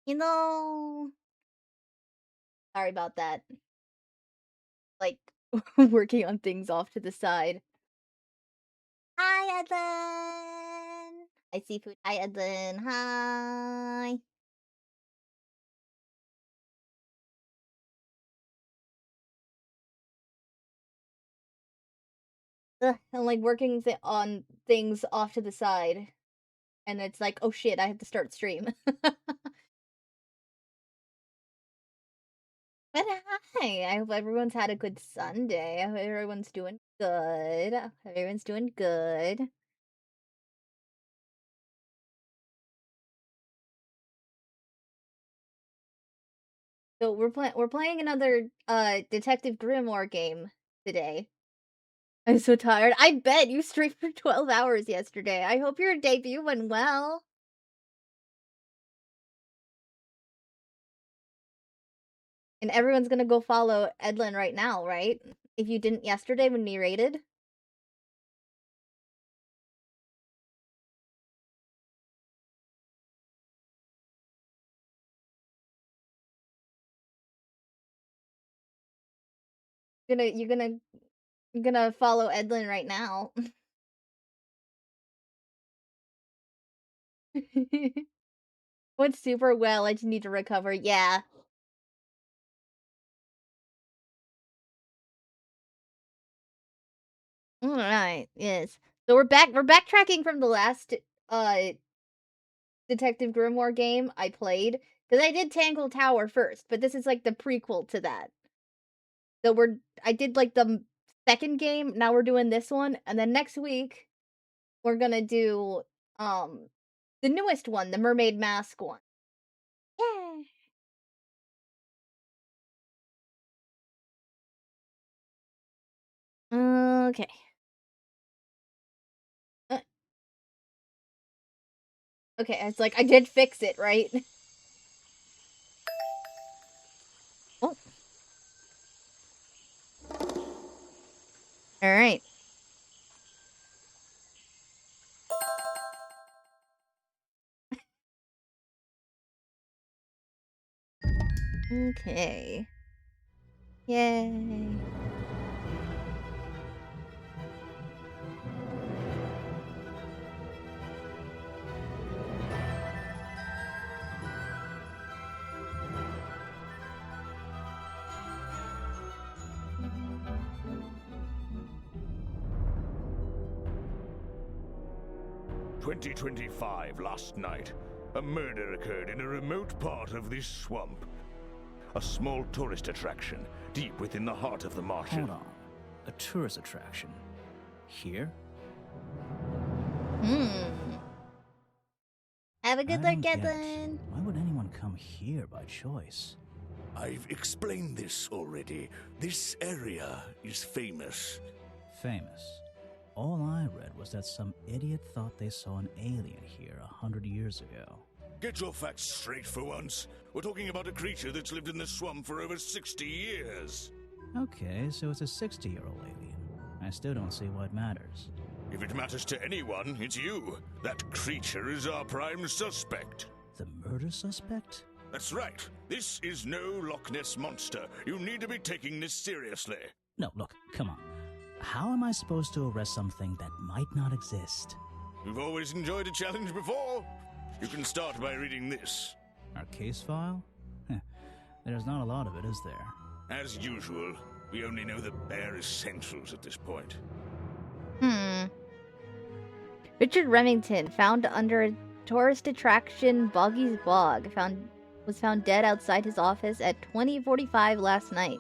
You know, sorry about that. Like, working on things off to the side. Hi, Edlin! Hi, Seafood. Hi, Edlin. Hi. Ugh, I'm like working on things off to the side. And it's like, oh shit, I have to start stream. But hi, I hope everyone's had a good Sunday. I hope everyone's doing good. I hope everyone's doing good. So we're playing another Detective Grimoire game today. I'm so tired. I bet you streamed for 12 hours yesterday. I hope your debut went well. And everyone's gonna go follow Edlin right now, right? If you didn't yesterday when we raided. You're gonna follow Edlin right now. Went super well. I just need to recover. Yeah. All right. Yes. So we're back. We're backtracking from the last uh Detective Grimoire game I played because I did Tangle Tower first, but this is like the prequel to that. So I did like the second game. Now we're doing this one, and then next week we're gonna do the newest one, the Mermaid Mask one. Yay! Okay. Uh, okay, it's like I did fix it, right? Oh, all right. Okay. Yay. 2025 last night. A murder occurred in a remote part of this swamp. A small tourist attraction, deep within the heart of the marshal. Hold on. A tourist attraction? Here? Have a good I look, don't get it. Edlin. Why would anyone come here by choice? I've explained this already. This area is famous. Famous. All I read was that some idiot thought they saw an alien here 100 years ago. Get your facts straight for once. We're talking about a creature that's lived in the swamp for over 60 years. Okay, so it's a 60-year-old alien. I still don't see why it matters. If it matters to anyone, it's you. That creature is our prime suspect. The murder suspect? That's right. This is no Loch Ness monster. You need to be taking this seriously. No, look, come on. How am I supposed to arrest something that might not exist? You've always enjoyed a challenge before. You can start by reading this. Our case file? There's not a lot of it, is there? As usual, we only know the bare essentials at this point. Richard Remington, found under a tourist attraction Boggy's Bog, was found dead outside his office at 20:45 last night.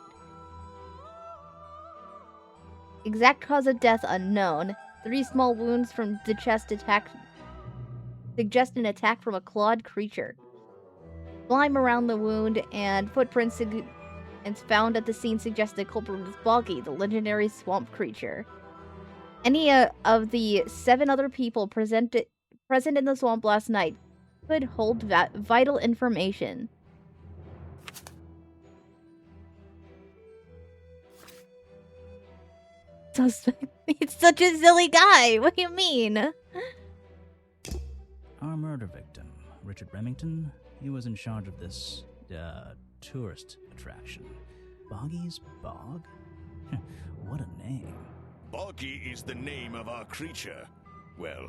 Exact cause of death unknown. 3 small wounds from the chest attack suggest an attack from a clawed creature. Slime around the wound and footprints found at the scene suggest the culprit was Boggy, the legendary swamp creature. Any of the 7 other people present in the swamp last night could hold vital information. He's such a silly guy. What do you mean? Our murder victim, Richard Remington, He was in charge of this, tourist attraction. Boggy's Bog? What a name. Boggy is the name of our creature. Well,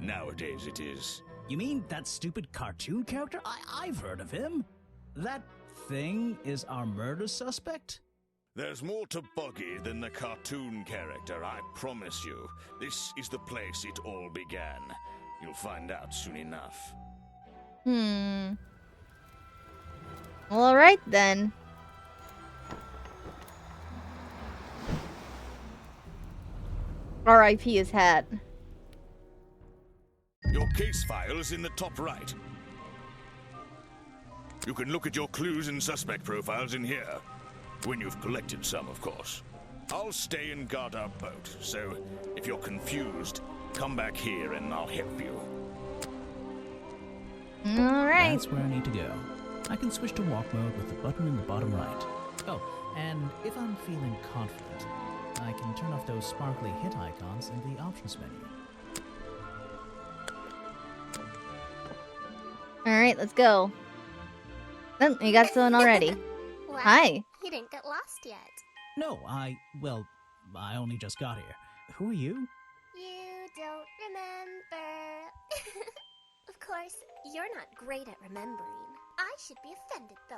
nowadays it is. You mean that stupid cartoon character? I've heard of him. That thing is our murder suspect? There's more to Boggy than the cartoon character, I promise you. This is the place it all began. You'll find out soon enough. Well, alright then. R.I.P. his hat. Your case file is in the top right. You can look at your clues and suspect profiles in here. When you've collected some, of course. I'll stay and guard our boat, so if you're confused, come back here and I'll help you. Alright. That's where I need to go. I can switch to walk mode with the button in the bottom right. Oh, and if I'm feeling confident, I can turn off those sparkly hit icons in the options menu. Alright, let's go. Oh, you got someone already. Wow, Hi. You didn't get lost yet. No, I only just got here. Who are you? You don't remember. Of course, you're not great at remembering. I should be offended, though.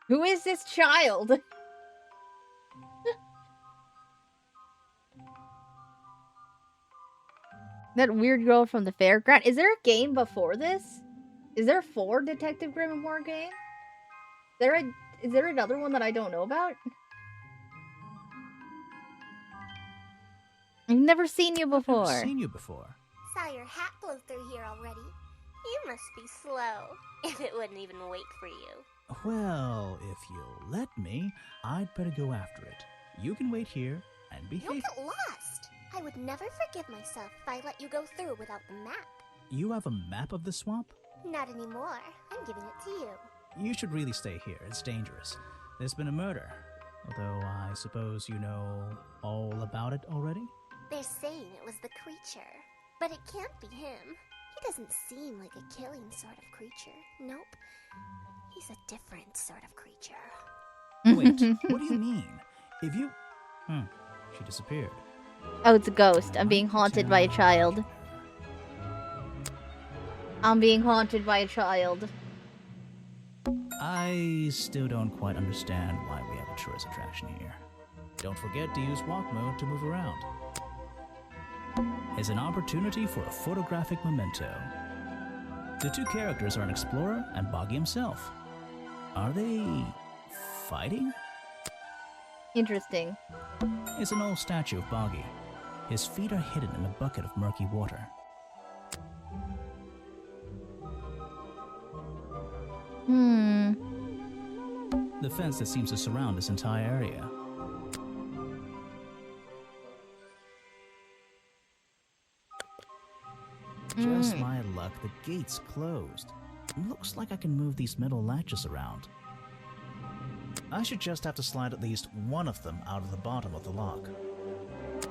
Who is this child? That weird girl from the fairground. Is there a game before this? Is there 4 Detective Grimoire games? Is there another one that I don't know about? I've never seen you before. I've seen you before. Saw your hat blow through here already. You must be slow, if it wouldn't even wait for you. Well, if you'll let me, I'd better go after it. You can wait here and behave. You'll get lost. I would never forgive myself if I let you go through without the map. You have a map of the swamp? Not anymore. I'm giving it to you. You should really stay here. It's dangerous. There's been a murder. Although I suppose you know all about it already? They're saying it was the creature, but it can't be him. He doesn't seem like a killing sort of creature. Nope. He's a different sort of creature. Wait, what do you mean? If you... she disappeared. Oh, it's a ghost. I'm being haunted by a child. I'm being haunted by a child. I still don't quite understand why we have a tourist attraction here. Don't forget to use walk mode to move around. It's an opportunity for a photographic memento. The 2 characters are an explorer and Boggy himself. Are they fighting? Interesting. It's an old statue of Boggy. His feet are hidden in a bucket of murky water. The fence that seems to surround this entire area. Just my luck, the gate's closed. Looks like I can move these metal latches around. I should just have to slide at least one of them out of the bottom of the lock.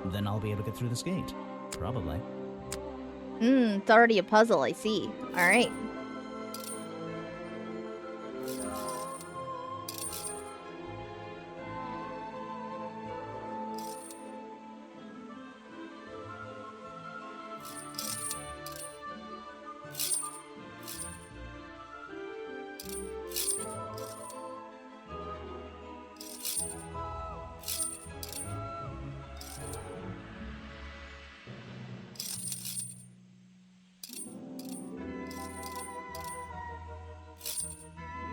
Then I'll be able to get through this gate. Probably. It's already a puzzle, I see. Alright.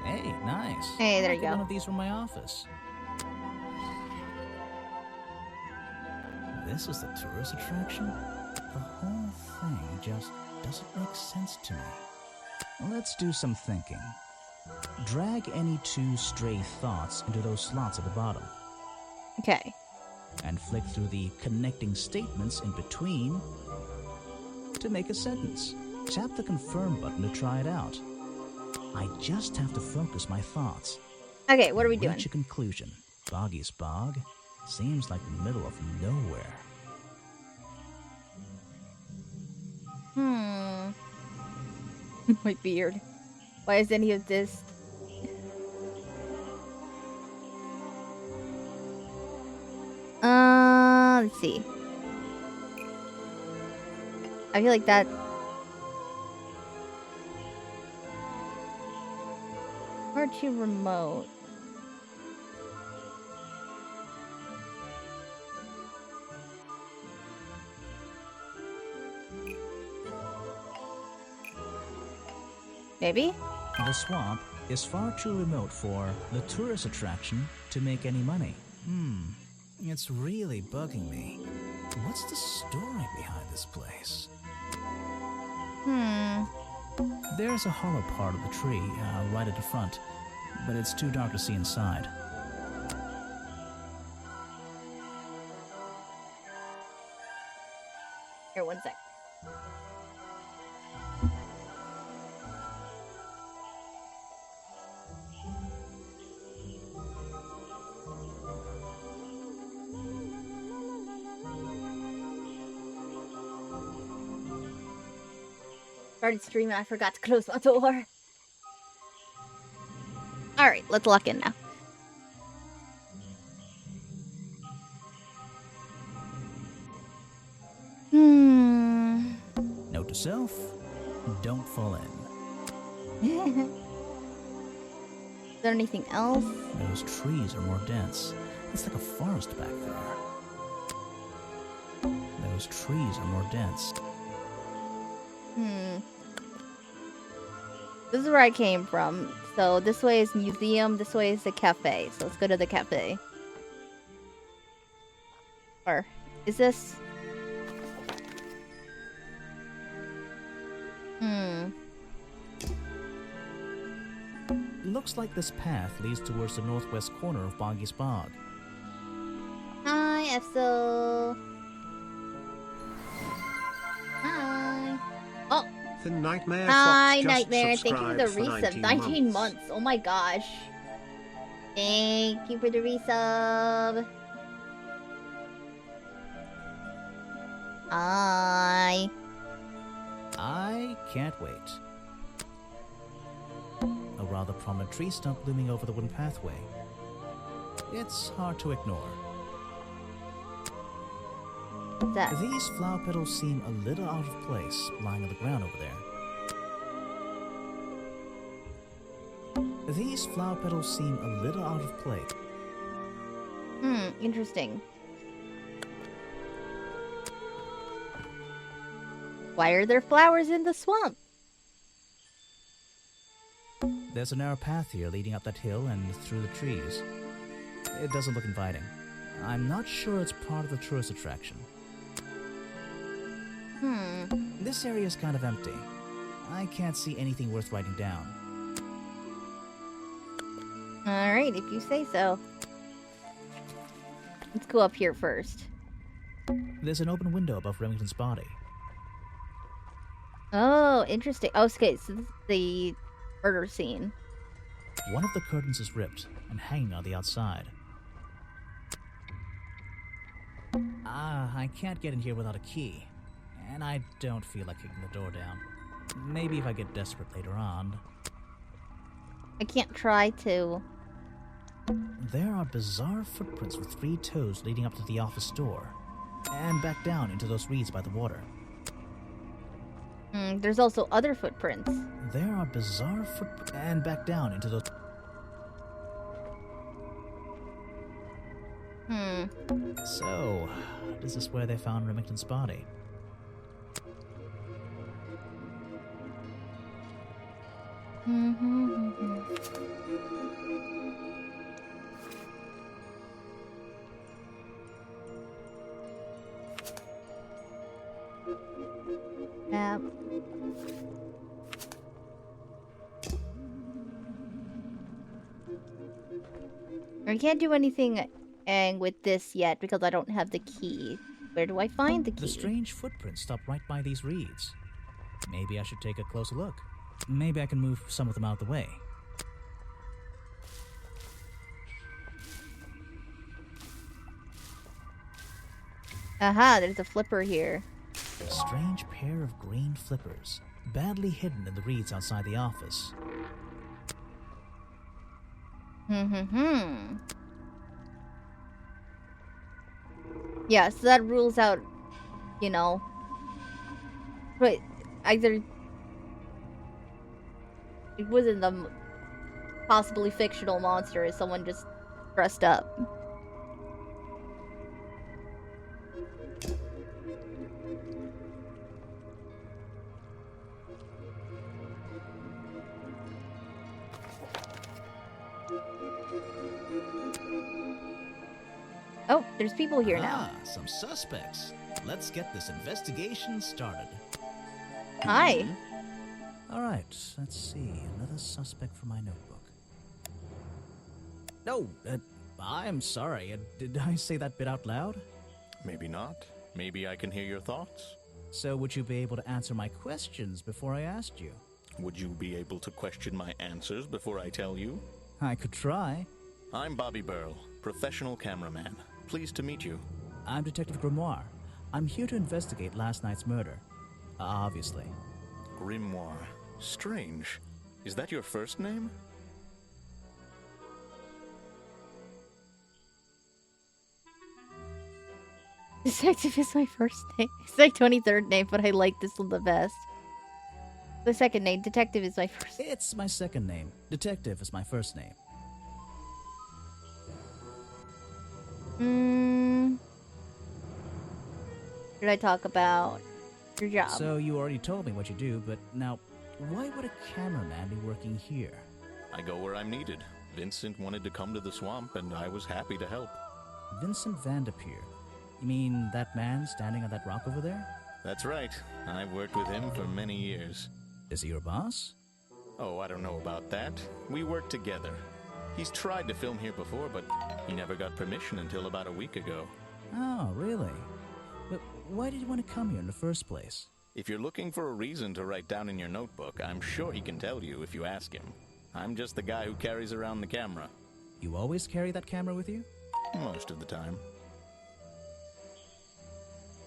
Hey, nice. Hey, there I'll you get go. one of these from my office. This is the tourist attraction? The whole thing just doesn't make sense to me. Let's do some thinking. Drag any 2 stray thoughts into those slots at the bottom. Okay. And flick through the connecting statements in between to make a sentence. Tap the confirm button to try it out. I just have to focus my thoughts. Okay, what are we doing? Reach a conclusion. Boggy's Bog seems like the middle of nowhere. My beard. Why is any of this? Let's see. I feel like that. Far too remote. Maybe? The swamp is far too remote for the tourist attraction to make any money. It's really bugging me. What's the story behind this place? There's a hollow part of the tree right at the front, but it's too dark to see inside. Here, one sec. Started streaming, I forgot to close my door. Alright, let's lock in now. Note to self, don't fall in. Is there anything else? Those trees are more dense. It's like a forest back there. Those trees are more dense. This is where I came from. So this way is museum, this way is the cafe. So let's go to the cafe. Or is this? Looks like this path leads towards the northwest corner of Boggy's Bog. Hi, Efso. Hi. Oh. The Nightmare Hi, Fox just Nightmare. Thank you for the subscribed resub. 19 months. Oh my gosh. Thank you for the resub. Hi. I can't wait. A rather prominent tree stump looming over the wooden pathway. It's hard to ignore. What's that? These flower petals seem a little out of place lying on the ground over there. These flower petals seem a little out of place. Interesting. Why are there flowers in the swamp? There's a narrow path here leading up that hill and through the trees. It doesn't look inviting. I'm not sure it's part of the tourist attraction. This area is kind of empty. I can't see anything worth writing down. Alright, if you say so. Let's go up here first. There's an open window above Remington's body. Oh, interesting. Oh, okay, so this is the murder scene. One of the curtains is ripped and hanging on the outside. I can't get in here without a key. And I don't feel like kicking the door down. Maybe if I get desperate later on. I can't try to. There are bizarre footprints with 3 toes leading up to the office door. And back down into those reeds by the water. There's also other footprints. There are bizarre footprints. And back down into those... So, this is where they found Remington's body. Yeah. I can't do anything with this yet because I don't have the key. Where do I find the key? The strange footprints stop right by these reeds. Maybe I should take a closer look. Maybe I can move some of them out of the way. Aha, there's a flipper here. A strange pair of green flippers. badly hidden in the reeds outside the office. Yeah, so that rules out, you know, but either it wasn't the possibly fictional monster, is someone just dressed up. Oh, there's people here now. Ah, some suspects. Let's get this investigation started. Hi. All right, let's see. Another suspect for my notebook. No, I'm sorry. Did I say that bit out loud? Maybe not. Maybe I can hear your thoughts. So would you be able to answer my questions before I asked you? Would you be able to question my answers before I tell you? I could try. I'm Bobby Burl, professional cameraman. Pleased to meet you. I'm Detective Grimoire. I'm here to investigate last night's murder. Obviously. Grimoire. Strange. Is that your first name? Detective is my first name. It's my 23rd name, but I like this one the best. The second name, Detective, is my first. It's my second name. Detective is my first name. Should I talk about your job? So you already told me what you do, but now, why would a cameraman be working here? I go where I'm needed. Vincent wanted to come to the swamp, and I was happy to help. Vincent Vanderpeer. You mean that man standing on that rock over there? That's right. I've worked with him for many years. Is he your boss? Oh, I don't know about that. We work together. He's tried to film here before, but he never got permission until about a week ago. Oh, really? But why did you want to come here in the first place? If you're looking for a reason to write down in your notebook, I'm sure he can tell you if you ask him. I'm just the guy who carries around the camera. You always carry that camera with you? Most of the time.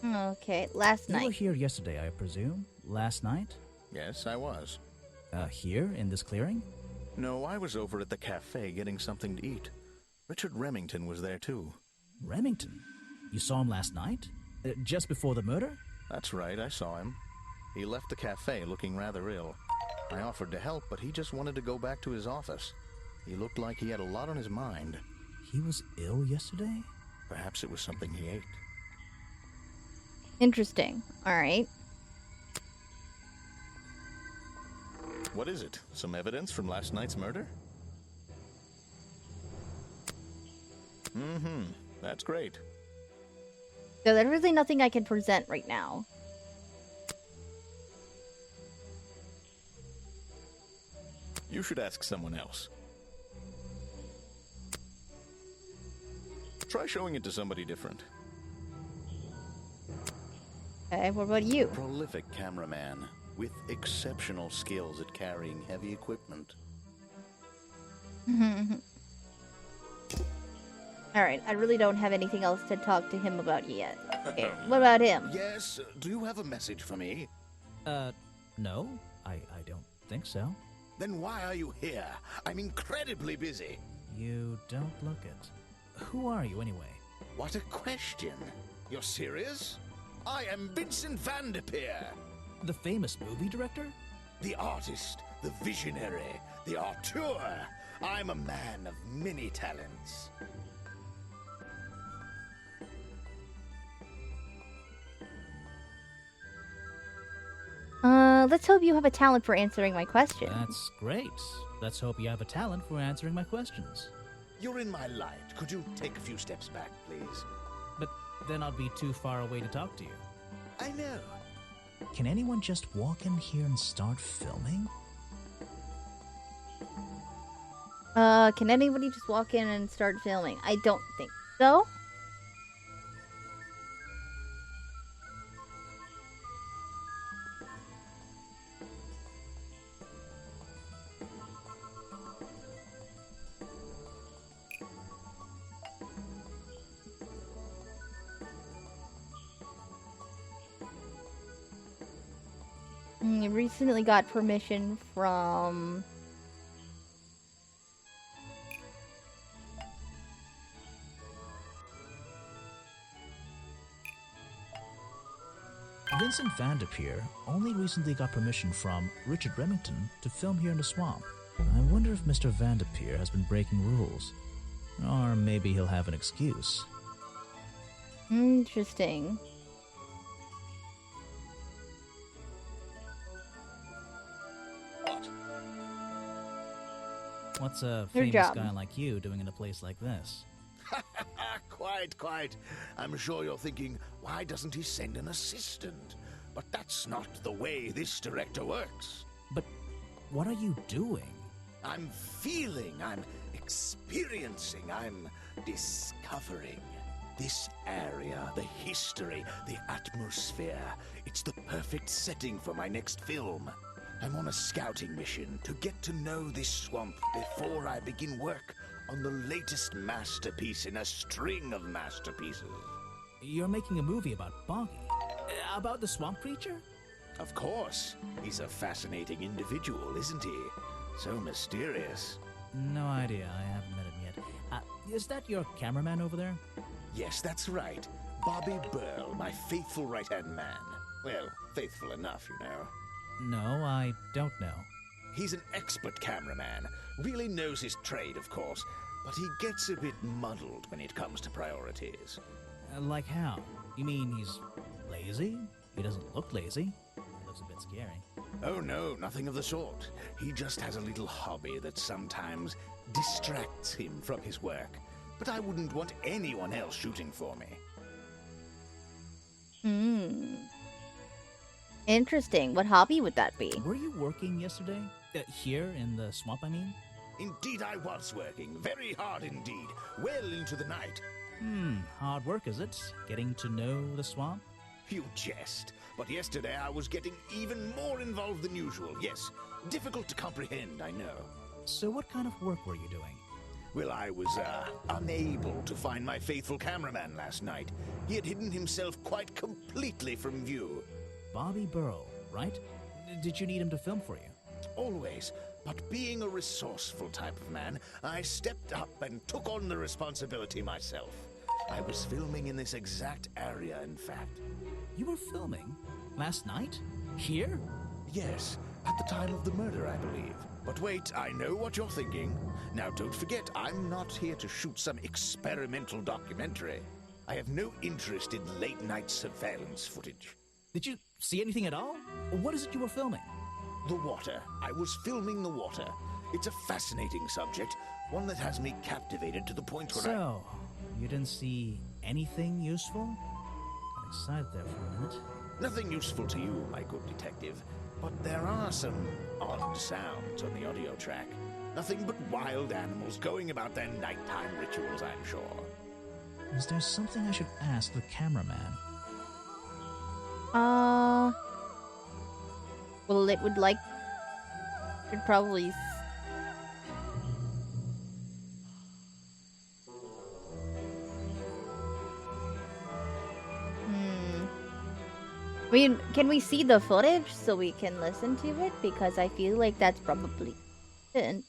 Okay, last You were night. here yesterday, I presume? Last night? Yes, I was. Here, in this clearing? No, I was over at the cafe getting something to eat. Richard Remington was there too. Remington? You saw him last night? Just before the murder? That's right, I saw him. He left the cafe looking rather ill. I offered to help, but he just wanted to go back to his office. He looked like he had a lot on his mind. He was ill yesterday? Perhaps it was something he ate. Interesting. Alright. What is it? Some evidence from last night's murder? That's great. So there's really nothing I can present right now. You should ask someone else. Try showing it to somebody different. Okay, what about you? Prolific cameraman with exceptional skills at carrying heavy equipment. Alright, I really don't have anything else to talk to him about yet. Okay, what about him? Yes, do you have a message for me? No, I don't think so. Then why are you here? I'm incredibly busy. You don't look it. Who are you, anyway? What a question. You're serious? I am Vincent Vanderpeer, The famous movie director? the artist, the visionary, the auteur. I'm a man of many talents. Let's hope you have a talent for answering my question. That's great. Let's hope you have a talent for answering my questions. You're in my light. Could you take a few steps back, please? But then I'll be too far away to talk to you. I know. Can anyone just walk in here and start filming? Can anybody just walk in and start filming? I don't think so. He recently got permission from... Vincent Van de Peer only recently got permission from Richard Remington to film here in the swamp. I wonder if Mr. Van de Peer has been breaking rules. Or maybe he'll have an excuse. Interesting. What's a Your famous job. guy like you doing in a place like this? Quite. I'm sure you're thinking, why doesn't he send an assistant? But that's not the way this director works. But what are you doing? I'm feeling, I'm experiencing, I'm discovering. This area, the history, the atmosphere, it's the perfect setting for my next film. I'm on a scouting mission to get to know this swamp before I begin work on the latest masterpiece in a string of masterpieces. You're making a movie about Boggy? About the swamp creature? Of course. He's a fascinating individual, isn't he? So mysterious. No idea, I haven't met him yet. Is that your cameraman over there? Yes, that's right. Bobby Burl, my faithful right-hand man. Well, faithful enough, you know. No, I don't know. He's an expert cameraman. Really knows his trade, of course. But he gets a bit muddled when it comes to priorities. Like how? You mean he's lazy? He doesn't look lazy. He looks a bit scary. Oh no, nothing of the sort. He just has a little hobby that sometimes distracts him from his work. But I wouldn't want anyone else shooting for me. Interesting. What hobby would that be? Were you working yesterday? Here in the swamp, I mean? Indeed I was working, very hard indeed, well into the night. Hard work, is it? Getting to know the swamp? You jest, but yesterday I was getting even more involved than usual, yes. Difficult to comprehend, I know. So what kind of work were you doing? Well, I was, unable to find my faithful cameraman last night. He had hidden himself quite completely from view. Bobby Burl, right? Did you need him to film for you? Always, but being a resourceful type of man, I stepped up and took on the responsibility myself. I was filming in this exact area, in fact. You were filming? Last night? Here? Yes, at the time of the murder, I believe. But wait, I know what you're thinking. Now, don't forget, I'm not here to shoot some experimental documentary. I have no interest in late-night surveillance footage. Did you see anything at all? What is it you were filming? The water. I was filming the water. It's a fascinating subject, one that has me captivated to the point where So, you didn't see anything useful? Got excited there for a minute. Nothing useful to you, my good detective, but there are some odd sounds on the audio track. Nothing but wild animals going about their nighttime rituals, I'm sure. Is there something I should ask the cameraman? Well, it would like... Should probably... I mean, can we see the footage so we can listen to it? Because I feel like that's probably... Isn't.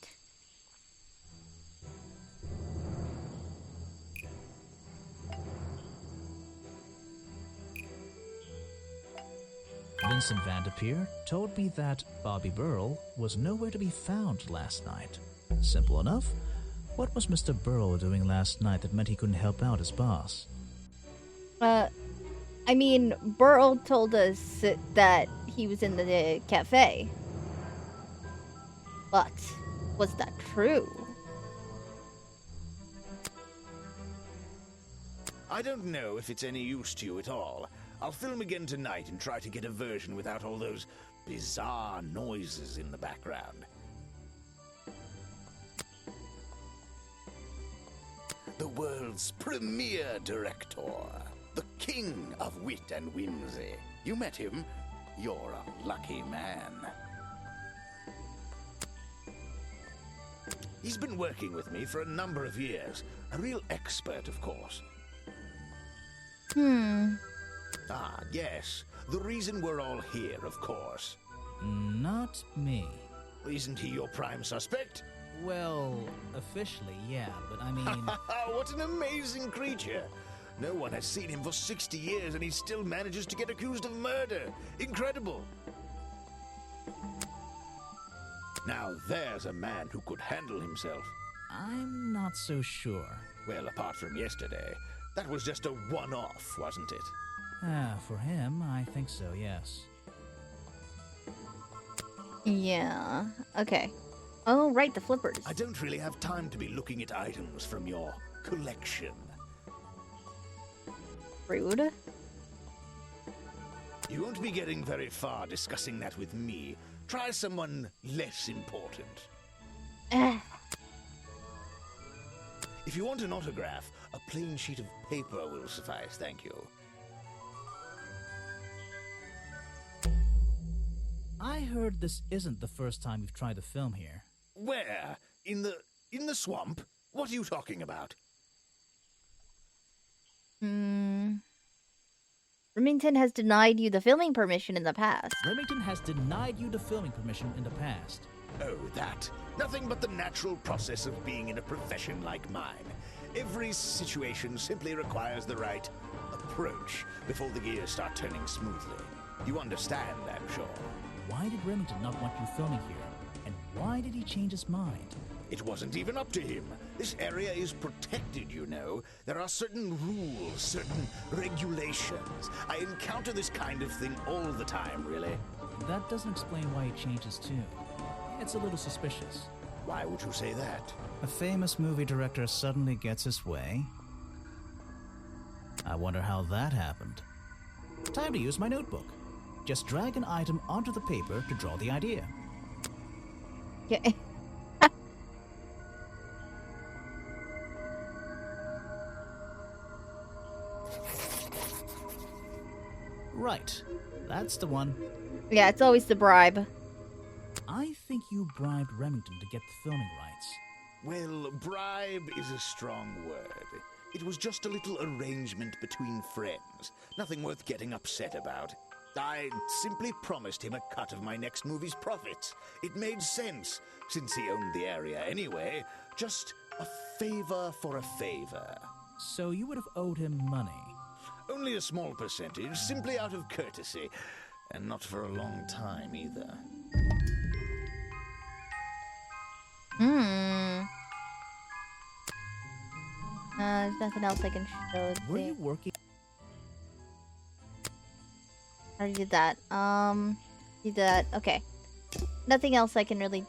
Vincent Van de Peer told me that Bobby Burl was nowhere to be found last night. Simple enough. What was Mr. Burl doing last night that meant he couldn't help out his boss? I mean, Burl told us that he was in the cafe. But, was that true? I don't know if it's any use to you at all. I'll film again tonight and try to get a version without all those bizarre noises in the background. The world's premier director, the king of wit and whimsy. You met him? You're a lucky man. He's been working with me for a number of years. A real expert, of course. Ah, yes. The reason we're all here, of course. Not me. Isn't he your prime suspect? Well, officially, yeah, but I mean... What an amazing creature! No one has seen him for 60 years and he still manages to get accused of murder. Incredible! Now there's a man who could handle himself. I'm not so sure. Well, apart from yesterday, that was just a one-off, wasn't it? For him, I think so, yes. Yeah. Okay. Oh, right, the flippers. I don't really have time to be looking at items from your collection. Rude. You won't be getting very far discussing that with me. Try someone less important. Eh. If you want an autograph, a plain sheet of paper will suffice, thank you. I heard this isn't the first time you've tried to film here. Where? In the swamp? What are you talking about? Remington has denied you the filming permission in the past. Remington has denied you the filming permission in the past. Oh, that. Nothing but the natural process of being in a profession like mine. Every situation simply requires the right approach before the gears start turning smoothly. You understand, I'm sure. Why did Remington not want you filming here? And why did he change his mind? It wasn't even up to him. This area is protected, you know. There are certain rules, certain regulations. I encounter this kind of thing all the time, really. That doesn't explain why he changed his tune. It's a little suspicious. Why would you say that? A famous movie director suddenly gets his way? I wonder how that happened. Time to use my notebook. Just drag an item onto the paper to draw the idea. Okay. Right. That's the one. Yeah, it's always the bribe. I think you bribed Remington to get the filming rights. Well, bribe is a strong word. It was just a little arrangement between friends. Nothing worth getting upset about. I simply promised him a cut of my next movie's profits. It made sense, since he owned the area anyway. Just a favor for a favor. So you would have owed him money. Only a small percentage, simply out of courtesy. And not for a long time, either. There's nothing else I can show. Let's Were see. you working? I already did that. Did that. Okay. Nothing else I can really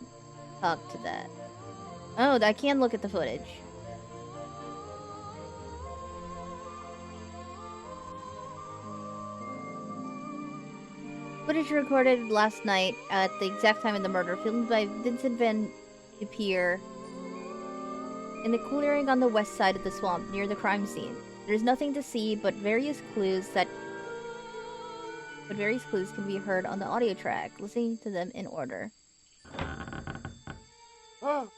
talk to that. Oh, I can look at the footage. Footage recorded last night at the exact time of the murder, filmed by Vincent Van Depeer in the clearing on the west side of the swamp near the crime scene. There's nothing to see but various clues can be heard on the audio track. Listening to them in order. Oh.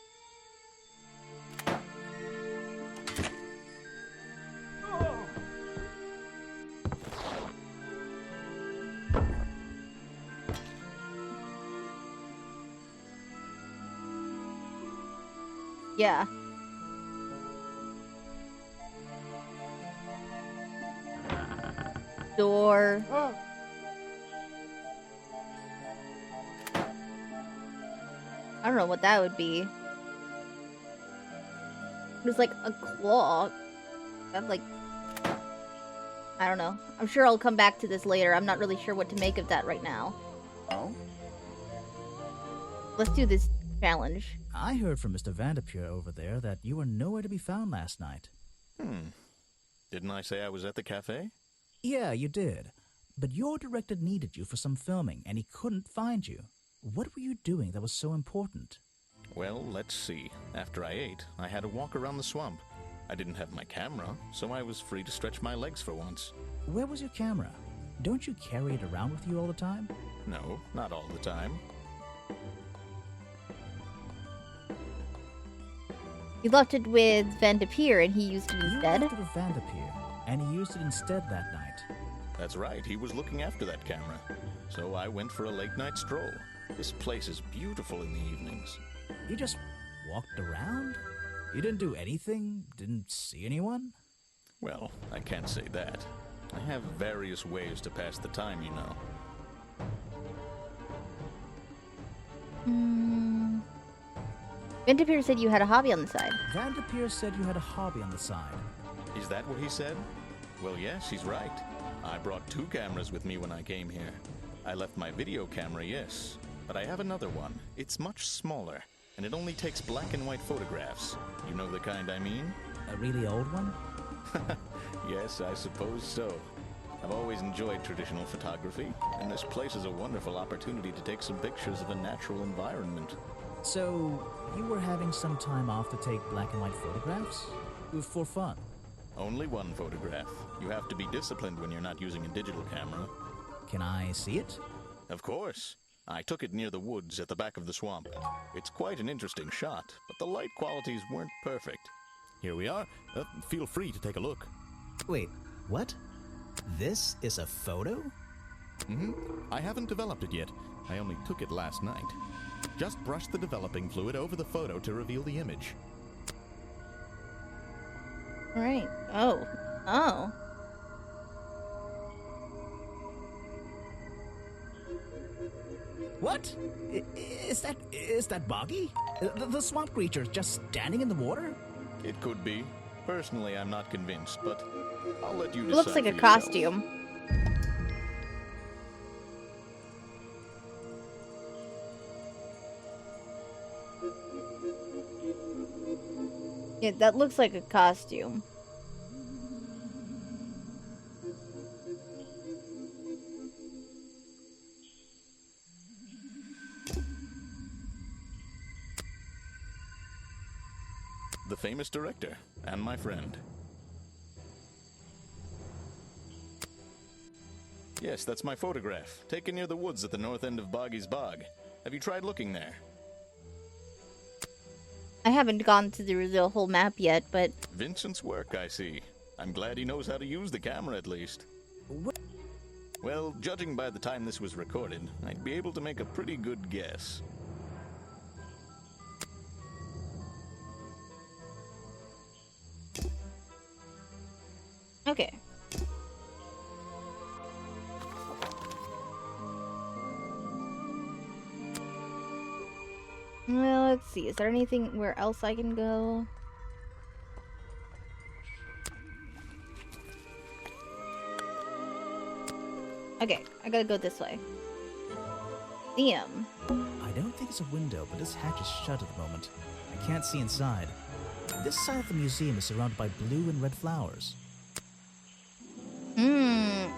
Yeah. Door. I don't know what that would be. It was like a claw. That like... I don't know. I'm sure I'll come back to this later. I'm not really sure what to make of that right now. Oh? Let's do this challenge. I heard from Mr. Vanderpeer over there that you were nowhere to be found last night. Didn't I say I was at the cafe? Yeah, you did. But your director needed you for some filming, and he couldn't find you. What were you doing that was so important? Well, let's see. After I ate, I had a walk around the swamp. I didn't have my camera, so I was free to stretch my legs for once. Where was your camera? Don't you carry it around with you all the time? No, not all the time. You left it with Van de Peer and he used it You instead. left it with Vanderpeer, and he used it instead that night. That's right, he was looking after that camera. So I went for a late-night stroll. This place is beautiful in the evenings. You just walked around? You didn't do anything? Didn't see anyone? Well, I can't say that. I have various ways to pass the time, you know. Vanderpeer said you had a hobby on the side. Vanderpeer said you had a hobby on the side. Is that what he said? Well, yes, he's right. I brought 2 cameras with me when I came here. I left my video camera, yes, but I have another one. It's much smaller, and it only takes black and white photographs. You know the kind I mean? A really old one? Yes, I suppose so. I've always enjoyed traditional photography, and this place is a wonderful opportunity to take some pictures of a natural environment. So, you were having some time off to take black and white photographs? For fun? Only one photograph. You have to be disciplined when you're not using a digital camera. Can I see it? Of course. I took it near the woods at the back of the swamp. It's quite an interesting shot, but the light qualities weren't perfect. Here we are. Feel free to take a look. Wait, what? This is a photo? I haven't developed it yet. I only took it last night. Just brush the developing fluid over the photo to reveal the image. Right. Oh. Oh. What? Is that Boggy? The swamp creature just standing in the water? It could be. Personally, I'm not convinced, but I'll let you decide. It looks like for a yourself. costume. Yeah, that looks like a costume. The famous director, and my friend. Yes, that's my photograph, taken near the woods at the north end of Boggy's Bog. Have you tried looking there? I haven't gone through the whole map yet, but Vincent's work, I see. I'm glad he knows how to use the camera, at least. Well, judging by the time this was recorded, I'd be able to make a pretty good guess. okay. Well, let's see. Is there anything where else I can go? Okay, I gotta go this way. Damn. I don't think it's a window, but this hatch is shut at the moment. I can't see inside. This side of the museum is surrounded by blue and red flowers.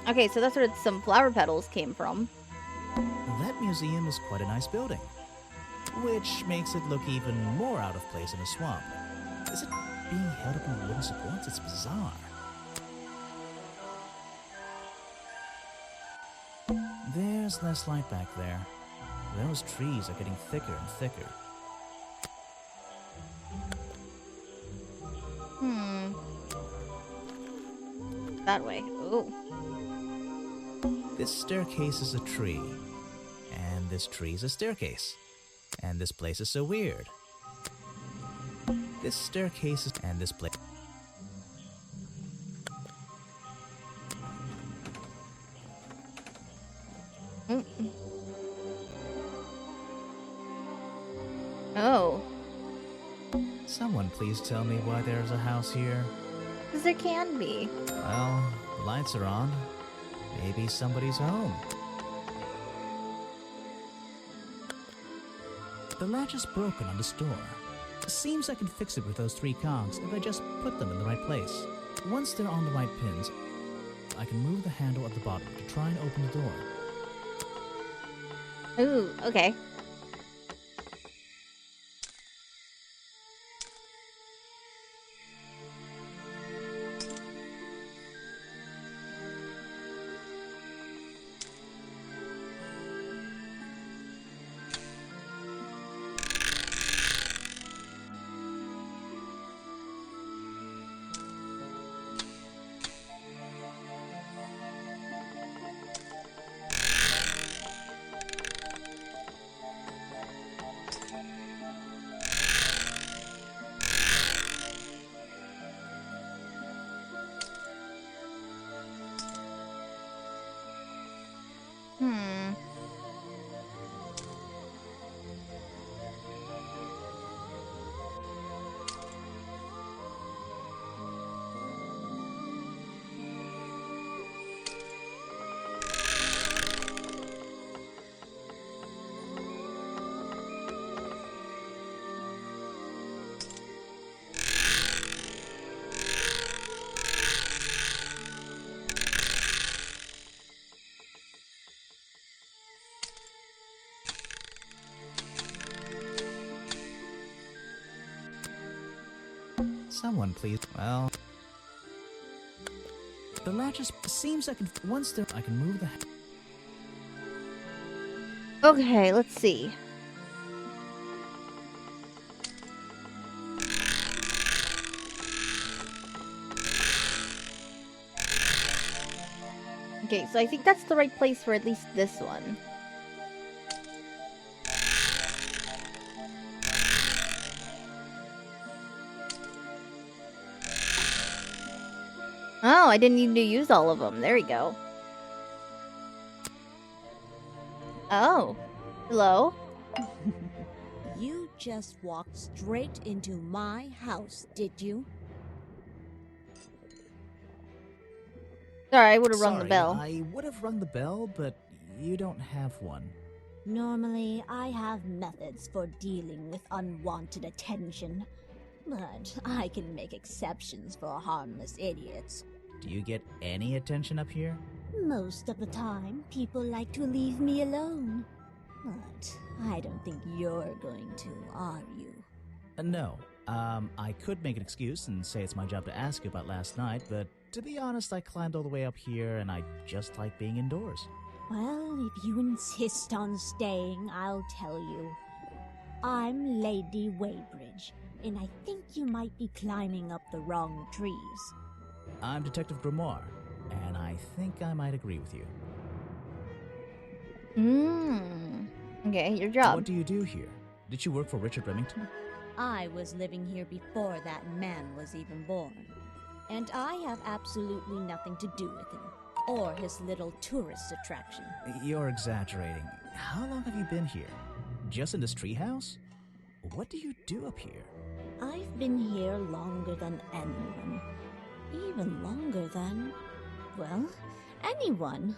Okay, so that's where some flower petals came from. That museum is quite a nice building, which makes it look even more out of place in a swamp. Is it being held up on wooden supports? It's bizarre. There's less light back there. Those trees are getting thicker and thicker. That way. Ooh. This staircase is a tree, and this tree is a staircase, and this place is so weird. This staircase is, and this place. Oh. Someone please tell me why there's a house here. Because there can be. Well, the lights are on. Maybe somebody's home. The latch is broken on this door. Seems I can fix it with those 3 cogs if I just put them in the right place. Once they're on the right pins, I can move the handle at the bottom to try and open the door. Ooh, okay. Someone please. Well, the latches seems I can I can move the. Okay, let's see. Okay, so I think that's the right place for at least this one. Oh, I didn't need to use all of them. There we go. Oh. Hello? You just walked straight into my house, did you? Sorry, I would have rung the Sorry, bell. I would have rung the bell, but you don't have one. Normally, I have methods for dealing with unwanted attention. But I can make exceptions for harmless idiots. Do you get any attention up here? Most of the time, people like to leave me alone. But I don't think you're going to, are you? No. I could make an excuse and say it's my job to ask you about last night, but to be honest, I climbed all the way up here and I just like being indoors. Well, if you insist on staying, I'll tell you. I'm Lady Weybridge, and I think you might be climbing up the wrong trees. I'm Detective Grimoire, and I think I might agree with you. Okay, your job. What do you do here? Did you work for Richard Remington? I was living here before that man was even born. And I have absolutely nothing to do with him, or his little tourist attraction. You're exaggerating. How long have you been here? Just in this treehouse? What do you do up here? I've been here longer than anyone. Even longer than, well, anyone.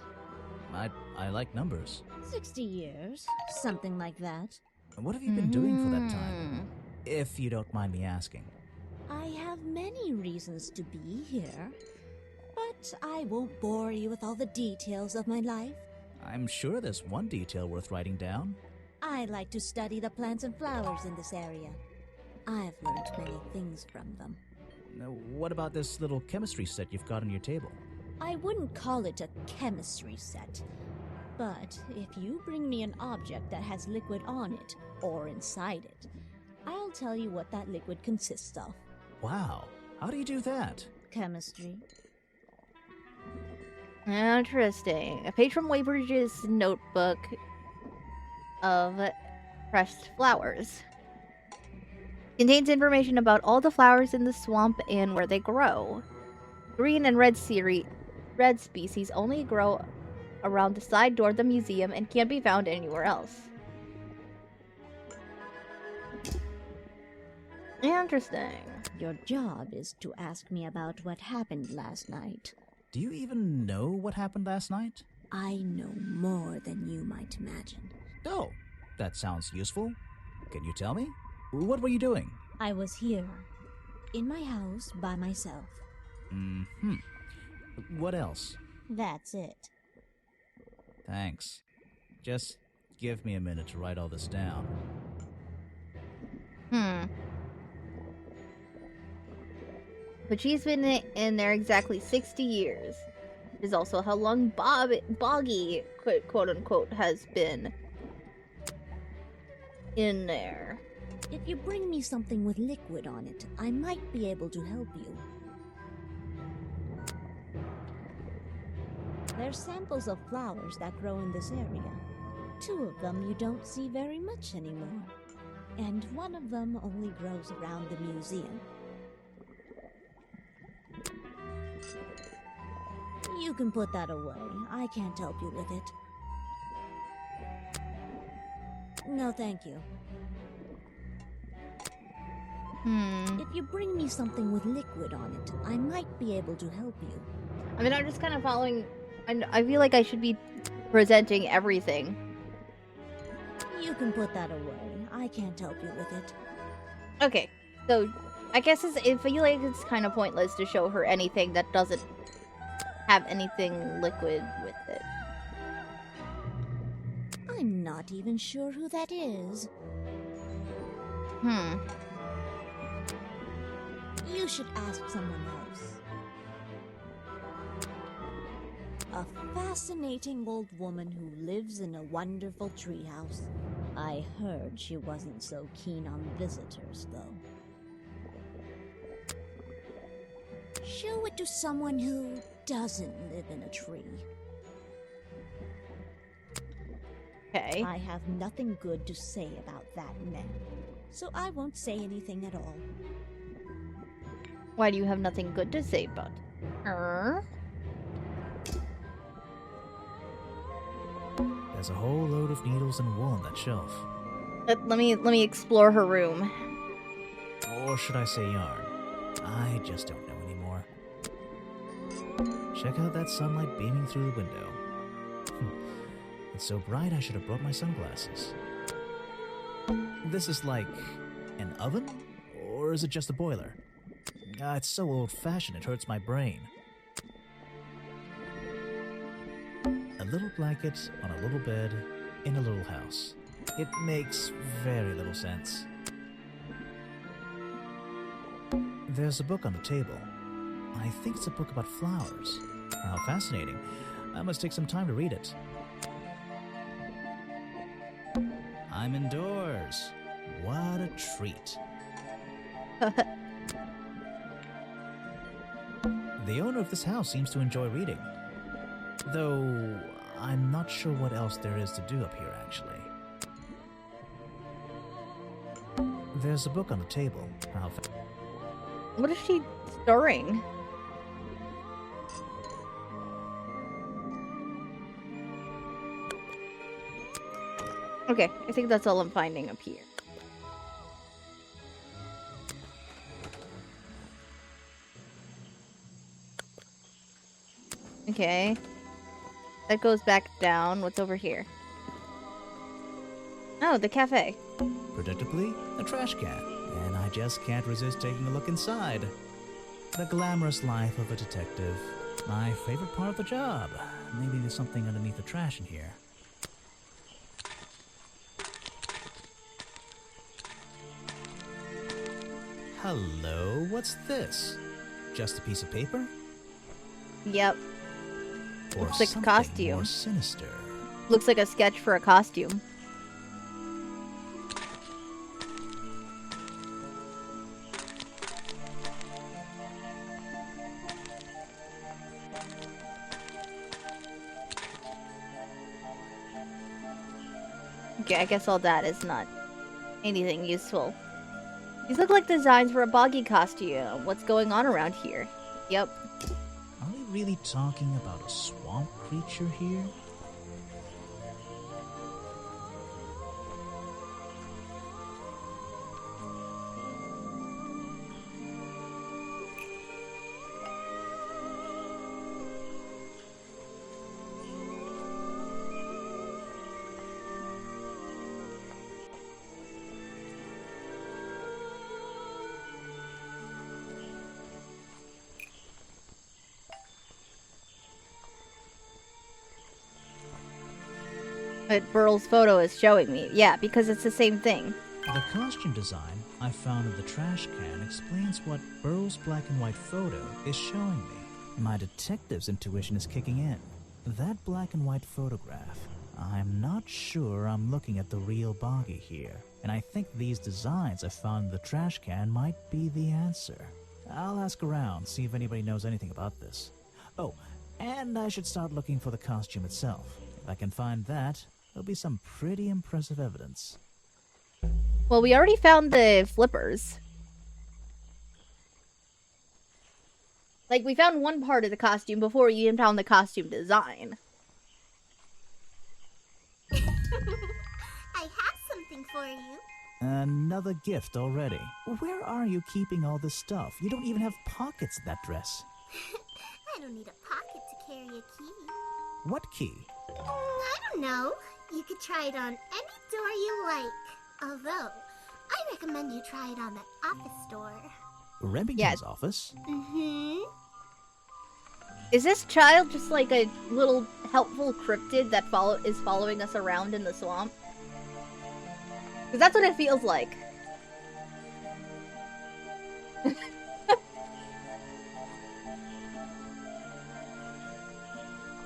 I like numbers. 60 years, something like that. What have you been doing for that time? If you don't mind me asking. I have many reasons to be here, but I won't bore you with all the details of my life. I'm sure there's one detail worth writing down. I like to study the plants and flowers in this area. I've learned many things from them. Now, what about this little chemistry set you've got on your table? I wouldn't call it a chemistry set, but if you bring me an object that has liquid on it, or inside it, I'll tell you what that liquid consists of. Wow, how do you do that? Chemistry. Interesting. A page from Weybridge's notebook of pressed flowers. Contains information about all the flowers in the swamp and where they grow. Green and red species only grow around the side door of the museum and can't be found anywhere else. Interesting. Your job is to ask me about what happened last night. Do you even know what happened last night? I know more than you might imagine. Oh, that sounds useful. Can you tell me? What were you doing? I was here, in my house, by myself. What else? That's it. Thanks. Just give me a minute to write all this down. But she's been in there exactly 60 years. Which is also how long Boggy, quote unquote, has been in there. If you bring me something with liquid on it, I might be able to help you. There's samples of flowers that grow in this area. 2 of them you don't see very much anymore. And 1 of them only grows around the museum. You can put that away. I can't help you with it. No, thank you. If you bring me something with liquid on it, I might be able to help you. I mean, I'm just kind of following. I feel like I should be presenting everything. You can put that away. I can't help you with it. Okay, so I guess I feel like it's kind of pointless to show her anything that doesn't have anything liquid with it. I'm not even sure who that is. You should ask someone else. A fascinating old woman who lives in a wonderful treehouse. I heard she wasn't so keen on visitors, though. Show it to someone who doesn't live in a tree. Okay. I have nothing good to say about that man, so I won't say anything at all. Why do you have nothing good to say about her? There's a whole load of needles and wool on that shelf. Let me explore her room. Or should I say yarn? I just don't know anymore. Check out that sunlight beaming through the window. It's so bright I should have brought my sunglasses. This is like an oven? Or is it just a boiler? It's so old-fashioned it hurts my brain. A little blanket on a little bed in a little house. It makes very little sense. There's a book on the table. I think it's a book about flowers. How fascinating. I must take some time to read it. I'm indoors. What a treat. The owner of this house seems to enjoy reading. Though, I'm not sure what else there is to do up here, actually. There's a book on the table. What is she stirring? Okay, I think that's all I'm finding up here. Okay. That goes back down. What's over here? Oh, the cafe. Predictably, a trash can. And I just can't resist taking a look inside. The glamorous life of a detective. My favorite part of the job. Maybe there's something underneath the trash in here. Hello, what's this? Just a piece of paper? Yep. Or Looks like a something costume. more sinister? Looks like a sketch for a costume. Okay, I guess all that is not anything useful. These look like designs for a boggy costume. What's going on around here? Yep. Are we really talking about a swamp creature here? But Burl's photo is showing me. Yeah, because it's the same thing. The costume design I found in the trash can explains what Burrow's black and white photo is showing me. My detective's intuition is kicking in. That black and white photograph, I'm not sure I'm looking at the real Boggy here, and I think these designs I found in the trash can might be the answer. I'll ask around, see if anybody knows anything about this. Oh, and I should start looking for the costume itself. If I can find that, there'll be some pretty impressive evidence. Well, we already found the flippers. Like, we found one part of the costume before we even found the costume design. I have something for you. Another gift already. Where are you keeping all this stuff? You don't even have pockets in that dress. I don't need a pocket to carry a key. What key? I don't know. You could try it on any door you like. Although, I recommend you try it on the office door. Remington's office? Mm-hmm. Is this child just like a little helpful cryptid that is following us around in the swamp? Because that's what it feels like.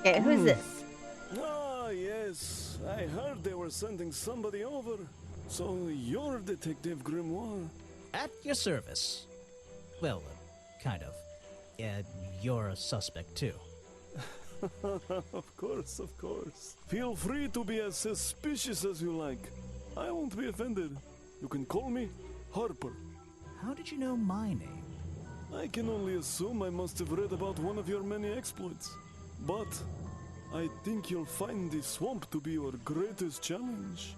Okay, who's this? Ah, yes. I heard they were sending somebody over. So you're Detective Grimoire. At your service. Well, kind of. You're a suspect too. Of course, of course. Feel free to be as suspicious as you like. I won't be offended. You can call me Harper. How did you know my name? I can only assume I must have read about one of your many exploits. But I think you'll find the swamp to be your greatest challenge.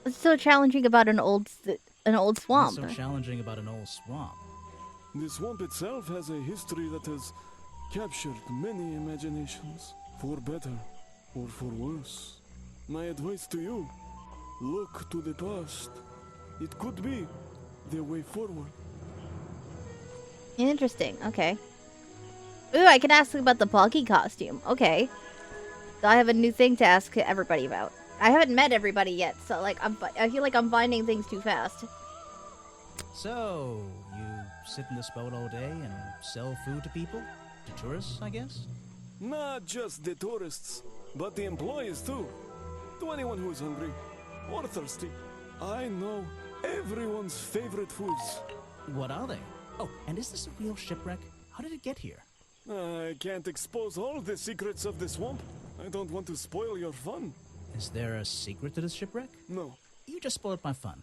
What's so challenging about an old What's swamp? so challenging about an old swamp? The swamp itself has a history that has captured many imaginations, for better or for worse. My advice to you, look to the past. It could be the way forward. Interesting. Okay. Ooh, I can ask about the Boggy costume. Okay. So I have a new thing to ask everybody about. I haven't met everybody yet, so like I feel like I'm finding things too fast. So, you sit in this boat all day and sell food to people? To tourists, I guess? Not just the tourists, but the employees too. To anyone who is hungry or thirsty. I know everyone's favorite foods. What are they? Oh, and is this a real shipwreck? How did it get here? I can't expose all the secrets of the swamp. I don't want to spoil your fun. Is there a secret to this shipwreck? No. You just spoiled my fun.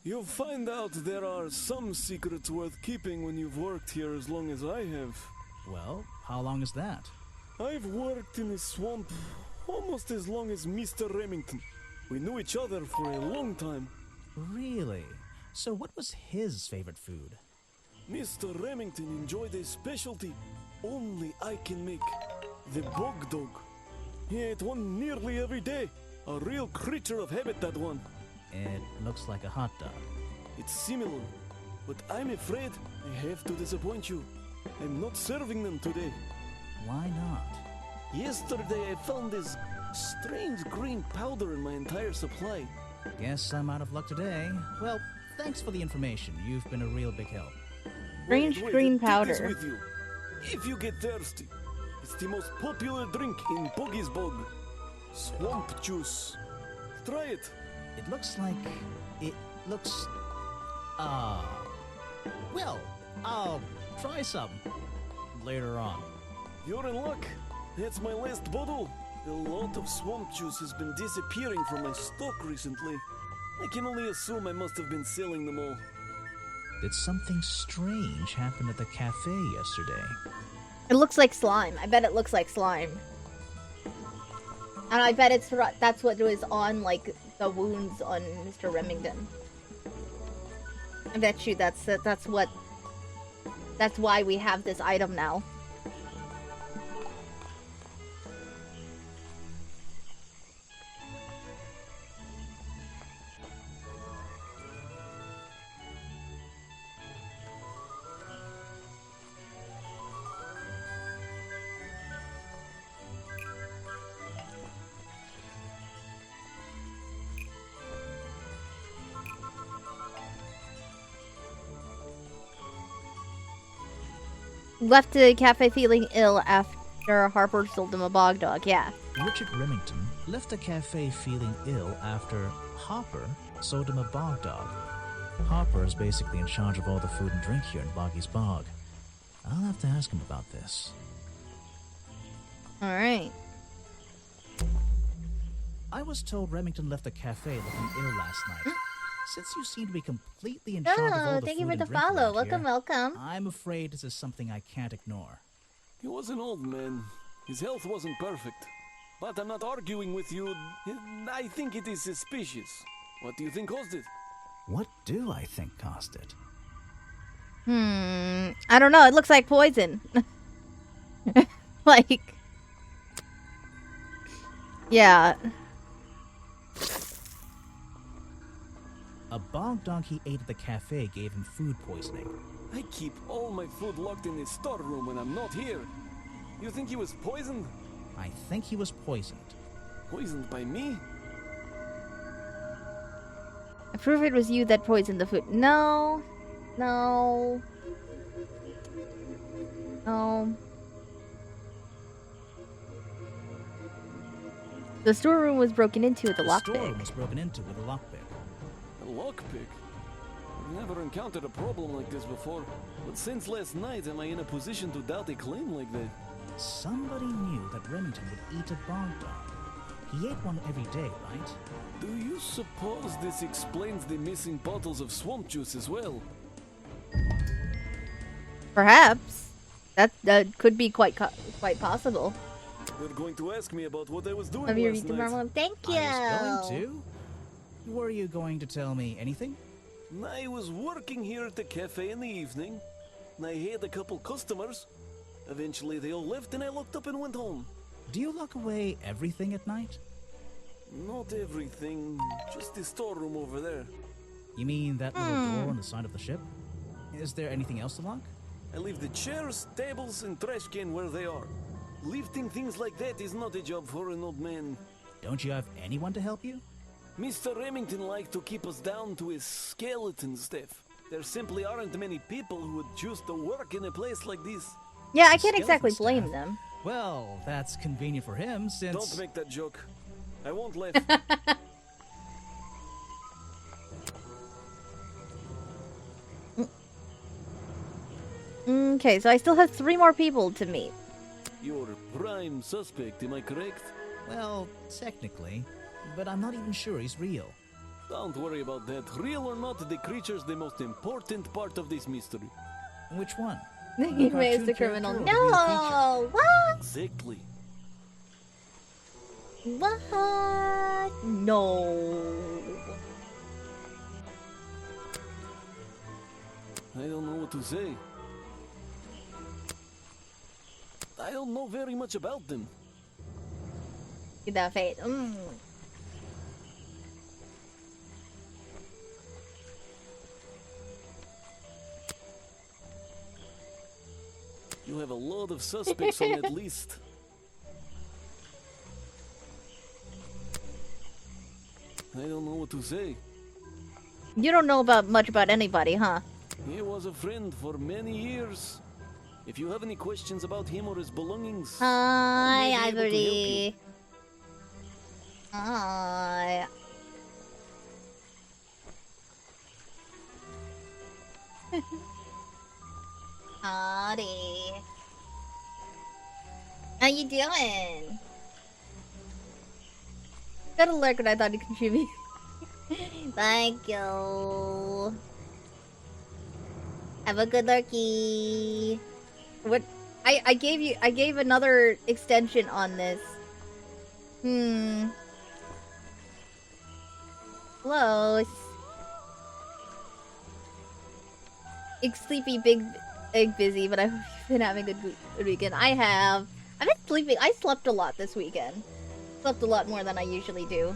You'll find out there are some secrets worth keeping when you've worked here as long as I have. Well, how long is that? I've worked in the swamp almost as long as Mr. Remington. We knew each other for a long time. Really? So what was his favorite food? Mr. Remington enjoyed a specialty only I can make. The bog dog. He ate one nearly every day. A real creature of habit, that one. It looks like a hot dog. It's similar, but I'm afraid I have to disappoint you. I'm not serving them today. Why not? Yesterday I found this strange green powder in my entire supply. Guess I'm out of luck today. Well, thanks for the information. You've been a real big help. Strange Wait, green I'll take this powder. with you. If you get thirsty, it's the most popular drink in Boggy's Bog. Swamp juice. Try it. It looks like... It looks... Well, I'll try some. Later on. You're in luck. That's my last bottle. A lot of swamp juice has been disappearing from my stock recently. I can only assume I must have been selling them all. Did something strange happen at the cafe yesterday? It looks like slime. I bet it looks like slime. And I bet that's what was on like the wounds on Mr. Remington. I bet you that's why we have this item now. Left the cafe feeling ill after Harper sold him a bog dog, yeah. Richard Remington left the cafe feeling ill after Hopper sold him a bog dog. Hopper is basically in charge of all the food and drink here in Boggy's Bog. I'll have to ask him about this. Alright. I was told Remington left the cafe looking ill last night. Since you seem to be completely in charge of all Oh, the thank food you for and the drink follow. around Welcome, here, welcome. I'm afraid this is something I can't ignore. He was an old man. His health wasn't perfect. But I'm not arguing with you. I think it is suspicious. What do you think caused it? What do I think caused it? I don't know. It looks like poison. Like, yeah. A bog dog he ate at the cafe gave him food poisoning. I keep all my food locked in the storeroom when I'm not here. You think he was poisoned? I think he was poisoned. Poisoned by me? I prove it was you that poisoned the food. No. No. No. The storeroom was broken into with a The storeroom lockpick. was broken into with a lockpick. A lockpick? I've never encountered a problem like this before. But since last night, am I in a position to doubt a claim like that? Somebody knew that Remington would eat a bog dog. He ate one every day, right? Do you suppose this explains the missing bottles of swamp juice as well? Perhaps. That could be quite possible. You're going to ask me about what I was doing Have you last read the night. Marvel? Thank you. I was going to. Were you going to tell me anything? I was working here at the cafe in the evening, and I had a couple customers. Eventually they all left and I locked up and went home. Do you lock away everything at night? Not everything, just the storeroom over there. You mean that little door on the side of the ship? Is there anything else to lock? I leave the chairs, tables, and trash can where they are. Lifting things like that is not a job for an old man. Don't you have anyone to help you? Mr. Remington liked to keep us down to his skeleton stuff. There simply aren't many people who would choose to work in a place like this. Yeah, I can't exactly Skeleton blame staff. them. Well, that's convenient for him since... Don't make that joke. I won't laugh. Okay, so I still have 3 more people to meet. You're prime suspect, am I correct? Well, technically. But I'm not even sure he's real. Don't worry about that. Real or not, the creature's the most important part of this mystery. Which one? He is the cartoon criminal. character or the real No! What? Exactly. What? No. I don't know what to say. I don't know very much about them. Get that face. You have a lot of suspects on that list. I don't know what to say. You don't know much about anybody, huh? He was a friend for many years. If you have any questions about him or his belongings, Hi, I may be able to help you. Ivory. Hi. Howdy. How you doing? Got a lurk when I thought he'd contribute. Thank you. Have a good lurky. What? I gave another extension on this. Close. Sleepy, big busy, but I've been having a good weekend. I have. I've been sleeping. I slept a lot this weekend. Slept a lot more than I usually do.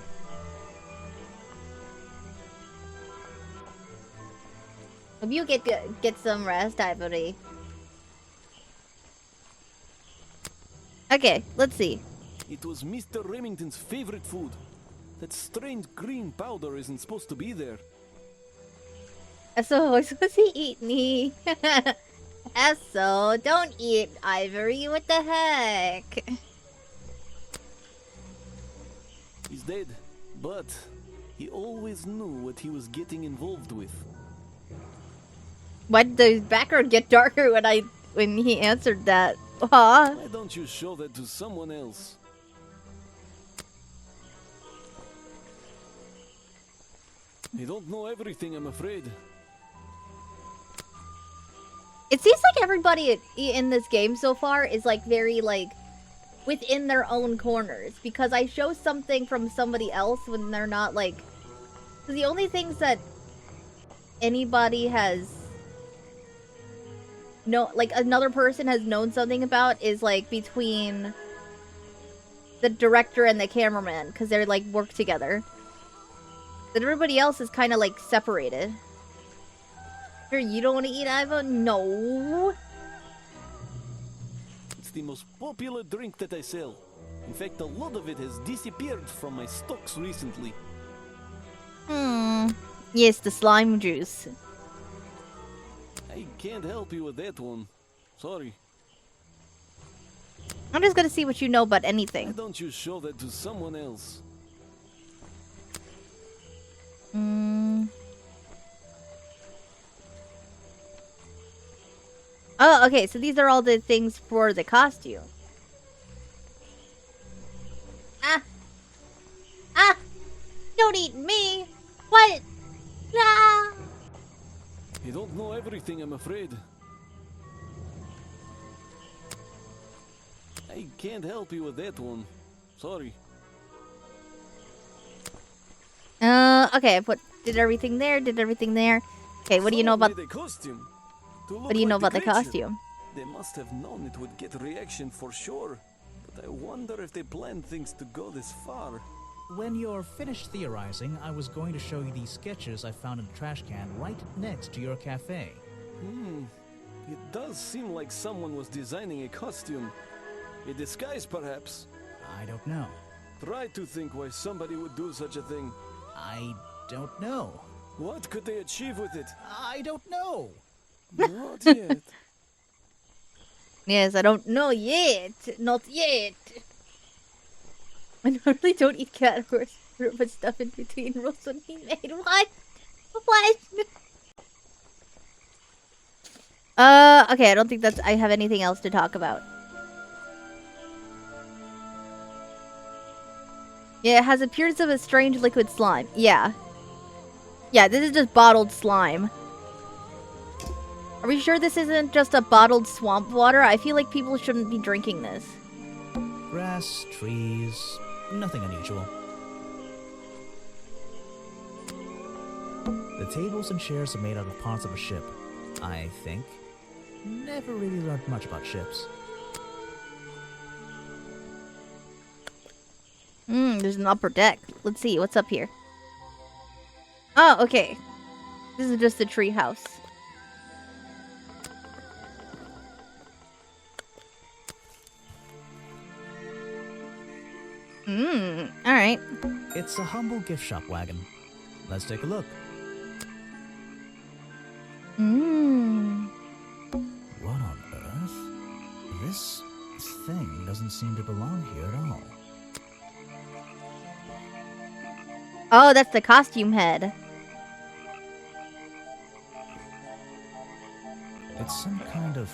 Hope you get some rest, Ivory. Okay, let's see. It was Mr. Remington's favorite food. That strange green powder isn't supposed to be there. So, what's he eat me? So, don't eat Ivory. What the heck? He's dead, but he always knew what he was getting involved with. Why did the background get darker when he answered that? Huh? Why don't you show that to someone else? I don't know everything, I'm afraid. It seems like everybody in this game so far is like very like within their own corners, because I show something from somebody else when they're not like. The only things that anybody has like another person has known something about is like between the director and the cameraman, because they're like work together. But everybody else is kind of like separated. Sure, you don't want to eat Ivo? No. It's the most popular drink that I sell. In fact, a lot of it has disappeared from my stocks recently. Yes, the slime juice. I can't help you with that one. Sorry. I'm just gonna see what you know about Why anything. don't you show that to someone else? Oh, okay, so these are all the things for the costume. Ah! Ah! Don't eat me! What? Ah! You don't know everything, I'm afraid. I can't help you with that one. Sorry. Okay, did everything there, did everything there. Okay, what do you know about... the costume? What do you know about the costume? They must have known it would get a reaction for sure. But I wonder if they planned things to go this far. When you're finished theorizing, I was going to show you these sketches I found in the trash can right next to your cafe. It does seem like someone was designing a costume. A disguise, perhaps. I don't know. Try to think why somebody would do such a thing. I don't know. What could they achieve with it? I don't know. Not yet. Yes, I don't know yet. Not yet. I normally don't eat cat horse, but stuff in between rolls when he made what? What? Okay, I don't think I have anything else to talk about. Yeah, it has appearance of a strange liquid slime. Yeah. Yeah, this is just bottled slime. Are we sure this isn't just a bottled swamp water? I feel like people shouldn't be drinking this. Grass, trees, nothing unusual. The tables and chairs are made out of parts of a ship, I think. Never really learned much about ships. There's an upper deck. Let's see, what's up here? Oh, okay. This is just a tree house. Alright. It's a humble gift shop wagon. Let's take a look. What on earth? This thing doesn't seem to belong here at all. Oh, that's the costume head. It's some kind of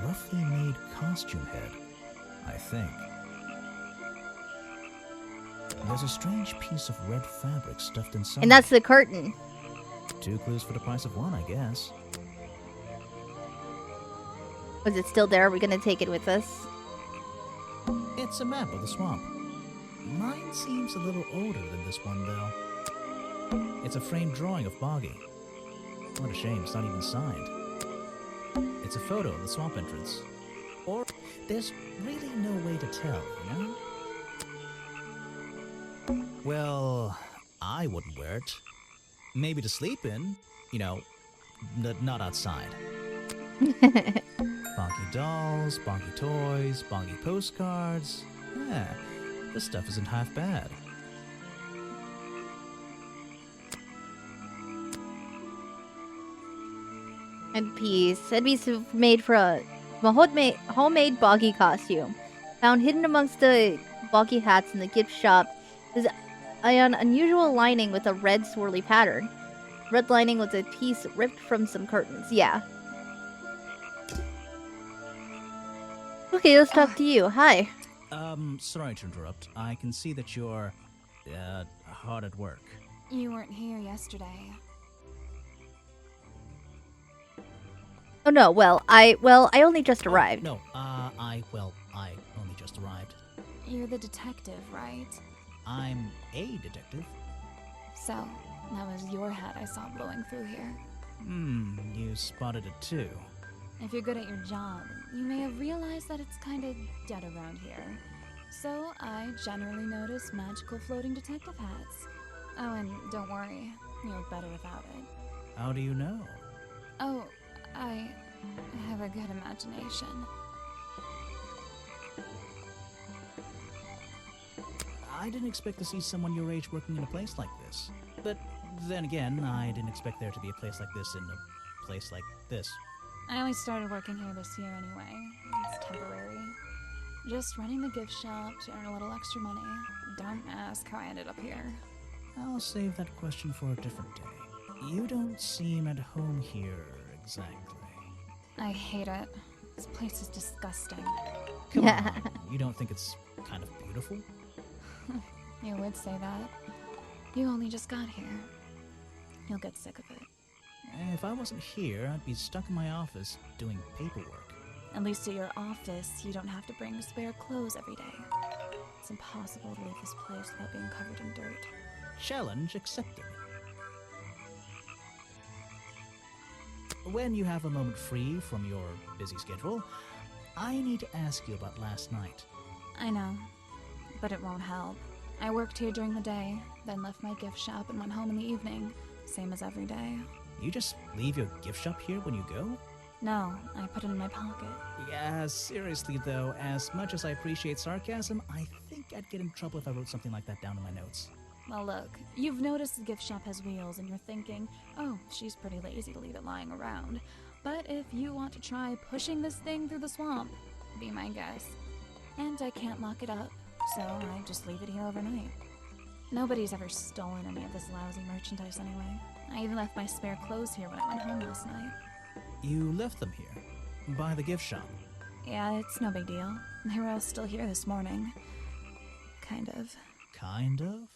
roughly made costume head, I think. There's a strange piece of red fabric stuffed inside. And that's the curtain. 2 clues for the price of 1, I guess. Was it still there? Are we gonna take it with us? It's a map of the swamp. Mine seems a little older than this one, though. It's a framed drawing of Boggy. What a shame, it's not even signed. It's a photo of the swamp entrance. Or there's really no way to tell, you know? Well, I wouldn't wear it. Maybe to sleep in, you know, not outside. Bonky dolls, bonky toys, bonky postcards. Yeah, this stuff isn't half bad. Headpiece. Headpiece made for a homemade boggy costume. Found hidden amongst the boggy hats in the gift shop is an unusual lining with a red swirly pattern. Red lining was a piece ripped from some curtains. Yeah. Okay, let's talk to you. Hi. Sorry to interrupt. I can see that you're, hard at work. You weren't here yesterday. Oh no, I only just arrived. No, I only just arrived. You're the detective, right? I'm a detective. So, that was your hat I saw blowing through here. You spotted it too. If you're good at your job, you may have realized that it's kinda dead around here. So, I generally notice magical floating detective hats. Oh, and don't worry, you look better without it. How do you know? Oh, I have a good imagination. I didn't expect to see someone your age working in a place like this. But then again, I didn't expect there to be a place like this in a place like this. I only started working here this year anyway. It's temporary. Just running the gift shop to earn a little extra money. Don't ask how I ended up here. I'll save that question for a different day. You don't seem at home here, exactly. I hate it. This place is disgusting. Come on, you don't think it's kind of beautiful? You would say that. You only just got here. You'll get sick of it. If I wasn't here, I'd be stuck in my office doing paperwork. At least at your office, you don't have to bring spare clothes every day. It's impossible to leave this place without being covered in dirt. Challenge accepted. When you have a moment free from your busy schedule, I need to ask you about last night. I know, but it won't help. I worked here during the day, then left my gift shop and went home in the evening, same as every day. You just leave your gift shop here when you go? No, I put it in my pocket. Yeah, seriously though, as much as I appreciate sarcasm, I think I'd get in trouble if I wrote something like that down in my notes. Well, look, you've noticed the gift shop has wheels and you're thinking, oh, she's pretty lazy to leave it lying around. But if you want to try pushing this thing through the swamp, be my guest. And I can't lock it up, so I just leave it here overnight. Nobody's ever stolen any of this lousy merchandise anyway. I even left my spare clothes here when I went home last night. You left them here? By the gift shop? Yeah, it's no big deal. They were all still here this morning. Kind of. Kind of?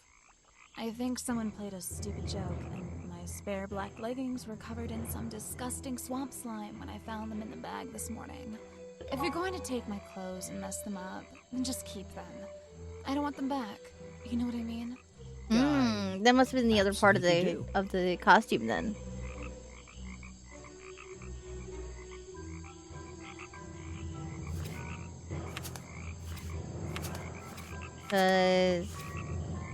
I think someone played a stupid joke, and my spare black leggings were covered in some disgusting swamp slime when I found them in the bag this morning. If you're going to take my clothes and mess them up, then just keep them. I don't want them back. You know what I mean? That must have been the other part of Absolutely the costume then.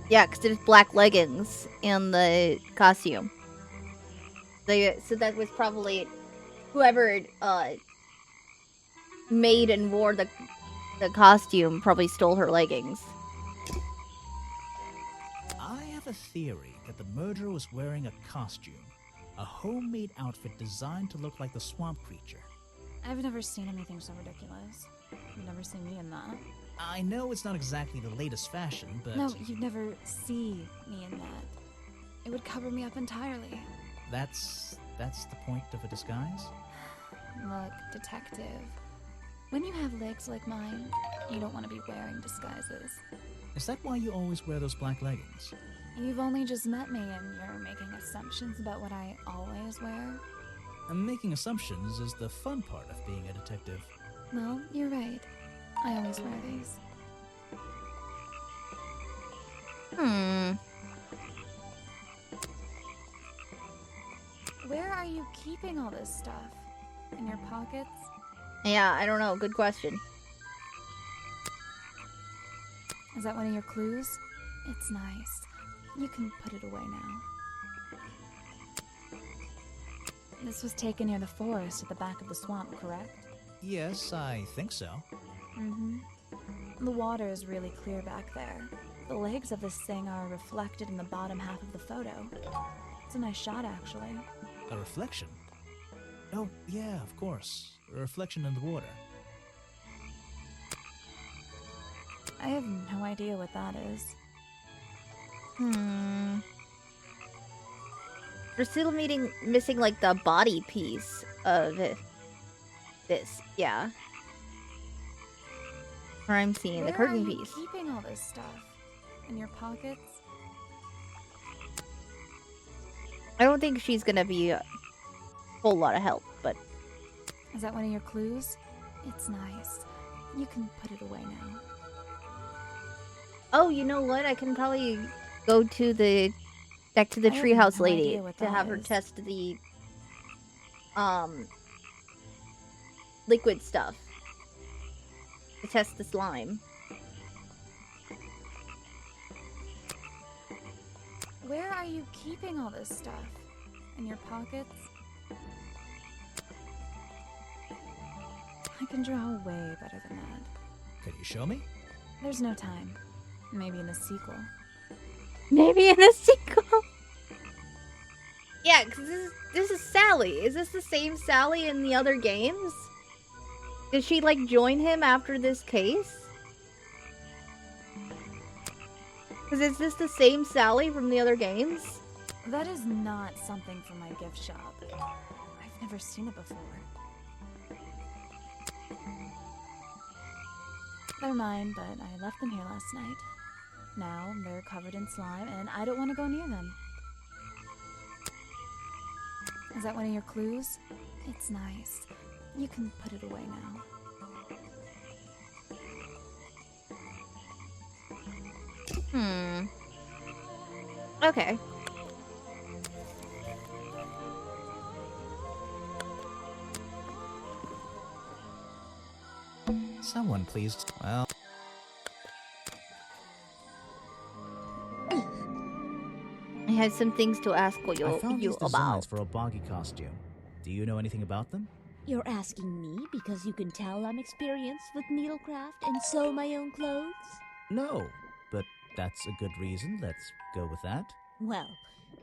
Yeah, because there's black leggings in the costume. So that was probably whoever made and wore the costume probably stole her leggings. I have a theory that the murderer was wearing a costume. A homemade outfit designed to look like the swamp creature. I've never seen anything so ridiculous. You've never seen me in that. I know it's not exactly the latest fashion, but... No, you'd never see me in that. It would cover me up entirely. That's the point of a disguise? Look, detective. When you have legs like mine, you don't want to be wearing disguises. Is that why you always wear those black leggings? You've only just met me and you're making assumptions about what I always wear. And making assumptions is the fun part of being a detective. Well, you're right. I always wear these. Where are you keeping all this stuff? In your pockets? Yeah, I don't know. Good question. Is that one of your clues? It's nice. You can put it away now. This was taken near the forest at the back of the swamp, correct? Yes, I think so. Mm-hmm. The water is really clear back there. The legs of this thing are reflected in the bottom half of the photo. It's a nice shot, actually. A reflection? Oh, yeah, of course. A reflection in the water. I have no idea what that is. We're still missing like the body piece of this. Yeah. Crime scene, the curtain piece. Where are you keeping all this stuff? In your pockets? I don't think she's gonna be a whole lot of help, but... Is that one of your clues? It's nice. You can put it away now. Oh, you know what? I can probably go to back to the I have treehouse no lady idea what to that have her is. test the liquid stuff. To test the slime. Where are you keeping all this stuff? In your pockets? I can draw way better than that. Can you show me? There's no time. Maybe in the sequel. Maybe in a sequel. Yeah, because this is Sally. Is this the same Sally in the other games? Did she like join him after this case? Because is this the same Sally from the other games? That is not something from my gift shop. I've never seen it before. They're mine, but I left them here last night. Now they're covered in slime, and I don't want to go near them. Is that one of your clues? It's nice. You can put it away now. Okay. Someone please. Well, I have some things to ask I found you these about. designs for a boggy costume. Do you know anything about them? You're asking me because you can tell I'm experienced with needlecraft and sew my own clothes? No, but that's a good reason. Let's go with that. Well,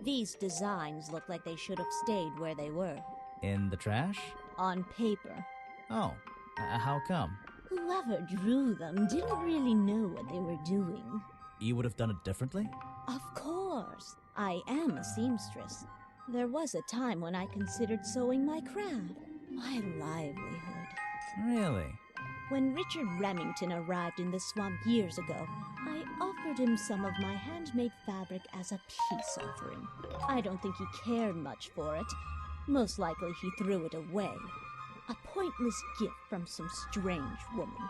these designs look like they should have stayed where they were. In the trash? On paper. Oh, how come? Whoever drew them didn't really know what they were doing. You would have done it differently? Of course. I am a seamstress. There was a time when I considered sewing my craft, my livelihood. Really? When Richard Remington arrived in the swamp years ago, I offered him some of my handmade fabric as a peace offering. I don't think he cared much for it. Most likely he threw it away. A pointless gift from some strange woman.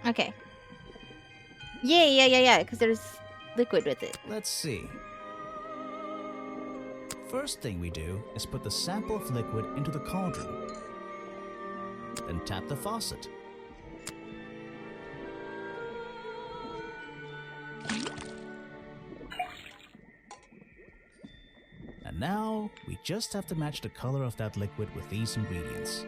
Okay. Yeah, because there's liquid with it. Let's see. First thing we do is put the sample of liquid into the cauldron. Then tap the faucet. And now, we just have to match the color of that liquid with these ingredients.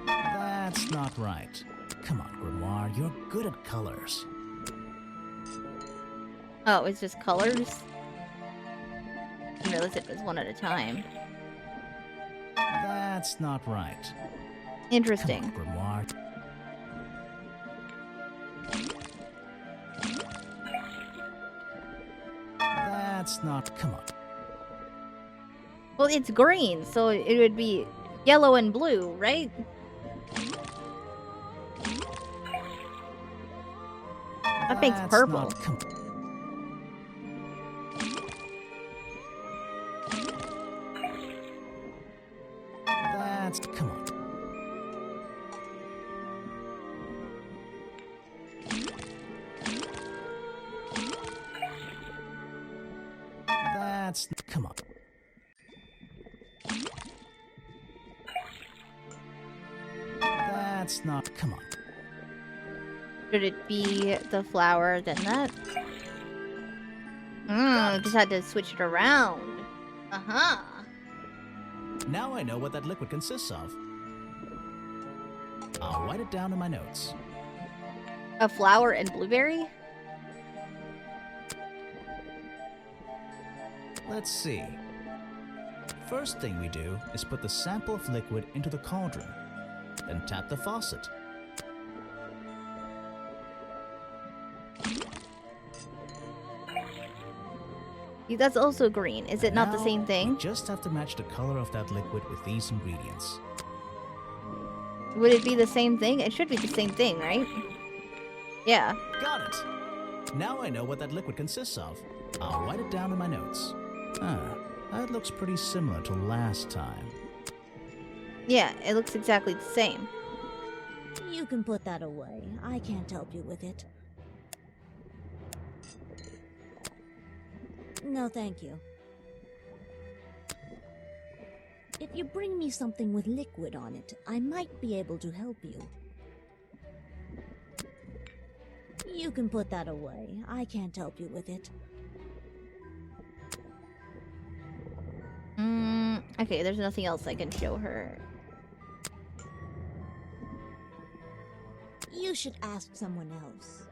That's not right. Come on, Grimoire, you're good at colors. Oh, it's just colors? I didn't realize it was one at a time. That's not right. Interesting. Come on, Grimoire. That's not... Come on. Well, it's green, so it would be yellow and blue, right? That makes That's purple. not- come on. That's... Come on. That's... Come on. That's not... Come on. Should it be the flower, then that? Just had to switch it around. Uh-huh. Now I know what that liquid consists of. I'll write it down in my notes. A flower and blueberry? Let's see. First thing we do is put the sample of liquid into the cauldron, then tap the faucet. That's also green. Is it not the Now, same we thing? just have to match the color of that liquid with these ingredients. Would it be the same thing? It should be the same thing, right? Yeah. Got it! Now I know what that liquid consists of. I'll write it down in my notes. That looks pretty similar to last time. Yeah, it looks exactly the same. You can put that away. I can't help you with it. No, thank you. If you bring me something with liquid on it, I might be able to help you. You can put that away. I can't help you with it. Okay, there's nothing else I can show her. You should ask someone else.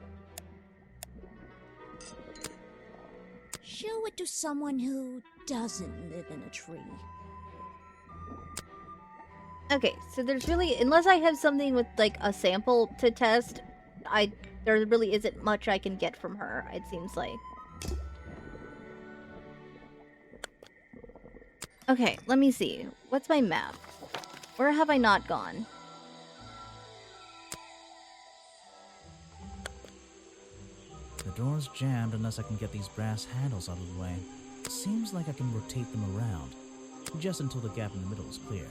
Show it to someone who doesn't live in a tree. Okay, so there's really, unless I have something with like a sample to test, there really isn't much I can get from her, it seems like. Okay, let me see. What's my map? Where have I not gone? The door's jammed unless I can get these brass handles out of the way. Seems like I can rotate them around, just until the gap in the middle is clear.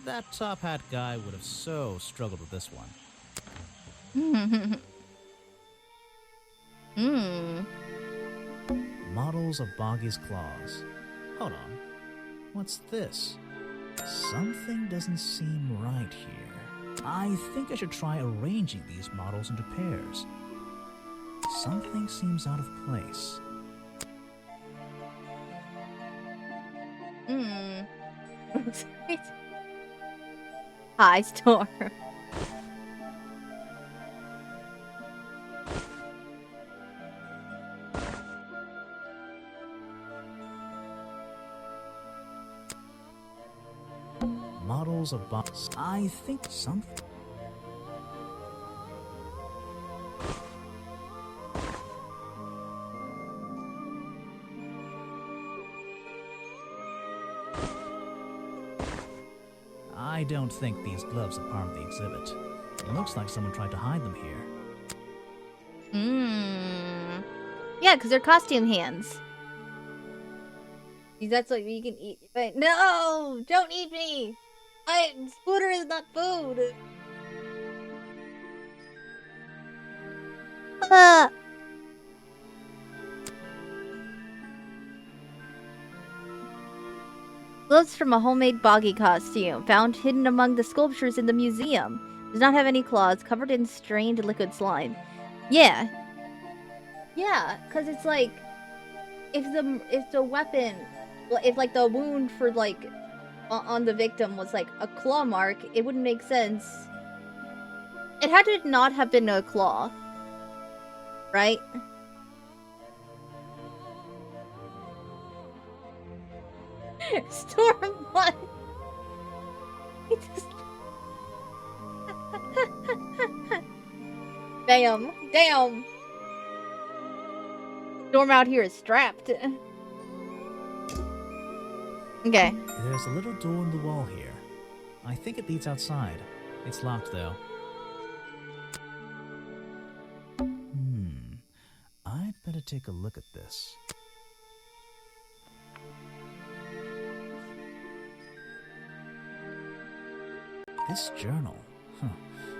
That top hat guy would have so struggled with this one. Models of Boggy's claws. Hold on. What's this? Something doesn't seem right here. I think I should try arranging these models into pairs. Something seems out of place. Hi, Storm. Models of box. I think something. I don't think these gloves are part of the exhibit. It looks like someone tried to hide them here. Yeah, because they're costume hands. That's what you can eat. But no! Don't eat me! Spooter is not food! Gloves from a homemade Boggy costume, found hidden among the sculptures in the museum. Does not have any claws, covered in strained liquid slime. Yeah. Yeah, because it's like, if the weapon, if like the wound for like, on the victim was like a claw mark, it wouldn't make sense. It had to not have been a claw. Right? Storm, what? Damn. Damn. Storm out here is strapped. Okay. There's a little door in the wall here. I think it leads outside. It's locked, though. I'd better take a look at this. This journal,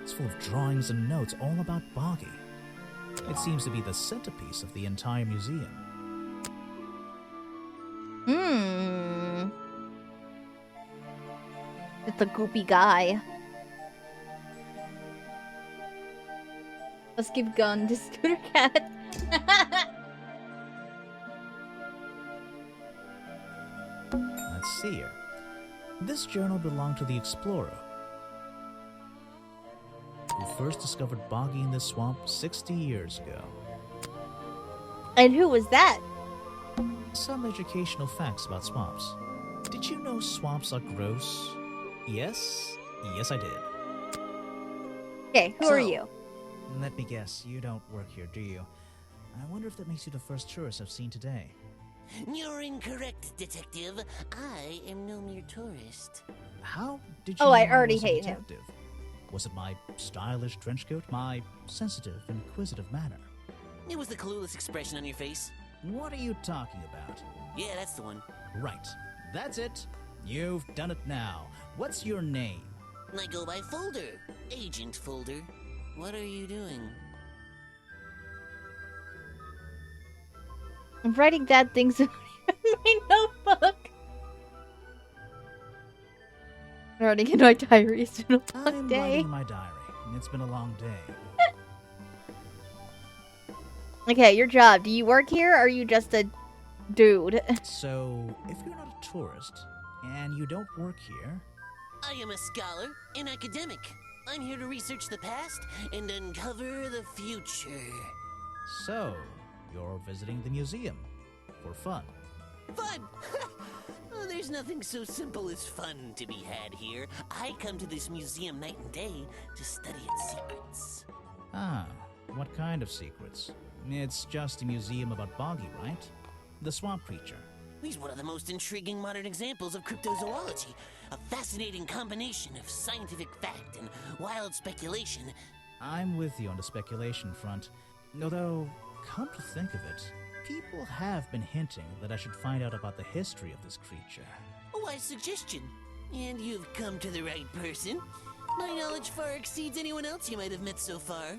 it's full of drawings and notes all about Boggy. It seems to be the centerpiece of the entire museum. It's a goopy guy. Let's give gun to Scooter Cat. Let's see here. This journal belonged to the explorer who first discovered Boggy in this swamp 60 years ago. And who was that? Some educational facts about swamps. Did you know swamps are gross? Yes? Yes, I did. Okay, who are you? Let me guess, you don't work here, do you? I wonder if that makes you the first tourist I've seen today. You're incorrect, detective. I am no mere tourist. How did you Oh, know I already was a hate him. detective? Was it my stylish trench coat? My sensitive, inquisitive manner? It was the clueless expression on your face. What are you talking about? Yeah, that's the one. Right. That's it. You've done it now. What's your name? I go by Folder. Agent Folder. What are you doing? I'm writing bad things in my notebook. I'm writing in my diary. It's been a long I'm day. writing in my diary. It's been a long day. Okay, your job. Do you work here or are you just a dude? So, if you're not a tourist and you don't work here, I am a scholar, an academic. I'm here to research the past and uncover the future. So, you're visiting the museum for fun. Fun! Oh, there's nothing so simple as fun to be had here. I come to this museum night and day to study its secrets. Ah, what kind of secrets? It's just a museum about Boggy, right? The swamp creature. He's one of the most intriguing modern examples of cryptozoology. A fascinating combination of scientific fact and wild speculation. I'm with you on the speculation front. Although, come to think of it, people have been hinting that I should find out about the history of this creature. A wise suggestion. And you've come to the right person. My knowledge far exceeds anyone else you might have met so far.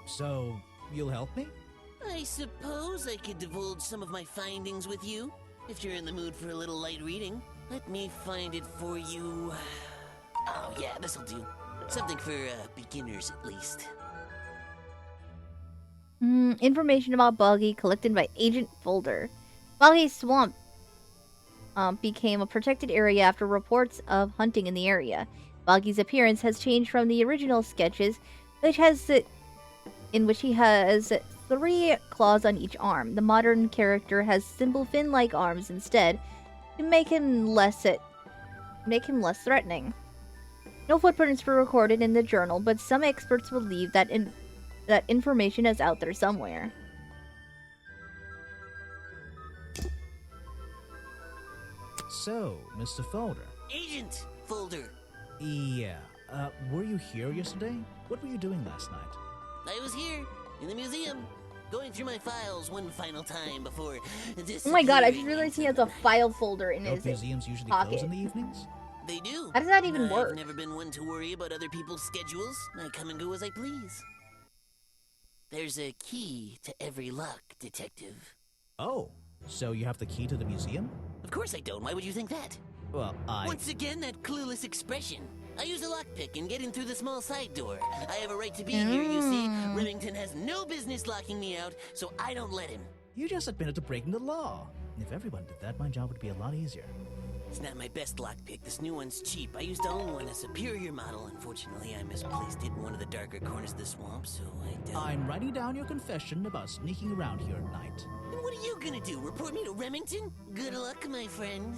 So, you'll help me? I suppose I could divulge some of my findings with you, if you're in the mood for a little light reading. Let me find it for you. Oh yeah, this'll do. Something for beginners at least. Information about Boggy collected by Agent Folder. Boggy Swamp became a protected area after reports of hunting in the area. Boggy's appearance has changed from the original sketches, in which he has 3 claws on each arm. The modern character has simple fin-like arms instead, to make him less threatening. No footprints were recorded in the journal, but some experts believe that that information is out there somewhere. So, Mr. Folder. Agent Folder. Yeah, were you here yesterday? What were you doing last night? I was here, in the museum, going through my files one final time before this. Oh my god, I just realized he has a file folder in his museums usually pocket. close in the evenings? They do. How does that even work? I've never been one to worry about other people's schedules. I come and go as I please. There's a key to every lock, Detective. Oh, so you have the key to the museum? Of course I don't. Why would you think that? Well, Once again, that clueless expression. I use a lockpick and get in through the small side door. I have a right to be here, you see. Remington has no business locking me out, so I don't let him. You just admitted to breaking the law. If everyone did that, my job would be a lot easier. It's not my best lockpick. This new one's cheap. I used to own one, a superior model. Unfortunately, I misplaced it in one of the darker corners of the swamp, so I'm writing down your confession about sneaking around here at night. And what are you gonna do? Report me to Remington? Good luck, my friend.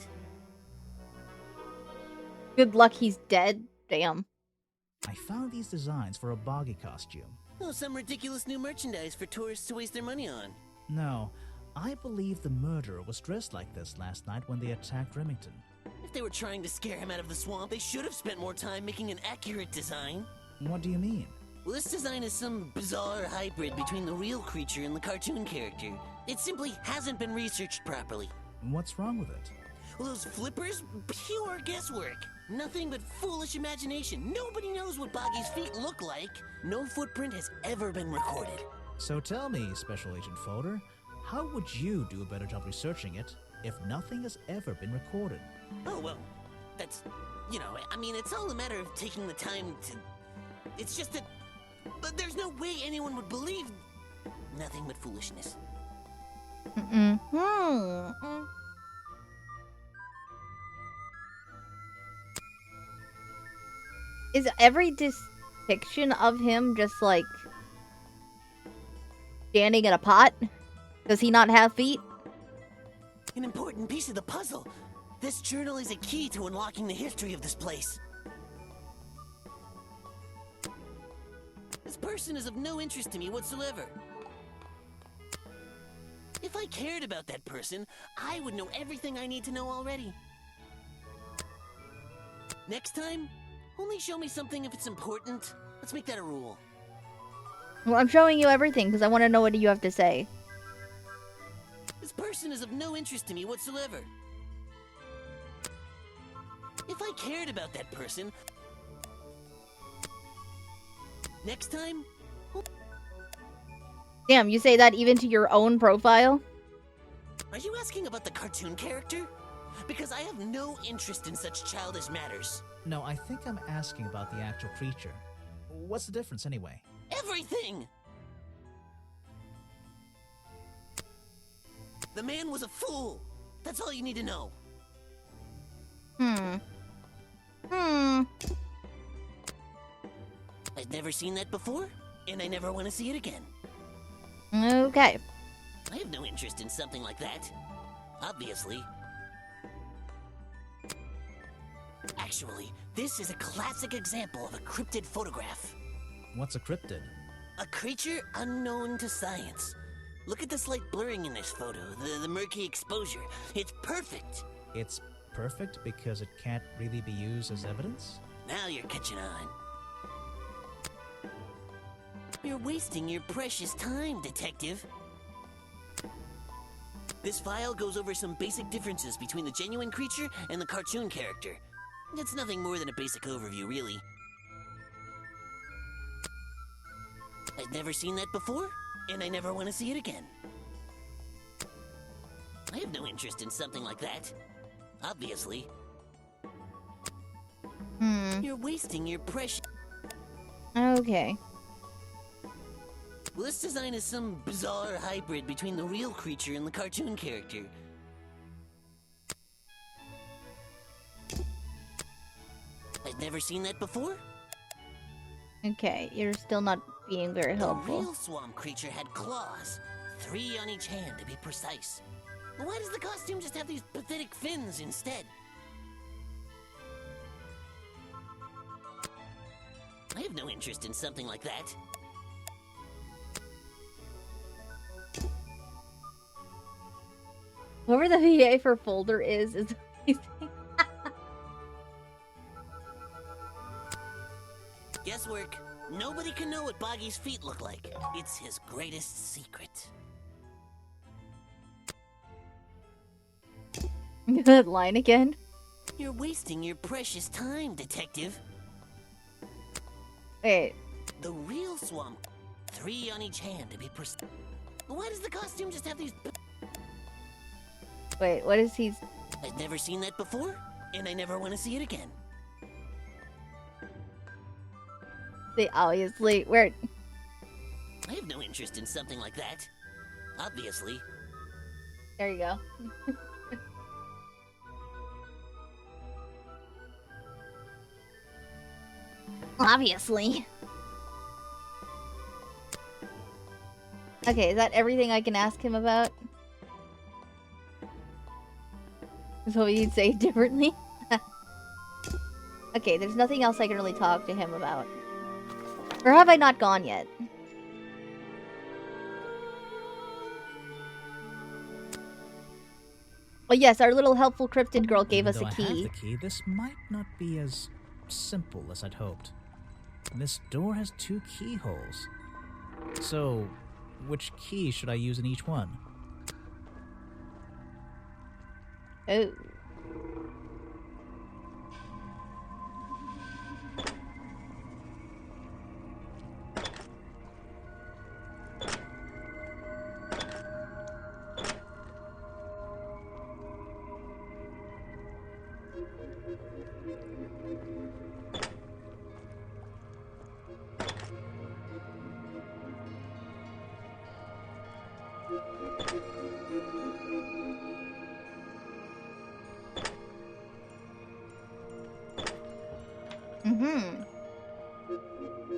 Good luck he's dead. Damn. I found these designs for a Boggy costume. Oh, some ridiculous new merchandise for tourists to waste their money on. No, I believe the murderer was dressed like this last night when they attacked Remington. If they were trying to scare him out of the swamp, they should have spent more time making an accurate design. What do you mean? Well, this design is some bizarre hybrid between the real creature and the cartoon character. It simply hasn't been researched properly. What's wrong with it? Well, those flippers? Pure guesswork. Nothing but foolish imagination. Nobody knows what Boggy's feet look like. No footprint has ever been recorded. So tell me, Special Agent Folder, how would you do a better job researching it if nothing has ever been recorded? Oh, well, that's, I mean, it's all a matter of taking the time to... It's just that... But there's no way anyone would believe... Nothing but foolishness. Is every depiction of him just like standing in a pot? Does he not have feet? An important piece of the puzzle. This journal is a key to unlocking the history of this place. This person is of no interest to me whatsoever. If I cared about that person, I would know everything I need to know already. Next time, only show me something if it's important. Let's make that a rule. Well, I'm showing you everything because I want to know what you have to say. This person is of no interest to me whatsoever. If I cared about that person... Next time... Damn, you say that even to your own profile? Are you asking about the cartoon character? Because I have no interest in such childish matters. No, I think I'm asking about the actual creature. What's the difference anyway? Everything! The man was a fool. That's all you need to know. I've never seen that before, and I never want to see it again. Okay. I have no interest in something like that. Obviously. Actually, this is a classic example of a cryptid photograph. What's a cryptid? A creature unknown to science. Look at the slight blurring in this photo, the murky exposure. It's perfect. It's perfect because it can't really be used as evidence? Now you're catching on. You're wasting your precious time, detective. This file goes over some basic differences between the genuine creature and the cartoon character. It's nothing more than a basic overview, really. I've never seen that before, and I never want to see it again. I have no interest in something like that. Obviously. You're wasting your precious... Okay. Well, this design is some bizarre hybrid between the real creature and the cartoon character. I've never seen that before? Okay, you're still not being very The helpful. real swamp creature had claws, 3 on each hand to be precise. Why does the costume just have these pathetic fins instead? I have no interest in something like that. Whoever the VA for folder is amazing. Guesswork. Nobody can know what Boggy's feet look like. It's his greatest secret. That line again. You're wasting your precious time, detective. Wait. The real swamp. 3 on each hand to be precise. Why does the costume just have these... Wait, what is he? I've never seen that before, and I never want to see it again. They obviously where? I have no interest in something like that. Obviously. There you go. Obviously. Okay, is that everything I can ask him about? Is what you'd say differently? Okay, there's nothing else I can really talk to him about. Or have I not gone yet? Oh yes, our little helpful cryptid girl gave us a Though I key. have the key, this might not be as simple as I'd hoped. This door has 2 keyholes. So, which key should I use in each one? Oh.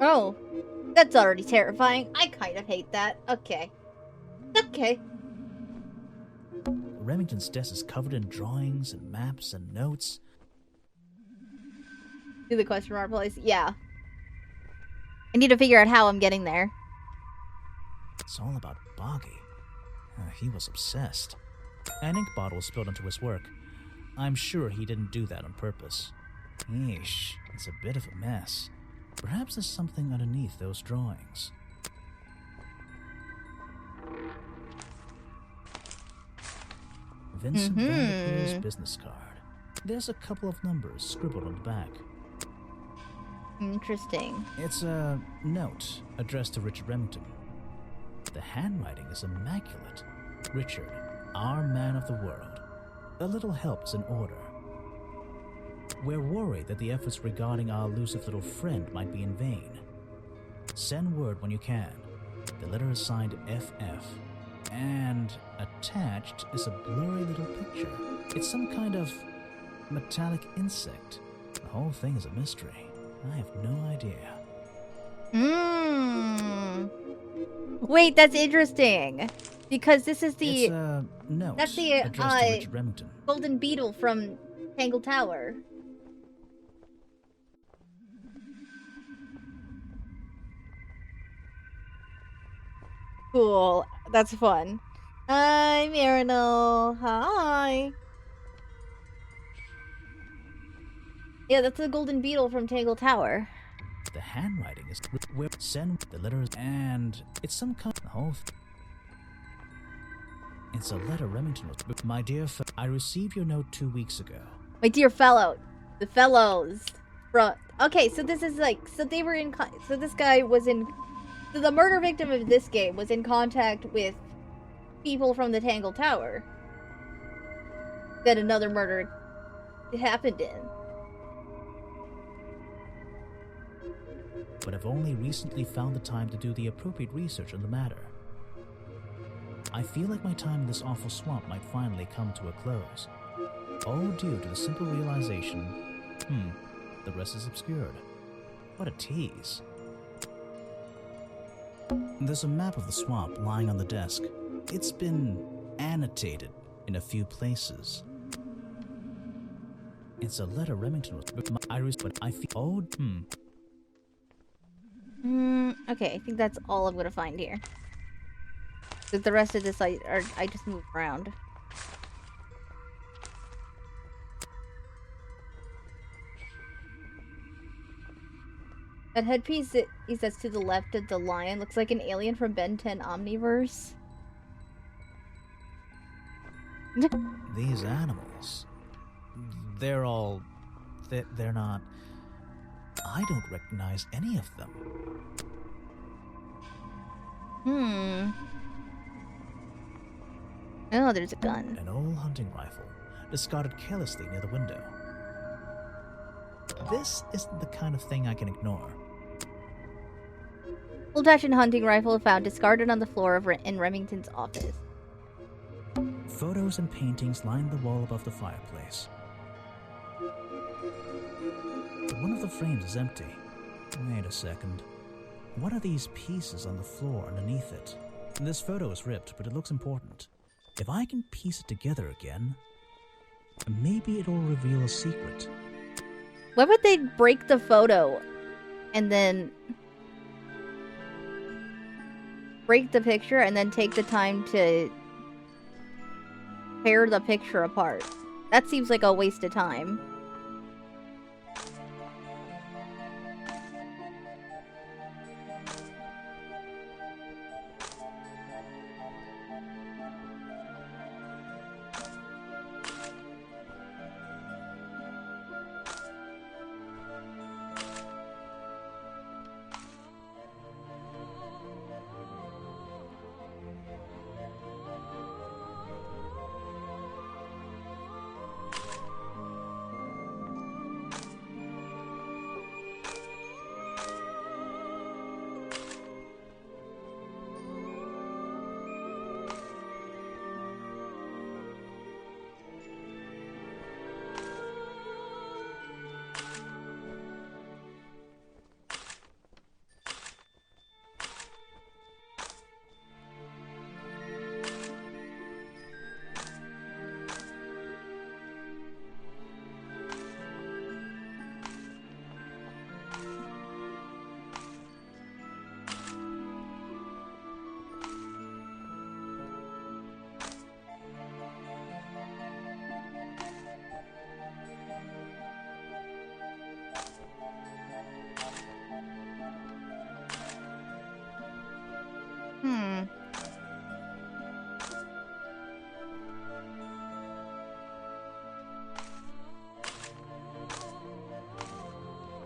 Oh, that's already terrifying. I kind of hate that. Okay. Okay. Remington's desk is covered in drawings and maps and notes. Do the question mark place? Yeah. I need to figure out how I'm getting there. It's all about Boggy. He was obsessed. An ink bottle spilled into his work. I'm sure he didn't do that on purpose. Yeesh, it's a bit of a mess. Perhaps there's something underneath those drawings. Vincent Vanderpool's business card. There's a couple of numbers scribbled on the back. Interesting. It's a note addressed to Richard Remington. The handwriting is immaculate. Richard, our man of the world. A little help is in order. We're worried that the efforts regarding our elusive little friend might be in vain. Send word when you can. The letter is signed FF. And attached is a blurry little picture. It's some kind of metallic insect. The whole thing is a mystery. I have no idea. Hmm. Wait, that's interesting. Because this is It's the a note that's the addressed to Richard Remington. golden beetle from Tangle Tower. Cool. That's fun. Hi, Marinol. Hi. Yeah, that's the golden beetle from Tangle Tower. The handwriting is send the letters, and it's some kind of whole. It's a letter Remington was. My dear, I received your note 2 weeks ago. My dear fellow, the fellows. Okay, so this is like, so they were in, so this guy was in, so the murder victim of this game was in contact with people from the Tangle Tower that another murder happened in. But I've only recently found the time to do the appropriate research on the matter. I feel like my time in this awful swamp might finally come to a close. All due to the simple realization, the rest is obscured. What a tease. There's a map of the swamp lying on the desk. It's been annotated in a few places. It's a letter Remington was, but I feel, Okay, I think that's all I'm gonna find here. But the rest of this, I just moved around. That headpiece that's to the left of the lion looks like an alien from Ben 10 Omniverse. These animals, they're not, I don't recognize any of them. Oh, there's a gun. An old hunting rifle, discarded carelessly near the window. This isn't the kind of thing I can ignore. Old-fashioned hunting rifle found discarded on the floor in Remington's office. Photos and paintings line the wall above the fireplace. But one of the frames is empty. Wait a second. What are these pieces on the floor underneath it? This photo is ripped, but it looks important. If I can piece it together again, maybe it'll reveal a secret. Why would they break the photo and then break the picture and then take the time to tear the picture apart? That seems like a waste of time.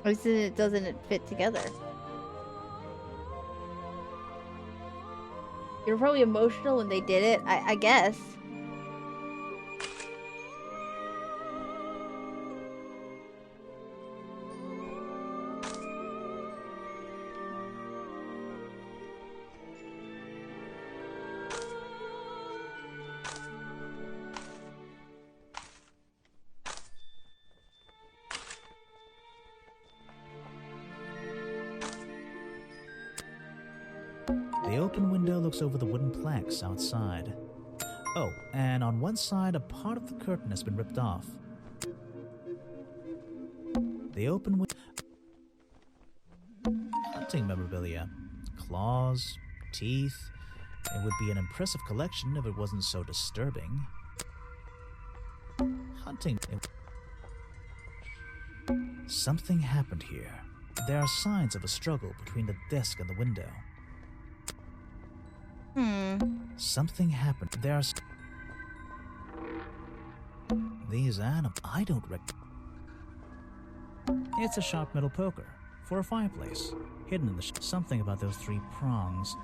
At least it doesn't fit together. They were probably emotional when they did it, I guess. The open window looks over the wooden planks outside. Oh, and on one side, a part of the curtain has been ripped off. The open window... Hunting memorabilia. Claws, teeth... It would be an impressive collection if it wasn't so disturbing. Hunting... Something happened here. There are signs of a struggle between the desk and the window. Something happened. There are... These animals... I don't It's a sharp metal poker. For a fireplace. Hidden in the... Something about those 3 prongs.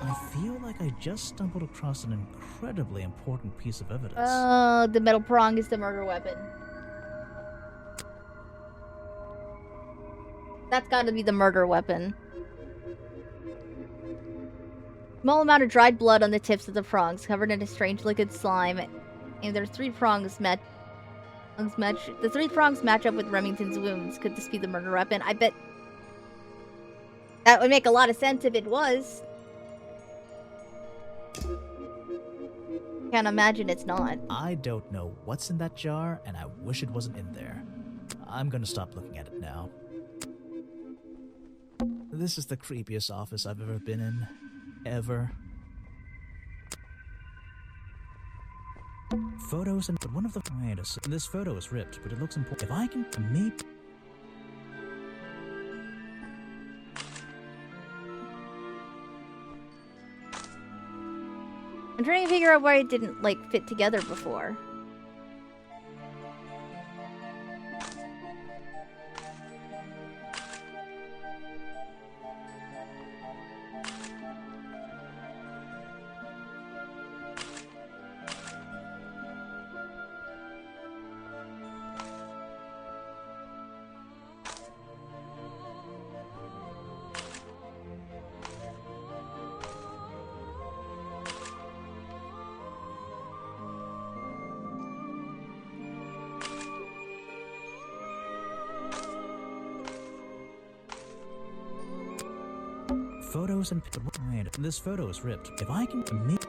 I feel like I just stumbled across an incredibly important piece of evidence. Oh, the metal prong is the murder weapon. That's gotta be the murder weapon. Small amount of dried blood on the tips of the prongs, covered in a strange liquid slime. And there's 3 prongs the 3 prongs match up with Remington's wounds. Could this be the murder weapon? I bet... That would make a lot of sense if it was. Can't imagine it's not. I don't know what's in that jar, and I wish it wasn't in there. I'm gonna stop looking at it now. This is the creepiest office I've ever been in. Ever. Photos and... But one of the... Wait a second. This photo is ripped, but it looks important. If I can... Maybe... I'm trying to figure out why it didn't, like, fit together before. Photos and... Wait, this photo is ripped. If I can... Make...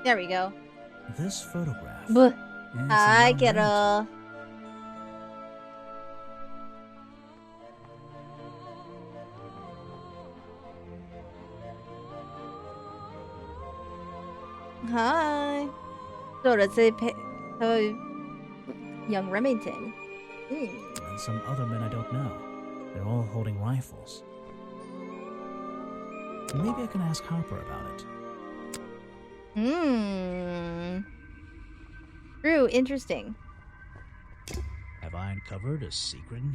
There we go. This photograph... Buh. It's I a get young Hi. So does it young Remington. and some other men I don't know. They're all holding rifles. Maybe I can ask Harper about it. True, interesting. Have I uncovered a secret in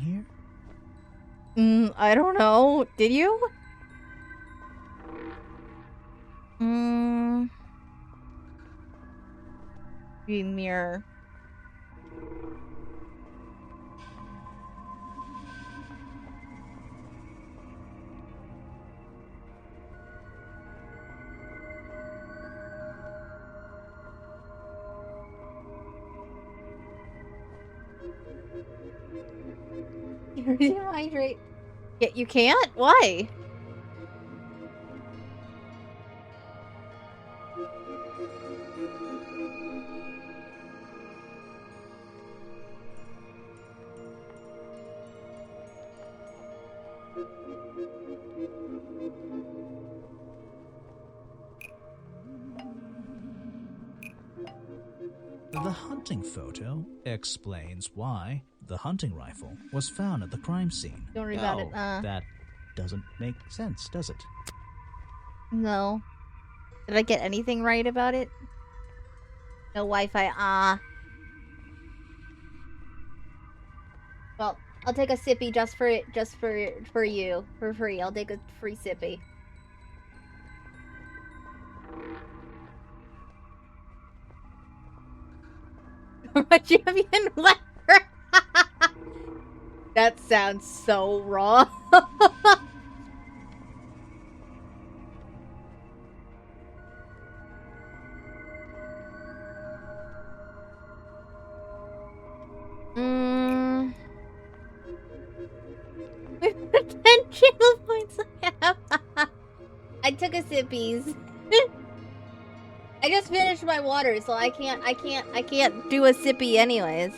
here? I don't know. Did you? Mirror. Hydrate. Yeah, you can't? Why? The hunting photo explains why the hunting rifle was found at the crime scene. Don't worry about it. That doesn't make sense, does it? No. Did I get anything right about it? No Wi-Fi. Ah. Well, I'll take a sippy just for you for free. I'll take a free sippy. Champion what? That sounds so wrong. Mm. 10 channel points I have. I took a sippies. I just finished my water, so I can't do a sippy anyways.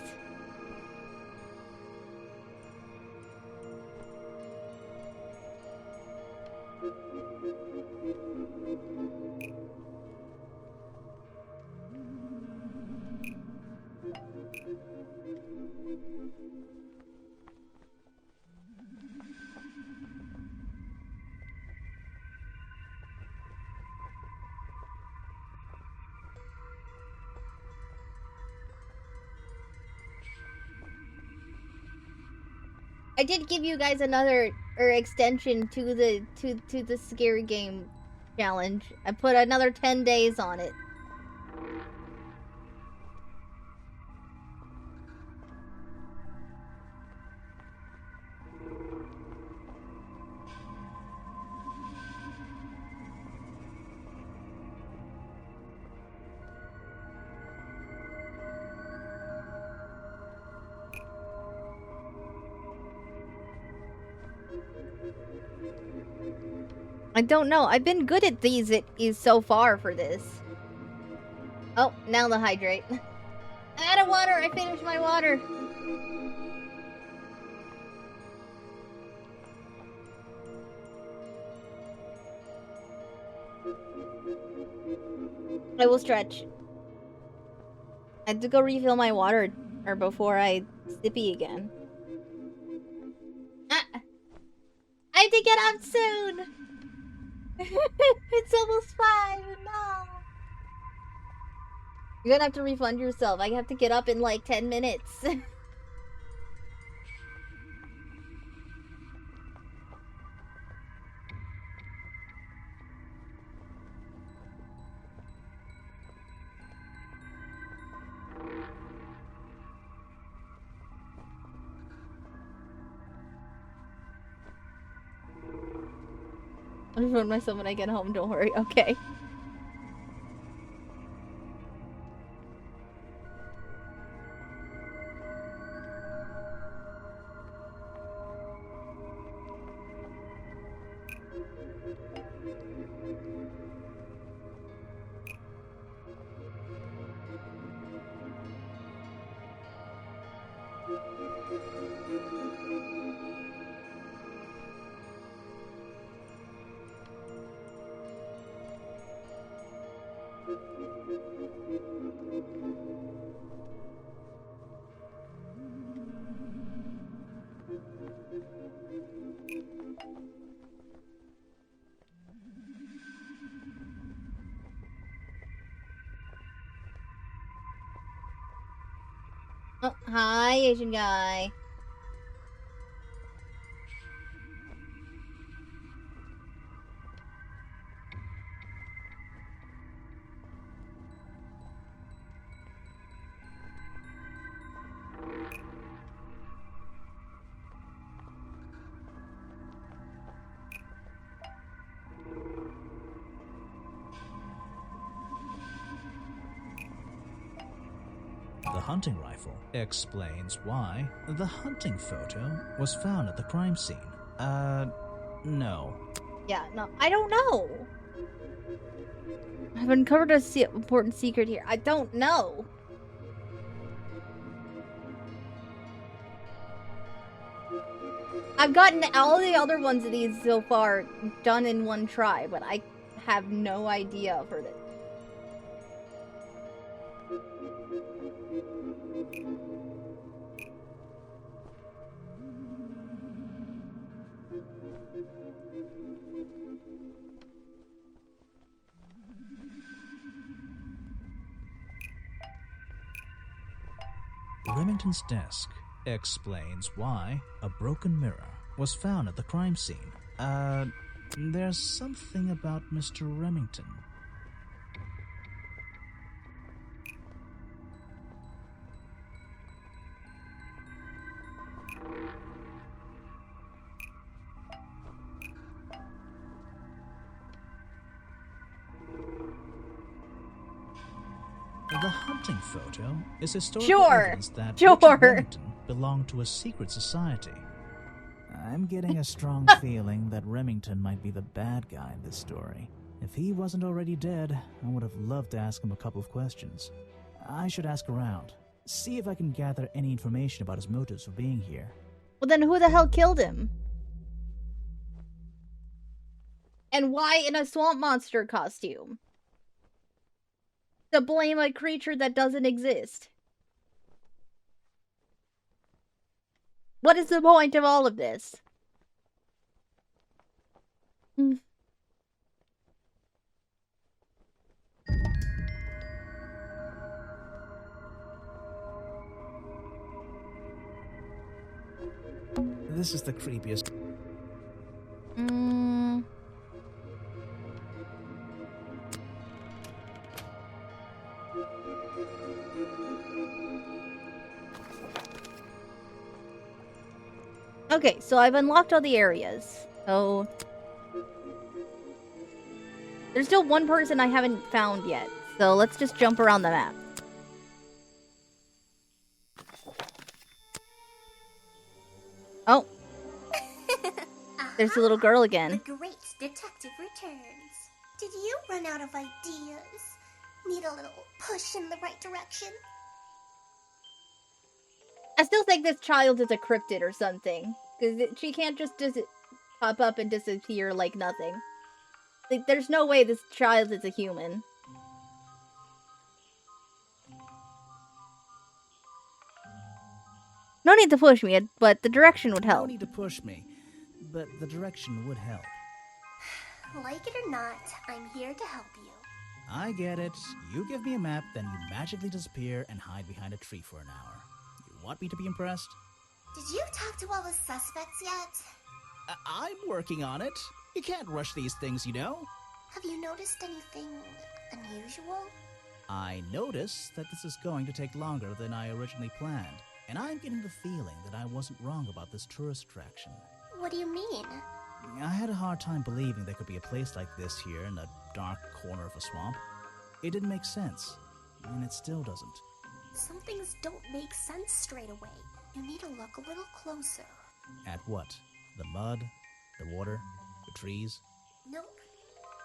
I did give you guys another extension to the scary game challenge. I put another 10 days on it. I don't know. I've been good at these so far for this. Oh, now the hydrate. I'm out of water. I finished my water. I will stretch. I had to go refill my water or before I sippy again. Ah, I have to get up soon. It's almost 5. No. You're gonna have to refund yourself. I have to get up in like 10 minutes. I'll refund myself when I get home. Don't worry. Okay. Oh, hi, Asian guy. The hunting rifle explains why the hunting photo was found at the crime scene. No. Yeah, no, I don't know. I've uncovered a important secret here. I don't know. I've gotten all the other ones of these so far done in one try, but I have no idea for this. Remington's desk explains why a broken mirror was found at the crime scene. There's something about Mr. Remington. The hunting photo is historical evidence that Richard Remington belonged to a secret society. I'm getting a strong feeling that Remington might be the bad guy in this story. If he wasn't already dead, I would have loved to ask him a couple of questions. I should ask around, see if I can gather any information about his motives for being here. Well, then who the hell killed him? And why in a swamp monster costume? To blame a creature that doesn't exist. What is the point of all of this? This is the creepiest. Okay, so I've unlocked all the areas. So there's still one person I haven't found yet. So let's just jump around the map. Oh. There's the little girl again. The great detective returns. Did you run out of ideas? Need a little push in the right direction? I still think this child is a cryptid or something. Because she can't just pop up and disappear like nothing. Like, there's no way this child is a human. No need to push me, but the direction would help. No need to push me, but the direction would help. Like it or not, I'm here to help you. I get it. You give me a map, then you magically disappear and hide behind a tree for an hour. You want me to be impressed? Did you talk to all the suspects yet? I'm working on it. You can't rush these things, you know. Have you noticed anything unusual? I notice that this is going to take longer than I originally planned, and I'm getting the feeling that I wasn't wrong about this tourist attraction. What do you mean? I had a hard time believing there could be a place like this here in a dark corner of a swamp. It didn't make sense, and it still doesn't. Some things don't make sense straight away. You need to look a little closer. At what? The mud? The water? The trees? Nope.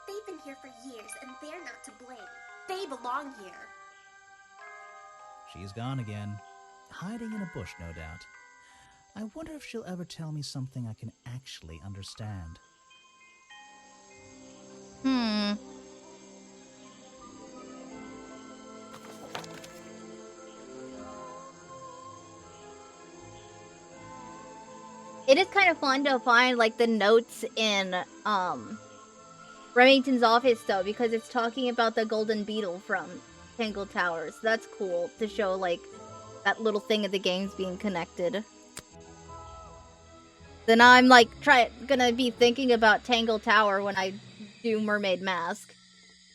They've been here for years, and they're not to blame. They belong here. She's gone again. Hiding in a bush, no doubt. I wonder if she'll ever tell me something I can actually understand. It is kind of fun to find, like, the notes in, Remington's office, though, because it's talking about the golden beetle from Tangle Towers. That's cool to show, like, that little thing of the games being connected. Then I'm, like, gonna be thinking about Tangle Tower when I do Mermaid Mask.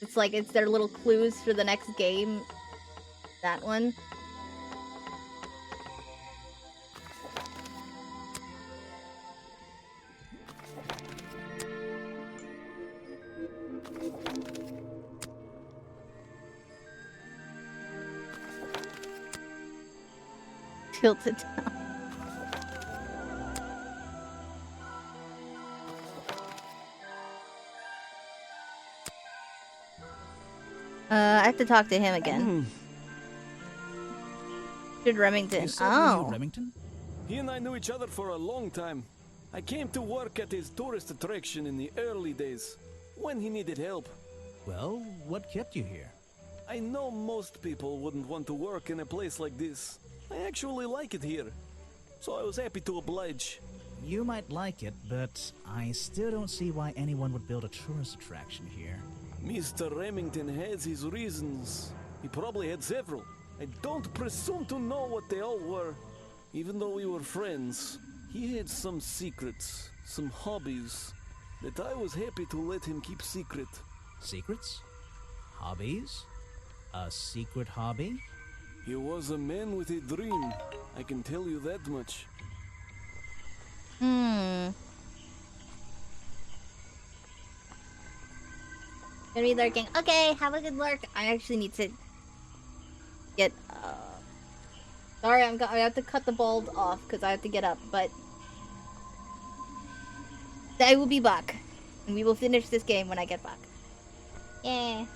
It's like, it's their little clues for the next game. That one. Tilted down. I have to talk to him again. Good Remington. Oh. Remington? He and I knew each other for a long time. I came to work at his tourist attraction in the early days, when he needed help. Well, what kept you here? I know most people wouldn't want to work in a place like this. I actually like it here, so I was happy to oblige. You might like it, but I still don't see why anyone would build a tourist attraction here. Mr. Remington has his reasons. He probably had several. I don't presume to know what they all were. Even though we were friends, he had some secrets, some hobbies, that I was happy to let him keep secret. Secrets? Hobbies? A secret hobby? He was a man with a dream, I can tell you that much. Gonna be lurking. Okay, have a good lurk. I actually need to get, sorry, I have to cut the bulb off because I have to get up, but I will be back. And we will finish this game when I get back. Yeah.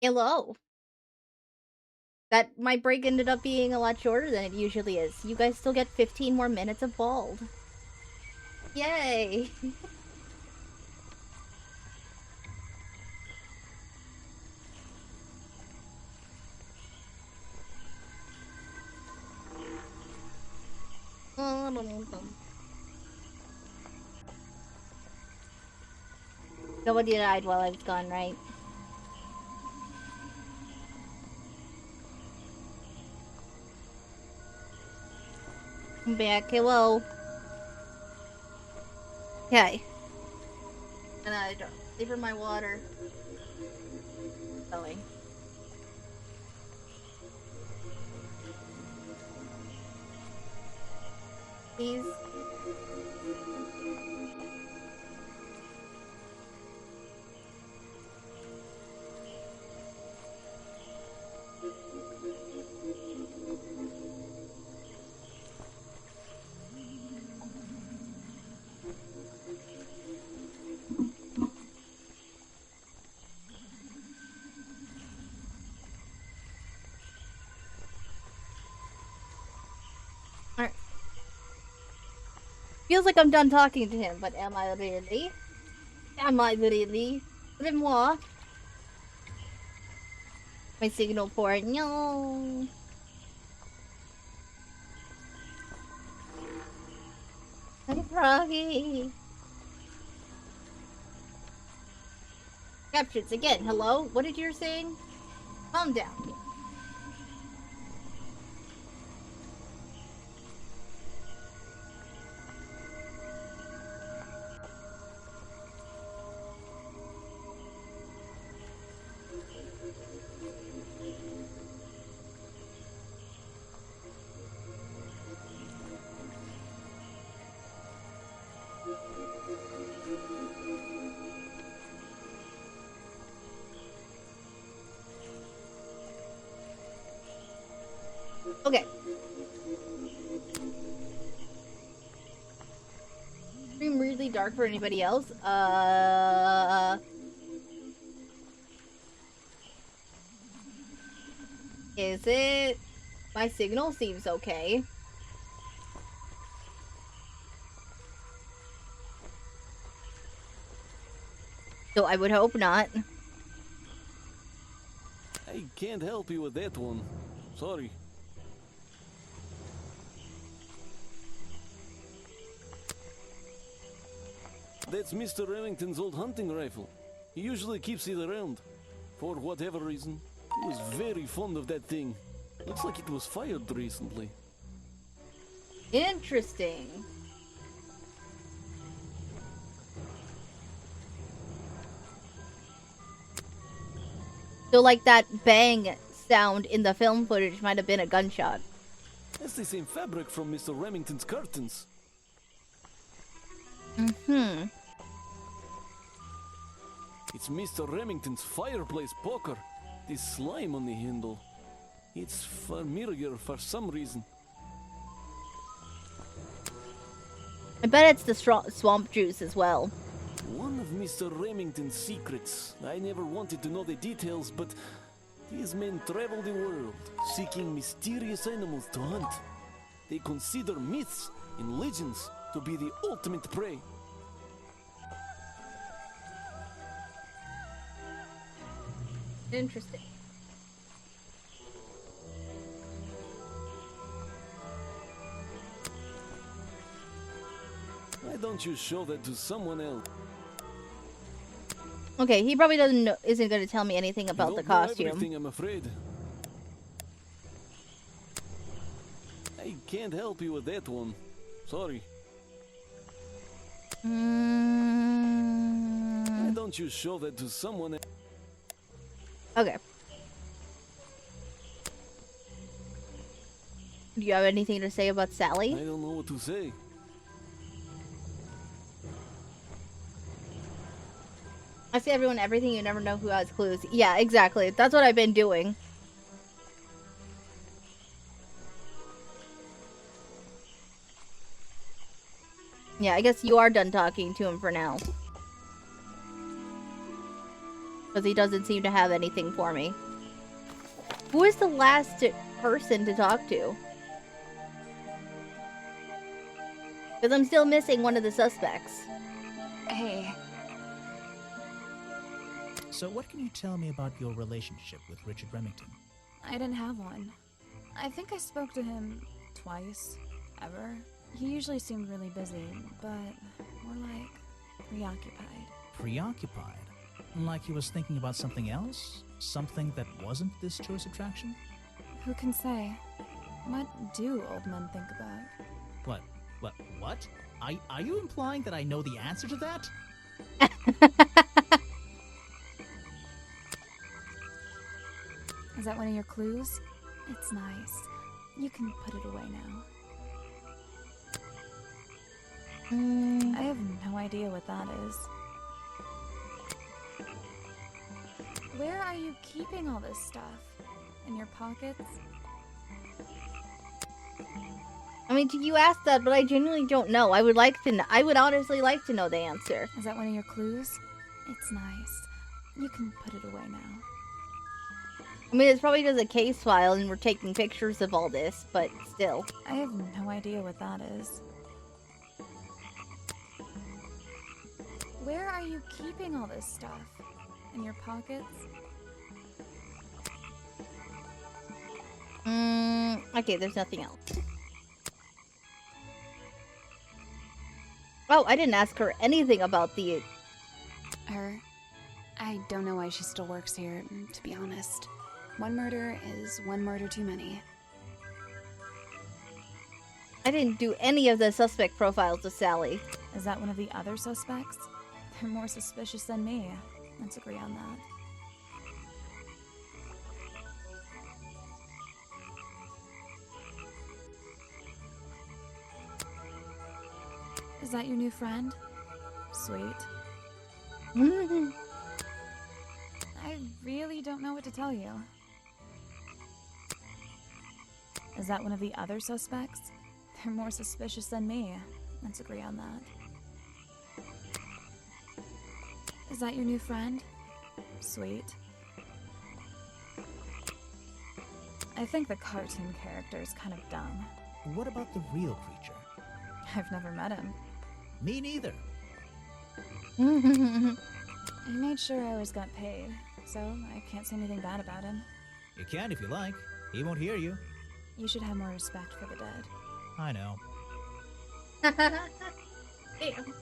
Hello. My break ended up being a lot shorter than it usually is. You guys still get 15 more minutes of Bald. Yay! Nobody died while I was gone, right? I'm back. Hello. Okay. And I don't leave my water. Going. Please. Alright. Feels like I'm done talking to him, but am I really? Am I really? Grimoire. My signal port. No. Hey, Froggy. Captions again. Hello? What did you saying? Calm down. Okay. Seem really dark for anybody else. Is it? My signal seems okay. So I would hope not. I can't help you with that one. Sorry. That's Mr. Remington's old hunting rifle. He usually keeps it around. For whatever reason. He was very fond of that thing. Looks like it was fired recently. Interesting. So like that bang sound in the film footage might have been a gunshot. That's the same fabric from Mr. Remington's curtains. Mm-hmm. It's Mr. Remington's fireplace poker. This slime on the handle. It's familiar for some reason. I bet it's the swamp juice as well. One of Mr. Remington's secrets. I never wanted to know the details, but these men travel the world, seeking mysterious animals to hunt. They consider myths and legends to be the ultimate prey. Interesting. Why don't you show that to someone else? Okay, he probably isn't going to tell me anything about the costume. Everything, I'm afraid. I can't help you with that one. Sorry. Why don't you show that to someone else? Okay. Do you have anything to say about Sally? I don't know what to say. I say everyone everything, you never know who has clues. Yeah, exactly. That's what I've been doing. Yeah, I guess you are done talking to him for now. Because he doesn't seem to have anything for me. Who is the last person to talk to? Because I'm still missing one of the suspects. Hey, So what can you tell me about your relationship with Richard Remington? I didn't have one. I think I spoke to him twice, ever. He usually seemed really busy, but more like preoccupied. Preoccupied? Like he was thinking about something else? Something that wasn't this tourist attraction? Who can say? What do old men think about? What? Are you implying that I know the answer to that? Is that one of your clues? It's nice. You can put it away now. I have no idea what that is. Where are you keeping all this stuff? In your pockets? I mean, you asked that, but I genuinely don't know. I would like to. I would honestly like to know the answer. Is that one of your clues? It's nice. You can put it away now. I mean, it's probably just a case file, and we're taking pictures of all this, but still. I have no idea what that is. Where are you keeping all this stuff? In your pockets? Okay, there's nothing else. Oh, I didn't ask her anything about the... Her? I don't know why she still works here, to be honest. One murder is one murder too many. I didn't do any of the suspect profiles to Sally. Is that one of the other suspects? They're more suspicious than me. Let's agree on that. Is that your new friend? Sweet. I really don't know what to tell you. Is that one of the other suspects? They're more suspicious than me. Let's agree on that. Is that your new friend? Sweet. I think the cartoon character is kind of dumb. What about the real creature? I've never met him. Me neither. I made sure I always got paid, so I can't say anything bad about him. You can if you like. He won't hear you. You should have more respect for the dead. I know. Damn.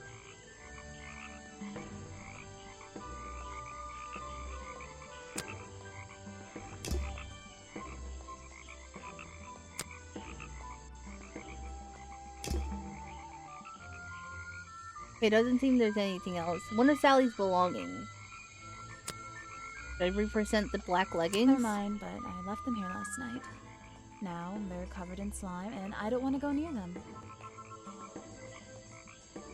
It doesn't seem there's anything else. One of Sally's belongings. Did I represent the black leggings? They're mine, but I left them here last night. Now they're covered in slime, and I don't want to go near them.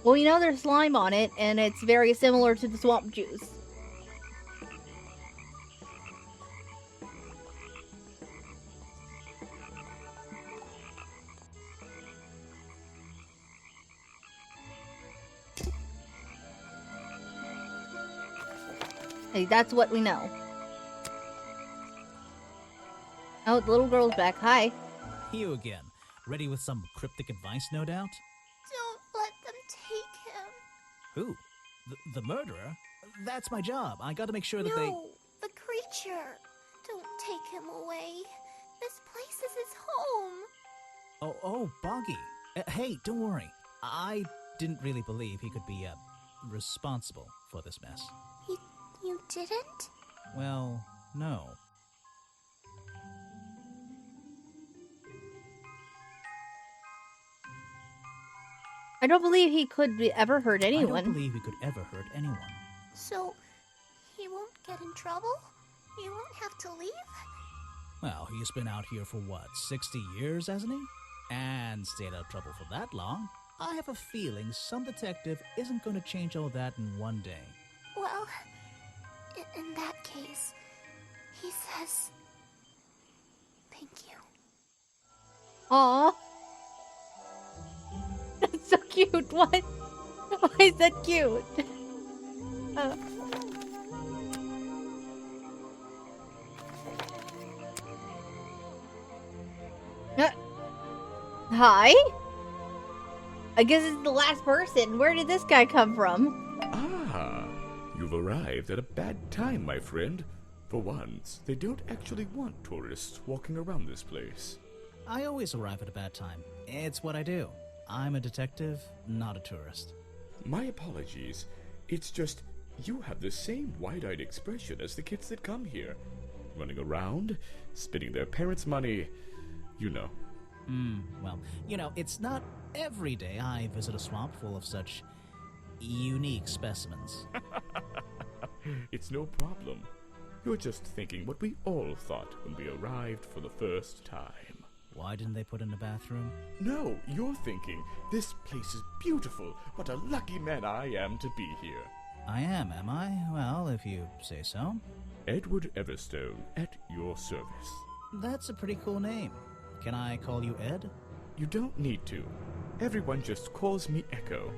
Well, you know there's slime on it, and it's very similar to the swamp juice. Hey, that's what we know. Oh, the little girl's back. Hi. You again. Ready with some cryptic advice, no doubt? Don't let them take him. Who? The murderer? That's my job. I gotta make sure that they... No, the creature. Don't take him away. This place is his home. Oh, Boggy. Hey, don't worry. I didn't really believe he could be, responsible for this mess. You didn't? Well, no. I don't believe he could ever hurt anyone. I don't believe he could ever hurt anyone. So, he won't get in trouble? You won't have to leave? Well, he's been out here for what, 60 years, hasn't he? And stayed out of trouble for that long. I have a feeling some detective isn't going to change all that in one day. Well, in that case, he says, thank you. Aww. That's so cute. What? Why is that cute? Hi? I guess it's the last person. Where did this guy come from? Ah, you've arrived at a bad time, my friend. For once, they don't actually want tourists walking around this place. I always arrive at a bad time. It's what I do. I'm a detective, not a tourist. My apologies. It's just, you have the same wide-eyed expression as the kids that come here. Running around, spending their parents' money, you know. Well, it's not every day I visit a swamp full of such unique specimens. It's no problem. You're just thinking what we all thought when we arrived for the first time. Why didn't they put in a bathroom? No, you're thinking, this place is beautiful. What a lucky man I am to be here. I am I? Well, if you say so. Edward Everstone, at your service. That's a pretty cool name. Can I call you Ed? You don't need to. Everyone just calls me Echo.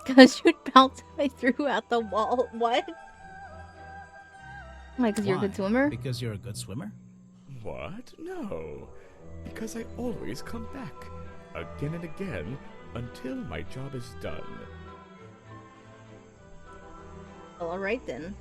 Because you'd bounce my through at the wall. What? Why, because you're a good swimmer? Because you're a good swimmer? What? No. Because I always come back. Again and again. Until my job is done. Well, alright then.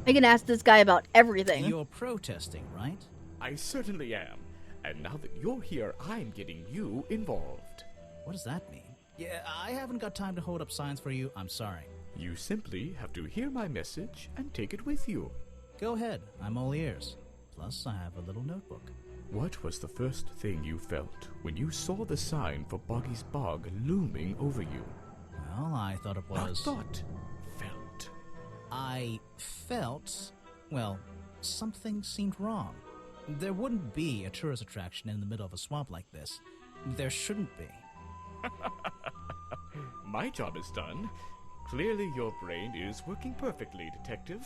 I can ask this guy about everything. You're protesting, right? I certainly am. And now that you're here, I'm getting you involved. What does that mean? Yeah, I haven't got time to hold up signs for you. I'm sorry. You simply have to hear my message and take it with you. Go ahead. I'm all ears. Plus, I have a little notebook. What was the first thing you felt when you saw the sign for Boggy's Bog looming over you? Well, I thought it was... Not thought. Felt. I felt... Well, something seemed wrong. There wouldn't be a tourist attraction in the middle of a swamp like this. There shouldn't be. My job is done. Clearly your brain is working perfectly, Detective.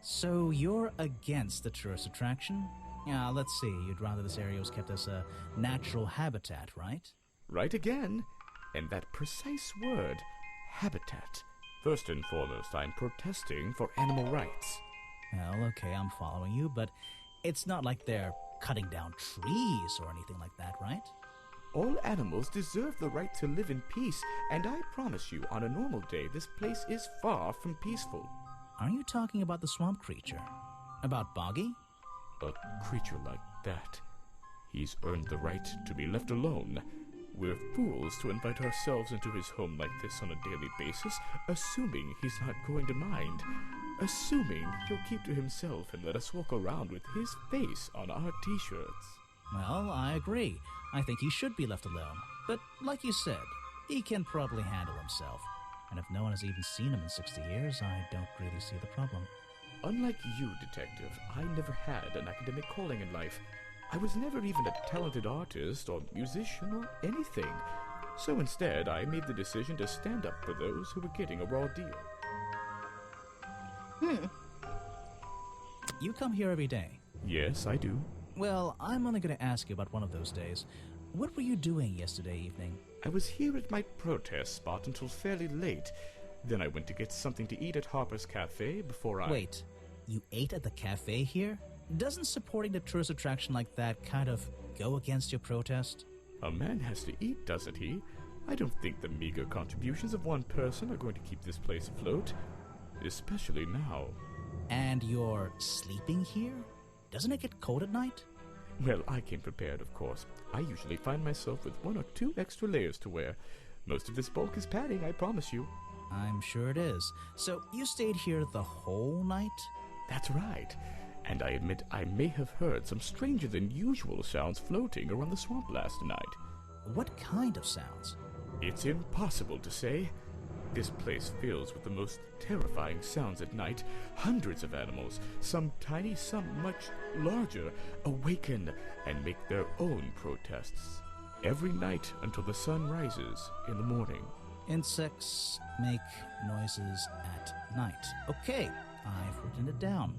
So you're against the tourist attraction? Yeah, let's see. You'd rather this area was kept as a natural habitat, right? Right again. And that precise word, habitat. First and foremost, I'm protesting for animal rights. Well, okay, I'm following you, but it's not like they're cutting down trees or anything like that, right? All animals deserve the right to live in peace, and I promise you, on a normal day, this place is far from peaceful. Are you talking about the swamp creature? About Boggy? A creature like that. He's earned the right to be left alone. We're fools to invite ourselves into his home like this on a daily basis, assuming he's not going to mind. Assuming he'll keep to himself and let us walk around with his face on our t-shirts. Well, I agree. I think he should be left alone. But like you said, he can probably handle himself. And if no one has even seen him in 60 years, I don't really see the problem. Unlike you, Detective, I never had an academic calling in life. I was never even a talented artist or musician or anything. So instead, I made the decision to stand up for those who were getting a raw deal. You come here every day? Yes, I do. Well, I'm only going to ask you about one of those days. What were you doing yesterday evening? I was here at my protest spot until fairly late. Then I went to get something to eat at Harper's Cafe before I... Wait, you ate at the cafe here? Doesn't supporting the tourist attraction like that kind of go against your protest? A man has to eat, doesn't he? I don't think the meager contributions of one person are going to keep this place afloat. Especially now. And you're sleeping here? Doesn't it get cold at night? Well, I came prepared, of course. I usually find myself with 1 or 2 extra layers to wear. Most of this bulk is padding, I promise you. I'm sure it is. So you stayed here the whole night? That's right. And I admit I may have heard some stranger than usual sounds floating around the swamp last night. What kind of sounds? It's impossible to say. This place fills with the most terrifying sounds at night. Hundreds of animals, some tiny, some much larger, awaken and make their own protests. Every night until the sun rises in the morning. Insects make noises at night. Okay, I've written it down.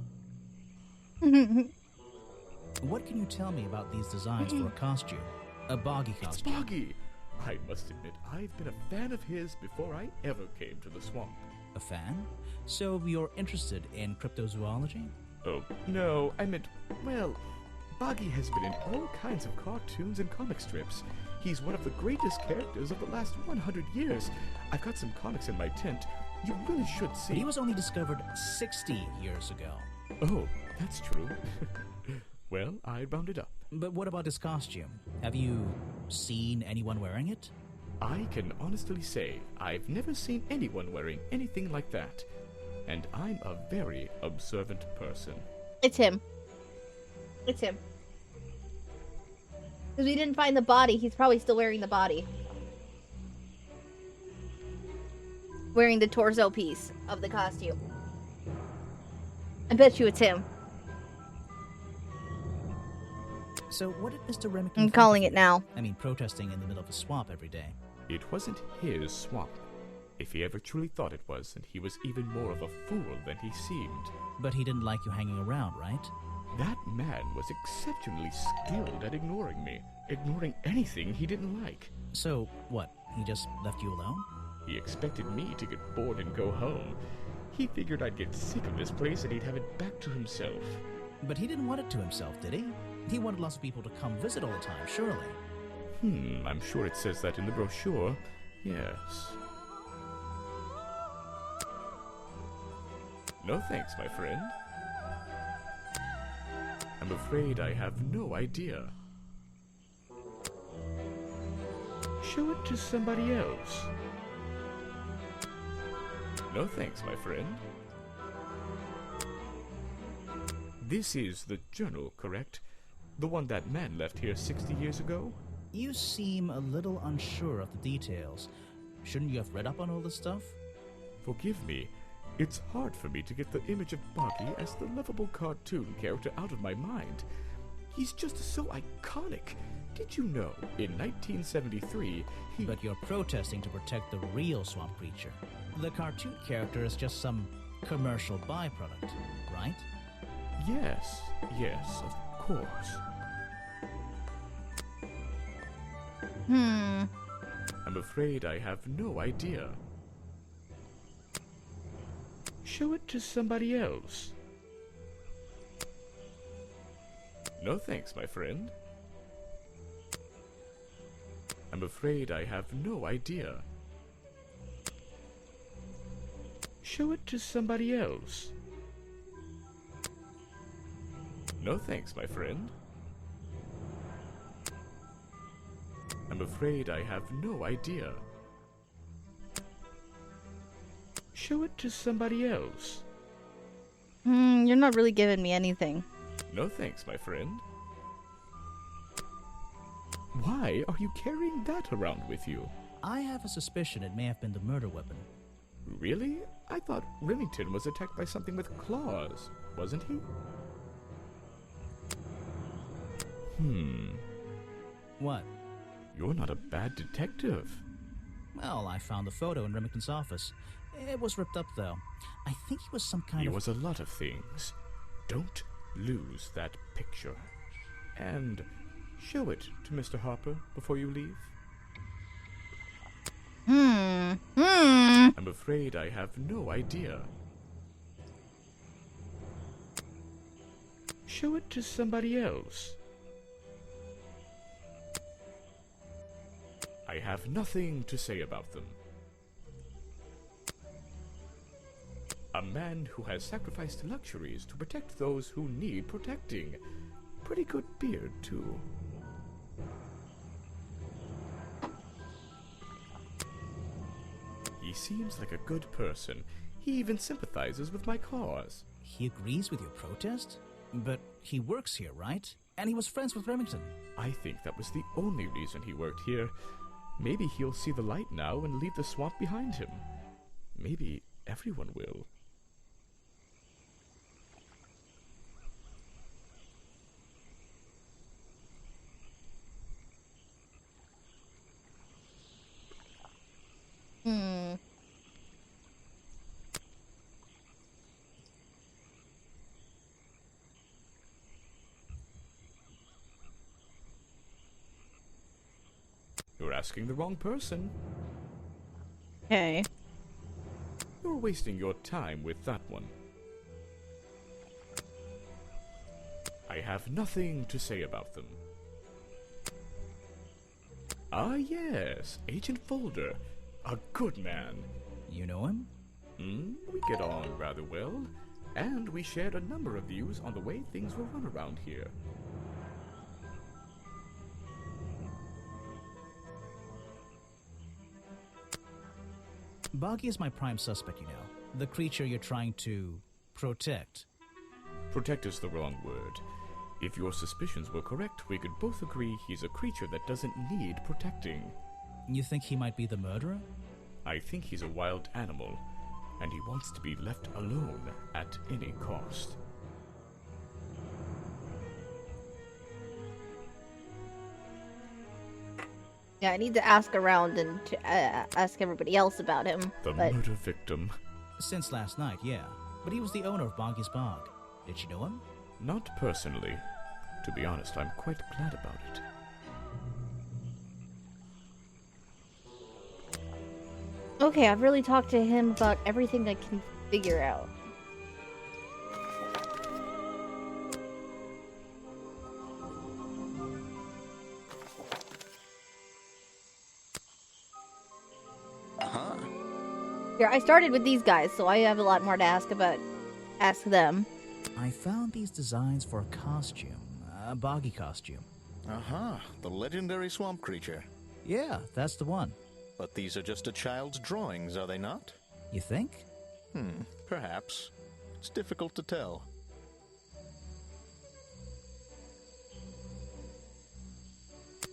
What can you tell me about these designs for a costume? A Boggy It's costume. Boggy! I must admit, I've been a fan of his before I ever came to the swamp. A fan? So you're interested in cryptozoology? Oh, no, I meant, well, Boggy has been in all kinds of cartoons and comic strips. He's one of the greatest characters of the last 100 years. I've got some comics in my tent. You really should see. But he was only discovered 60 years ago. Oh, that's true. Well, I rounded up. But what about his costume? Have you seen anyone wearing it? I can honestly say I've never seen anyone wearing anything like that. And I'm a very observant person. It's him. It's him. Because we didn't find the body, he's probably still wearing the body. Wearing the torso piece of the costume. I bet you it's him. So what did Mr. Remington I'm think calling of it you? now. I mean, protesting in the middle of a swamp every day. It wasn't his swamp. If he ever truly thought it was, then he was even more of a fool than he seemed. But he didn't like you hanging around, right? That man was exceptionally skilled at ignoring me. Ignoring anything he didn't like. So, what? He just left you alone? He expected me to get bored and go home. He figured I'd get sick of this place and he'd have it back to himself. But he didn't want it to himself, did he? He wanted lots of people to come visit all the time, surely. I'm sure it says that in the brochure. Yes. No thanks, my friend. I'm afraid I have no idea. Show it to somebody else. No thanks, my friend. This is the journal, correct? The one that man left here 60 years ago? You seem a little unsure of the details. Shouldn't you have read up on all this stuff? Forgive me. It's hard for me to get the image of Boggy as the lovable cartoon character out of my mind. He's just so iconic. Did you know, in 1973, But you're protesting to protect the real swamp creature. The cartoon character is just some commercial byproduct, right? Yes, of course. I'm afraid I have no idea. Show it to somebody else. No thanks, my friend. I'm afraid I have no idea. Show it to somebody else. No thanks, my friend. I'm afraid I have no idea. Show it to somebody else. You're not really giving me anything. No thanks, my friend. Why are you carrying that around with you? I have a suspicion it may have been the murder weapon. Really? I thought Remington was attacked by something with claws, wasn't he? What? You're not a bad detective. Well, I found the photo in Remington's office. It was ripped up, though. I think he was some kind He of... was a lot of things. Don't lose that picture. And show it to Mr. Harper before you leave. I'm afraid I have no idea. Show it to somebody else. I have nothing to say about them. A man who has sacrificed luxuries to protect those who need protecting. Pretty good beard, too. He seems like a good person. He even sympathizes with my cause. He agrees with your protest? But he works here, right? And he was friends with Remington. I think that was the only reason he worked here. Maybe he'll see the light now and leave the swamp behind him. Maybe everyone will. asking the wrong person. Okay. You're wasting your time with that one. I have nothing to say about them. Ah, yes, Agent Folder. A good man. You know him? We get on rather well, and we shared a number of views on the way things were run around here. Boggy is my prime suspect, you know. The creature you're trying to protect. Protect is the wrong word. If your suspicions were correct, we could both agree he's a creature that doesn't need protecting. You think he might be the murderer? I think he's a wild animal, and he wants to be left alone at any cost. Yeah, I need to ask around and ask everybody else about him. The but... murder victim. Since last night, yeah. But he was the owner of Boggy's Bog. Did you know him? Not personally. To be honest, I'm quite glad about it. Okay, I've really talked to him about everything I can figure out. Uh-huh. Here, I started with these guys, so I have a lot more to ask them. I found these designs for a costume. A Boggy costume. Uh-huh. The legendary swamp creature. Yeah, that's the one. But these are just a child's drawings, are they not? You think? Perhaps. It's difficult to tell.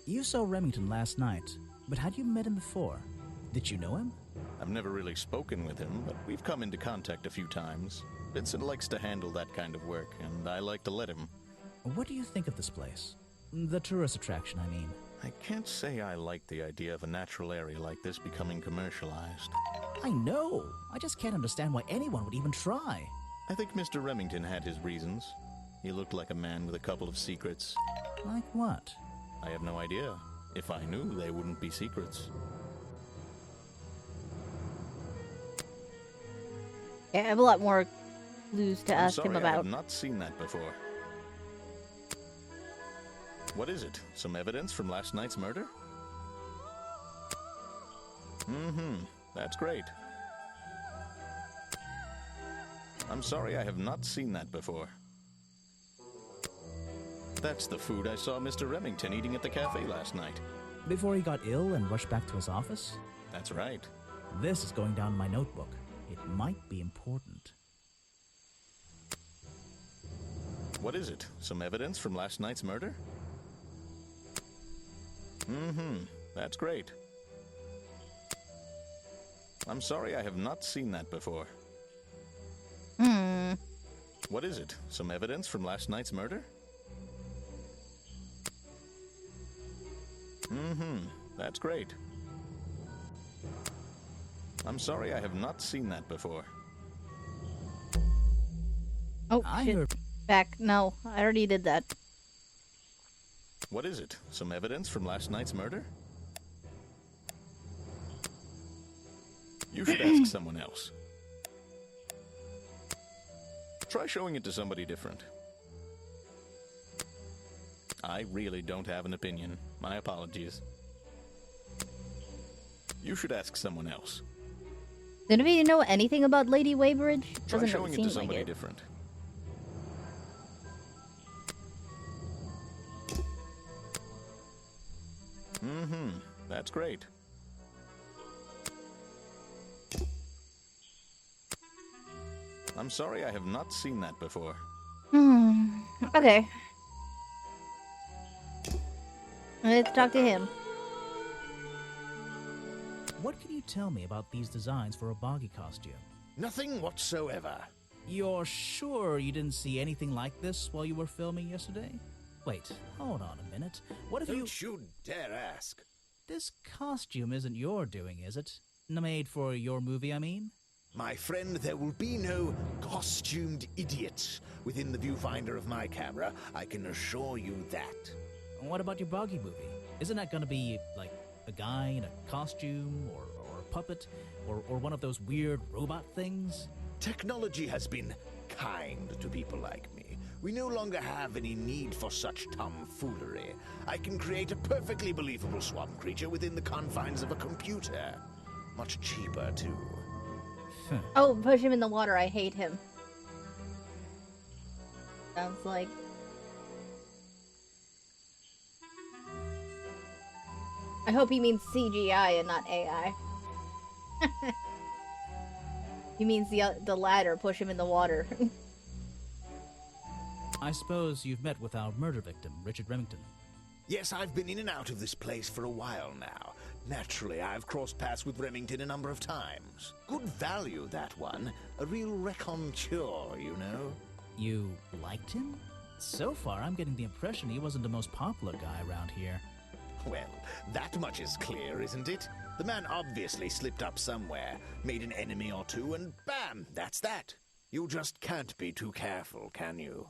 You saw Remington last night, but had you met him before? Did you know him? I've never really spoken with him, but we've come into contact a few times. Vincent likes to handle that kind of work, and I like to let him. What do you think of this place? The tourist attraction, I mean. I can't say I like the idea of a natural area like this becoming commercialized. I know! I just can't understand why anyone would even try. I think Mr. Remington had his reasons. He looked like a man with a couple of secrets. Like what? I have no idea. If I knew, they wouldn't be secrets. Yeah, I have a lot more clues to ask him I about. have not seen that before. What is it? Some evidence from last night's murder? That's great. I'm sorry, I have not seen that before. That's the food I saw Mr. Remington eating at the cafe last night. Before he got ill and rushed back to his office? That's right. This is going down in my notebook. It might be important. What is it? Some evidence from last night's murder? That's great. I'm sorry, I have not seen that before. What is it? Some evidence from last night's murder? That's great. I'm sorry, I have not seen that before. Oh, I shit. heard... Back. No, I already did that. What is it? Some evidence from last night's murder? You should ask someone else. Try showing it to somebody different. I really don't have an opinion. My apologies. You should ask someone else. Did any of you know anything about Lady Weybridge? Try Doesn't showing really it seem to somebody like it. different. That's great. I'm sorry, I have not seen that before. Okay. Let's talk to him. What can you tell me about these designs for a Boggy costume? Nothing whatsoever. You're sure you didn't see anything like this while you were filming yesterday? Wait, hold on a minute. What if Don't you dare ask. This costume isn't your doing, is it? Made for your movie, I mean? My friend, there will be no costumed idiots within the viewfinder of my camera. I can assure you that. What about your Boggy movie? Isn't that gonna be, like, A guy in a costume, or a puppet, or one of those weird robot things? Technology has been kind to people like me. We no longer have any need for such tomfoolery. I can create a perfectly believable swamp creature within the confines of a computer. Much cheaper, too. Oh, push him in the water. I hate him. Sounds like... I hope he means CGI and not AI. He means the latter. Push him in the water. I suppose you've met with our murder victim, Richard Remington. Yes, I've been in and out of this place for a while now. Naturally, I've crossed paths with Remington a number of times. Good value, that one. A real raconteur, you know. You liked him? So far, I'm getting the impression he wasn't the most popular guy around here. Well, that much is clear, isn't it? The man obviously slipped up somewhere, made an enemy or two, and bam, that's that. You just can't be too careful, can you?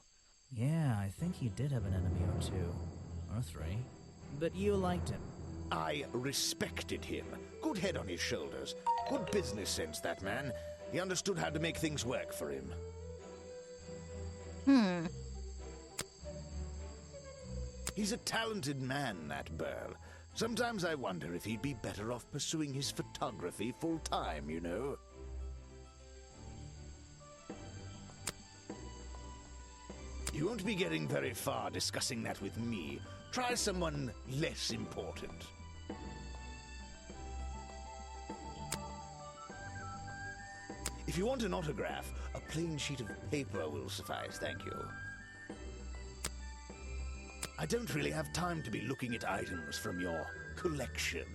Yeah, I think he did have an enemy or two. Or three. But you liked him. I respected him. Good head on his shoulders. Good business sense, that man. He understood how to make things work for him. He's a talented man, that Burl. Sometimes I wonder if he'd be better off pursuing his photography full-time, you know. You won't be getting very far discussing that with me. Try someone less important. If you want an autograph, a plain sheet of paper will suffice, thank you. I don't really have time to be looking at items from your collection.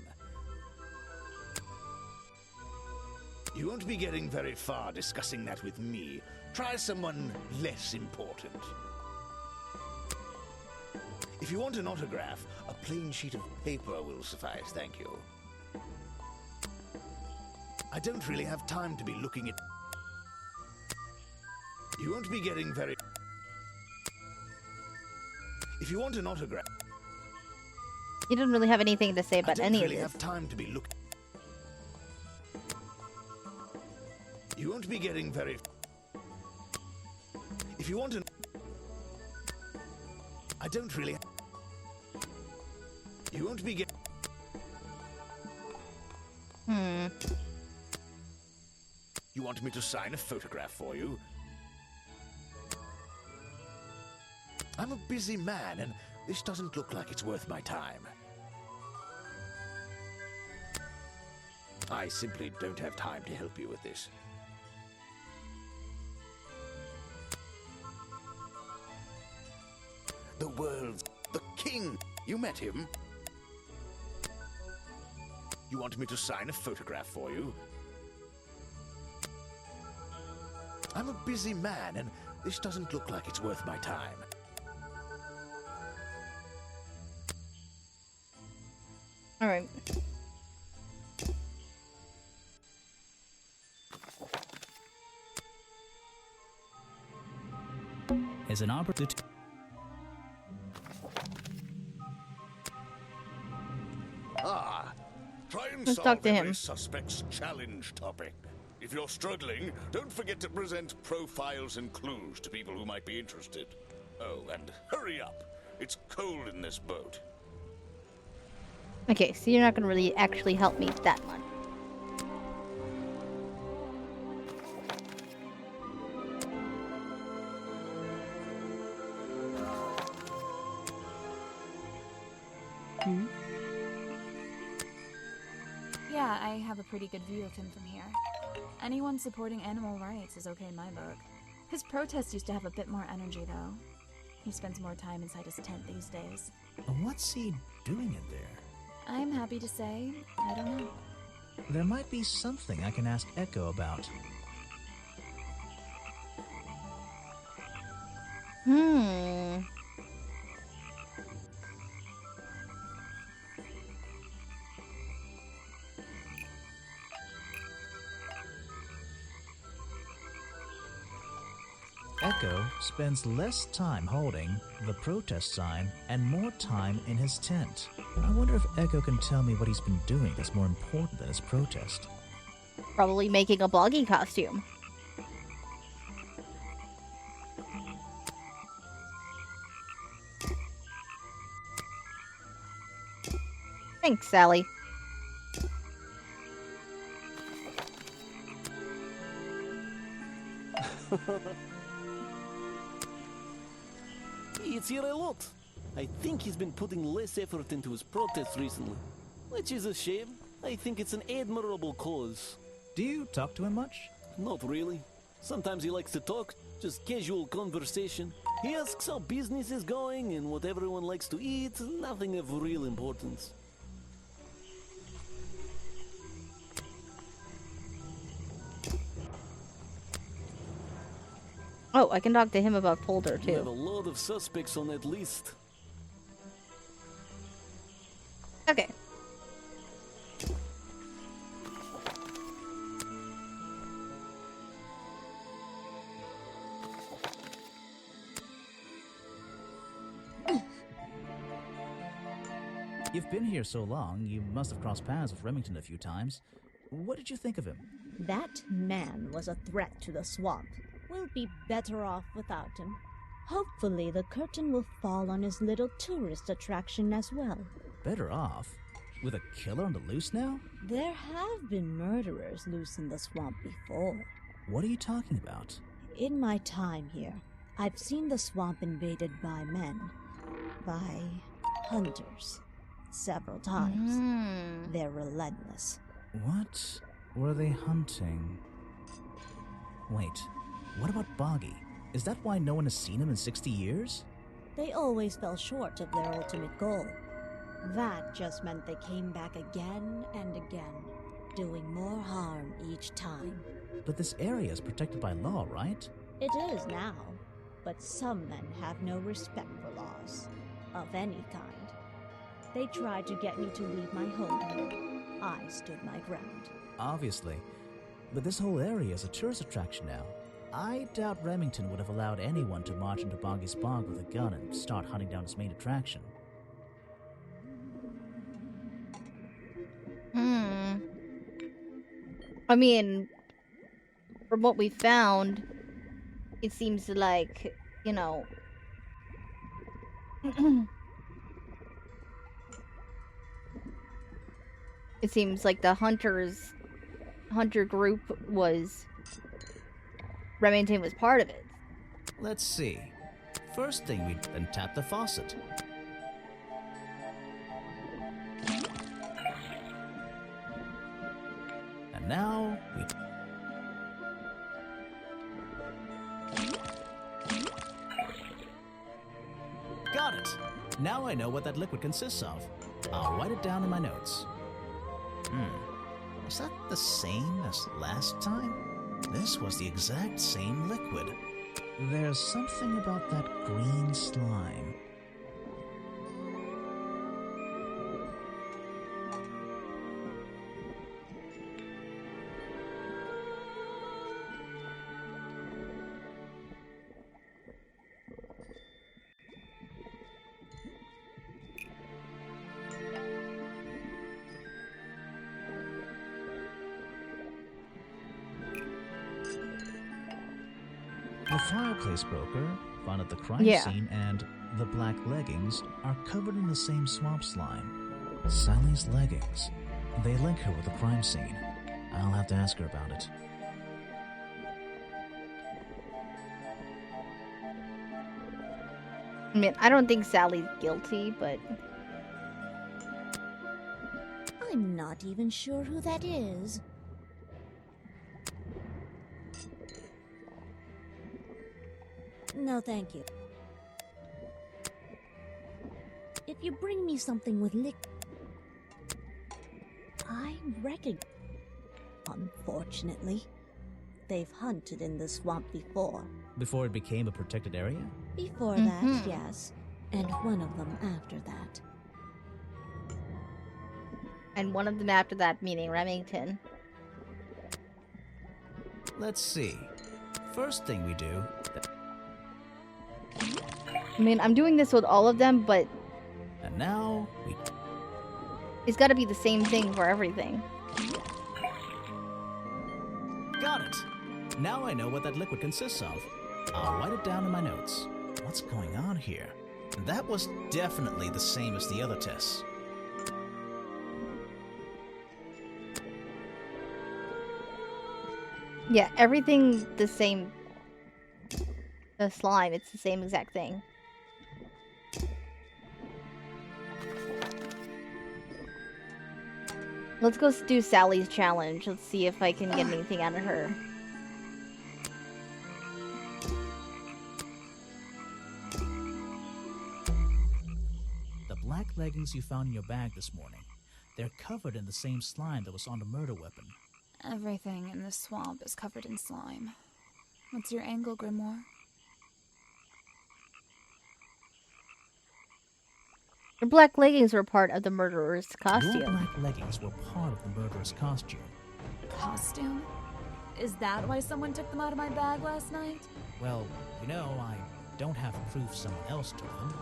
You won't be getting very far discussing that with me. Try someone less important. If you want an autograph, a plain sheet of paper will suffice, thank you. I don't really have time to be looking at... You won't be getting very... If you want an autograph... He doesn't really have anything to say about any of this. I don't really have time to be looking... You won't be getting very... If you want an... I don't really... You won't be getting... You want me to sign a photograph for you? I'm a busy man, and this doesn't look like it's worth my time. I simply don't have time to help you with this. The world's... the king! You met him? You want me to sign a photograph for you? I'm a busy man, and this doesn't look like it's worth my time. Alright. As an opportunity... Try and Let's solve talk to every him. suspect's challenge topic. If you're struggling, don't forget to present profiles and clues to people who might be interested. Oh, and hurry up. It's cold in this boat. Okay, so you're not gonna really actually help me that much. Yeah, I have a pretty good view of him from here. Anyone supporting animal rights is okay in my book. His protests used to have a bit more energy, though. He spends more time inside his tent these days. What's he doing in there? I'm happy to say, I don't know. There might be something I can ask Echo about. Echo spends less time holding the protest sign and more time in his tent. I wonder if Echo can tell me what he's been doing that's more important than his protest. Probably making a boggy costume. Thanks, Sally. It's here a lot. I think he's been putting less effort into his protests recently, which is a shame. I think it's an admirable cause. Do you talk to him much? Not really. Sometimes he likes to talk, just casual conversation. He asks how business is going and what everyone likes to eat, nothing of real importance. Oh, I can talk to him about Polder, We have a too. lot of suspects on that list. Okay. You've been here so long, you must have crossed paths with Remington a few times. What did you think of him? That man was a threat to the swamp. We'll be better off without him. Hopefully the curtain will fall on his little tourist attraction as well. Better off? With a killer on the loose now? There have been murderers loose in the swamp before. What are you talking about? In my time here, I've seen the swamp invaded by men. By hunters. Several times. They're relentless. What were they hunting? Wait, what about Boggy? Is that why no one has seen him in 60 years? They always fell short of their ultimate goal. That just meant they came back again and again, doing more harm each time. But this area is protected by law, right? It is now, but some men have no respect for laws, of any kind. They tried to get me to leave my home here. I stood my ground. Obviously. But this whole area is a tourist attraction now. I doubt Remington would have allowed anyone to march into Boggy's Bog with a gun and start hunting down his main attraction. I mean, from what we found, it seems like, you know... it seems like the hunter group was... Remington was part of it. Let's see. First thing we'd then tap the faucet. And now we... Got it! Now I know what that liquid consists of. I'll write it down in my notes. Is that the same as last time? This was the exact same liquid. There's something about that green slime. The fireplace broker found at the crime scene and the black leggings are covered in the same swamp slime. Sally's leggings. They link her with the crime scene. I'll have to ask her about it. I mean, I don't think Sally's guilty, but... I'm not even sure who that is. No, thank you. If you bring me something with I reckon. Unfortunately, they've hunted in the swamp before. Before it became a protected area? Before that, yes. And one of them after that. And one of them after that, meaning Remington. Let's see. First thing we do... I mean, I'm doing this with all of them, but And now we... it's gotta be the same thing for everything. Got it! Now I know what that liquid consists of. I'll write it down in my notes. What's going on here? That was definitely the same as the other tests. Yeah, everything the same. The slime, it's the same exact thing. Let's go do Sally's challenge. Let's see if I can get anything out of her. The black leggings you found in your bag this morning. They're covered in the same slime that was on the murder weapon. Everything in this swamp is covered in slime. What's your angle, Grimoire? Her black leggings were part of the murderer's costume. Your black leggings were part of the murderer's costume. Costume? Is that why someone took them out of my bag last night? Well, you know, I don't have proof someone else took them.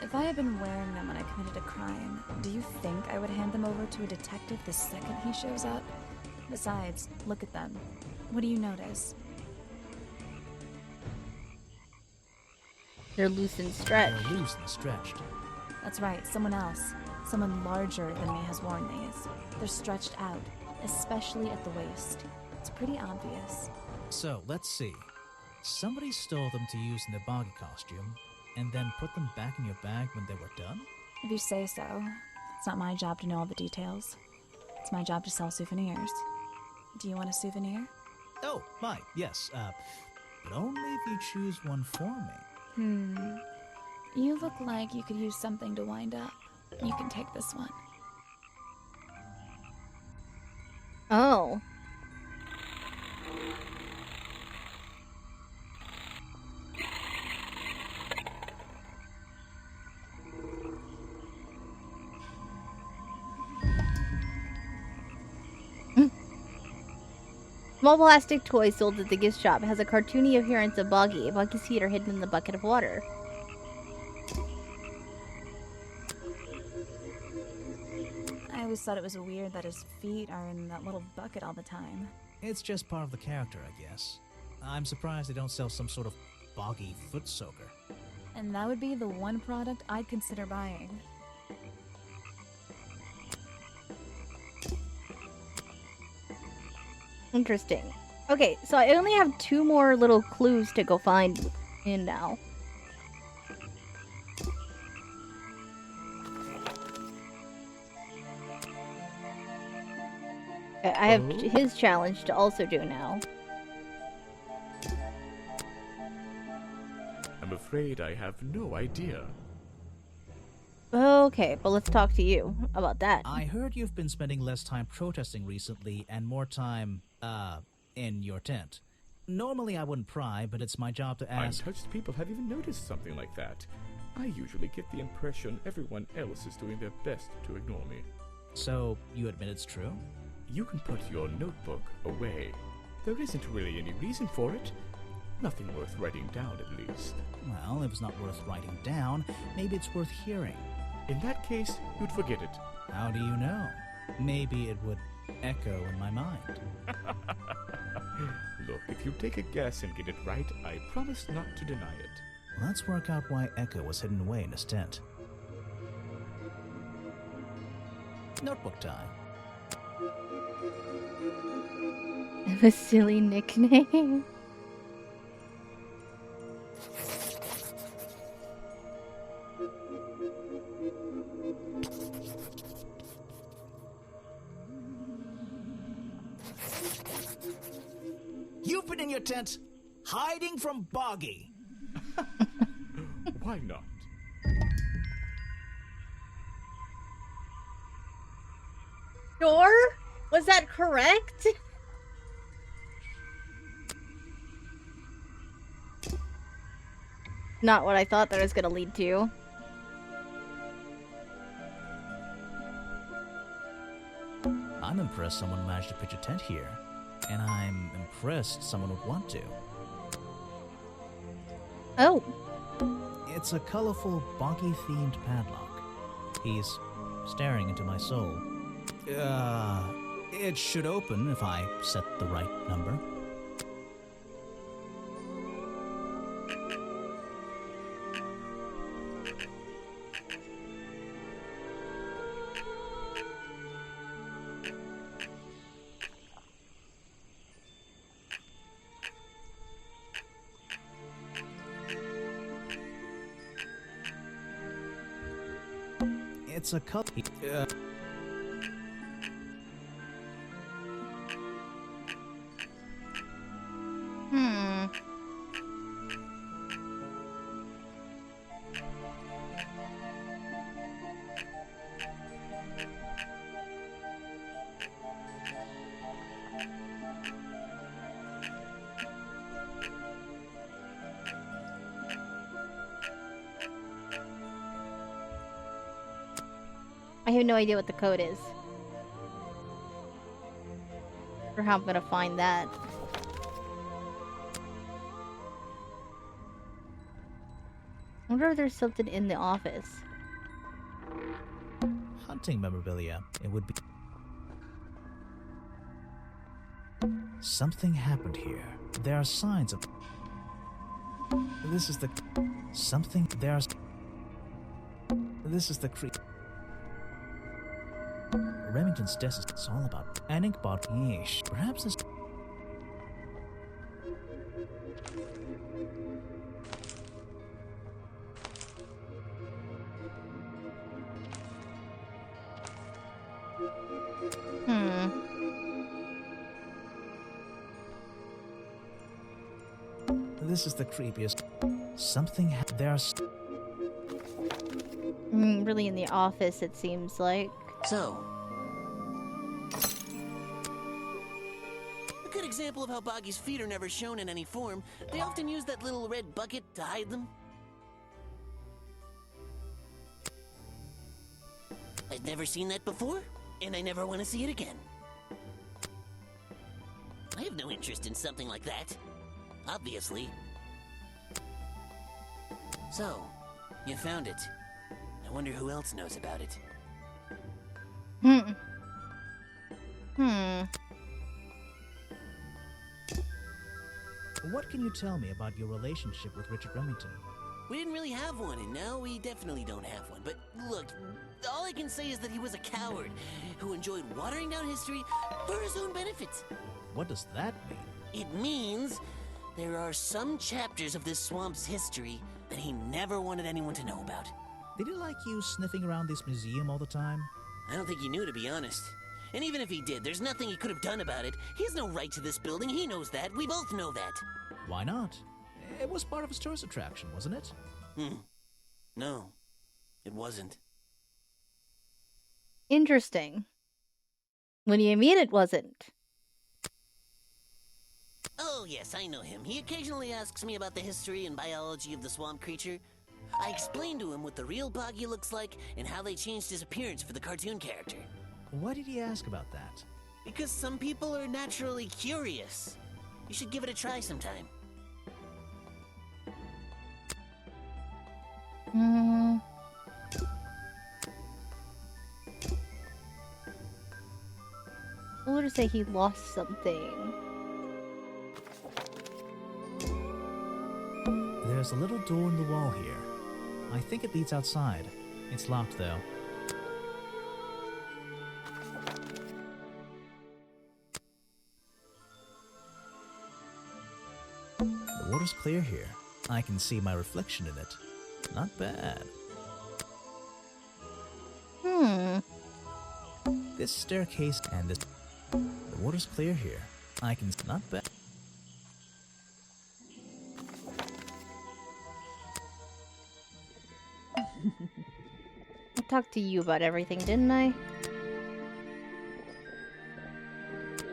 If I had been wearing them when I committed a crime, do you think I would hand them over to a detective the second he shows up? Besides, look at them. What do you notice? They're loose and stretched. They're loose and stretched. That's right, someone else. Someone larger than me has worn these. They're stretched out, especially at the waist. It's pretty obvious. So, let's see. Somebody stole them to use in their boggy costume, and then put them back in your bag when they were done? If you say so. It's not my job to know all the details. It's my job to sell souvenirs. Do you want a souvenir? Oh, my, yes, but only if you choose one for me. You look like you could use something to wind up. You can take this one. Oh. Small plastic toy sold at the gift shop has a cartoony appearance of Boggy. Boggy's feet are hidden in the bucket of water. I always thought it was weird that his feet are in that little bucket all the time. It's just part of the character, I guess. I'm surprised they don't sell some sort of boggy foot soaker. And that would be the one product I'd consider buying. Interesting. Okay, so I only have 2 more little clues to go find in now. I have his challenge to also do now. I'm afraid I have no idea. Okay, but let's talk to you about that. I heard you've been spending less time protesting recently and more time, in your tent. Normally I wouldn't pry, but it's my job to ask... Untouched people have even noticed something like that. I usually get the impression everyone else is doing their best to ignore me. So, you admit it's true? You can put your notebook away. There isn't really any reason for it. Nothing worth writing down, at least. Well, if it's not worth writing down, maybe it's worth hearing. In that case, you'd forget it. How do you know? Maybe it would echo in my mind. Look, if you take a guess and get it right, I promise not to deny it. Let's work out why Echo was hidden away in his tent. Notebook time. A silly nickname. You've been in your tent, hiding from Boggy. Why not? Sure? Was that correct? Not what I thought that was gonna lead to. I'm impressed someone managed to pitch a tent here. And I'm impressed someone would want to. Oh. It's a colorful, boggy-themed padlock. He's staring into my soul. It should open if I set the right number. It's a color. I have no idea what the code is. Or how I'm gonna find that. I wonder if there's something in the office. Hunting memorabilia. It would be. Something happened here. There are signs of. This is the. Something. There's. This is the creep. Remington's desk is all about an ink bottle. Yeesh. Perhaps this. This is the creepiest. Something. There's. Really in the office, it seems like. So, a good example of how Boggy's feet are never shown in any form. They often use that little red bucket to hide them. I've never seen that before, and I never want to see it again. I have no interest in something like that. Obviously. So, you found it. I wonder who else knows about it. What can you tell me about your relationship with Richard Remington? We didn't really have one, and now we definitely don't have one. But look, all I can say is that he was a coward who enjoyed watering down history for his own benefit. What does that mean? It means there are some chapters of this swamp's history that he never wanted anyone to know about. Did he like you sniffing around this museum all the time? I don't think he knew, to be honest. And even if he did, there's nothing he could have done about it. He has no right to this building. He knows that. We both know that. Why not? It was part of his tourist attraction, wasn't it? No, it wasn't. Interesting. What do you mean it wasn't? Oh, yes, I know him. He occasionally asks me about the history and biology of the swamp creature. I explained to him what the real Boggy looks like and how they changed his appearance for the cartoon character. Why did he ask about that? Because some people are naturally curious. You should give it a try sometime. I want to say he lost something. There's a little door in the wall here. I think it leads outside. It's locked, though. The water's clear here. I can see my reflection in it. Not bad. This staircase and this... The water's clear here. I can... Not bad. I talked to you about everything, didn't I?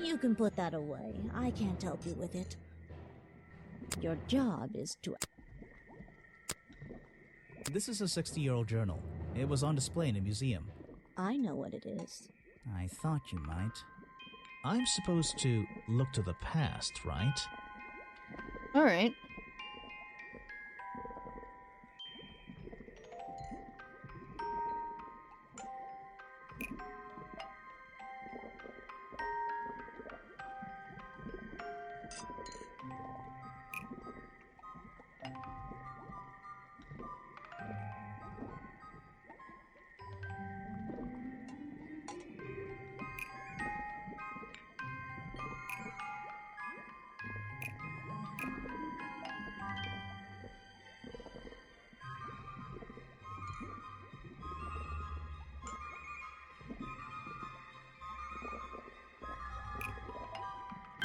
You can put that away. I can't help you with it. Your job is to... This is a 60-year-old journal. It was on display in a museum. I know what it is. I thought you might. I'm supposed to look to the past, right? Alright.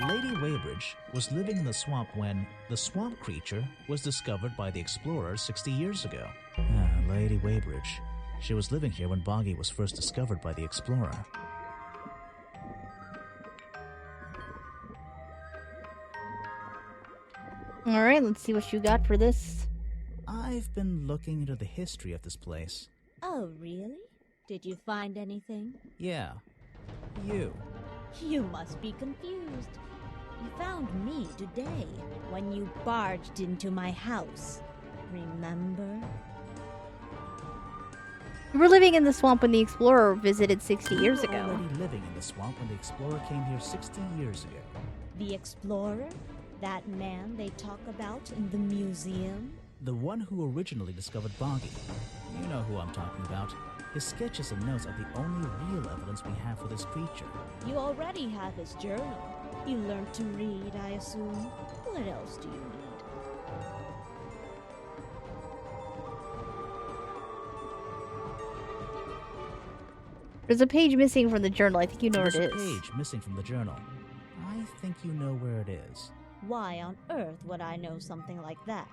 Lady Weybridge was living in the swamp when the swamp creature was discovered by the explorers 60 years ago. Lady Weybridge. She was living here when Boggy was first discovered by the explorer. Alright, let's see what you got for this. I've been looking into the history of this place. Oh, really? Did you find anything? Yeah. You. You must be confused. You found me today when you barged into my house. Remember? You were living in the swamp when the explorer visited 60 years You were ago. already living in the swamp when the explorer came here 60 years ago. The explorer? That man they talk about in the museum? The one who originally discovered Boggy. You know who I'm talking about. His sketches and notes are the only real evidence we have for this creature. You already have his journal. You learned to read, I assume. What else do you need? There's a page missing from the journal. I think you know where There's it a is. page missing from the journal. I think you know where it is. Why on earth would I know something like that?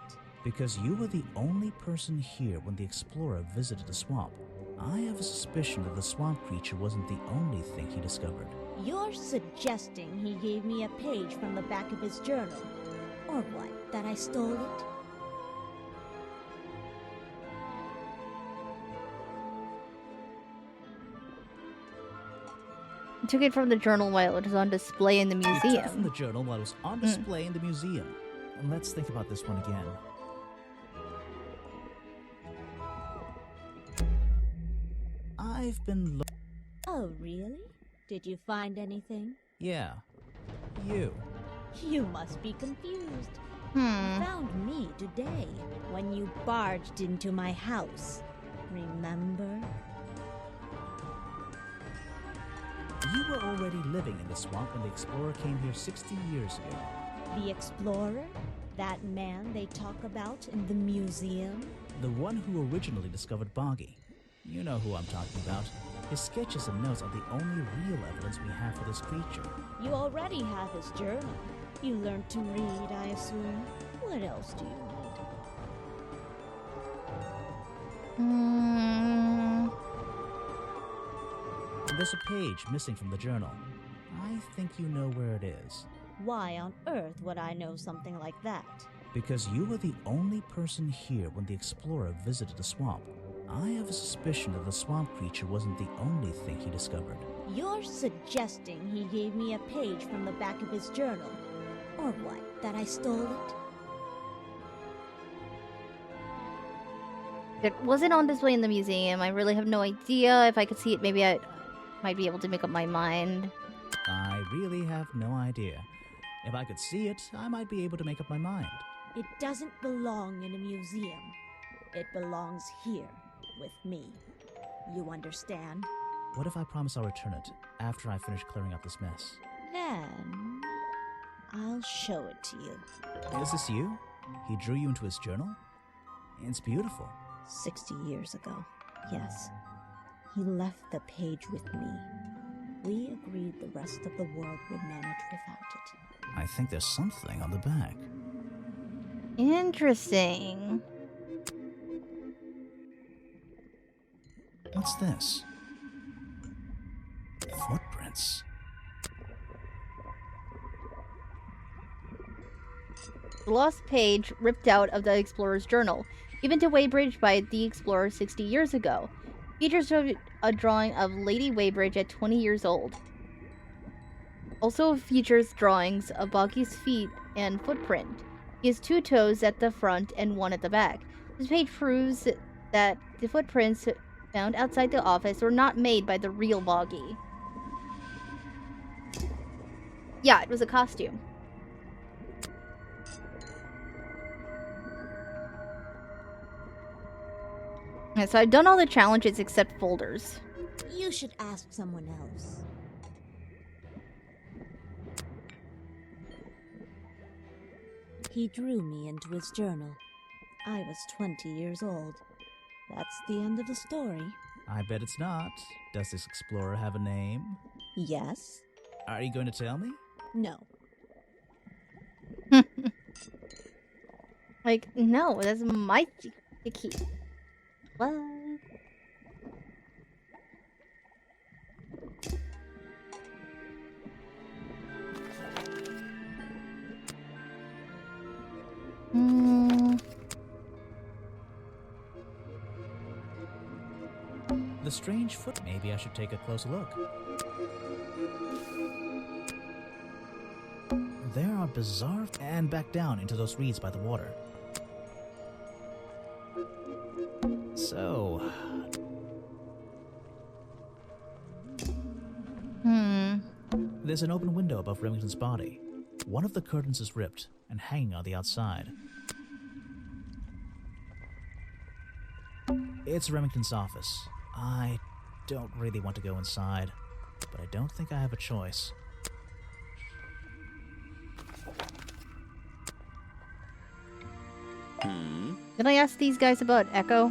Because you were the only person here when the explorer visited the swamp. I have a suspicion that the swamp creature wasn't the only thing he discovered. You're suggesting he gave me a page from the back of his journal? Or what, that I stole it? You took it from the journal while it was on display in the You took it from museum. the journal while it was on display in the museum. And let's think about this one again. I've been Oh, really? Did you find anything? Yeah. You. You must be confused. Hmm. You found me today when you barged into my house. Remember? You were already living in the swamp when the explorer came here 60 years ago. The explorer? That man they talk about in the museum? The one who originally discovered Boggy. You know who I'm talking about. His sketches and notes are the only real evidence we have for this creature. You already have his journal. You learned to read, I assume. What else do you need? Hmm. There's a page missing from the journal. I think you know where it is. Why on earth would I know something like that? Because you were the only person here when the explorer visited the swamp. I have a suspicion that the swamp creature wasn't the only thing he discovered. You're suggesting he gave me a page from the back of his journal? Or what, that I stole it? It wasn't on display in the museum. I really have no idea. If I could see it, maybe I might be able to make up my mind. I really have no idea. If I could see it, I might be able to make up my mind. It doesn't belong in a museum. It belongs here, with me. You understand? What if I promise I'll return it after I finish clearing up this mess? Then, I'll show it to you. Is this you? He drew you into his journal? It's beautiful. 60 years ago, yes. He left the page with me. We agreed the rest of the world would manage without it. I think there's something on the back. Interesting. What's this? Footprints. The lost page ripped out of the explorer's journal, given to Weybridge by the explorer 60 years ago. Features a drawing of Lady Weybridge at 20 years old. Also features drawings of Boggy's feet and footprint. He has 2 toes at the front and 1 at the back. This page proves that the footprints found outside the office were not made by the real Boggy. Yeah, it was a costume. Yeah, so I've done all the challenges except folders. You should ask someone else. He drew me into his journal. I was 20 years old. That's the end of the story. I bet it's not. Does this explorer have a name? Yes? Are you going to tell me? No. Like, no, that's my key. What? The strange foot. Maybe I should take a closer look. There are bizarre... And back down into those reeds by the water. So... There's an open window above Remington's body. One of the curtains is ripped and hanging on the outside. It's Remington's office. I don't really want to go inside, but I don't think I have a choice. Did I ask these guys about Echo?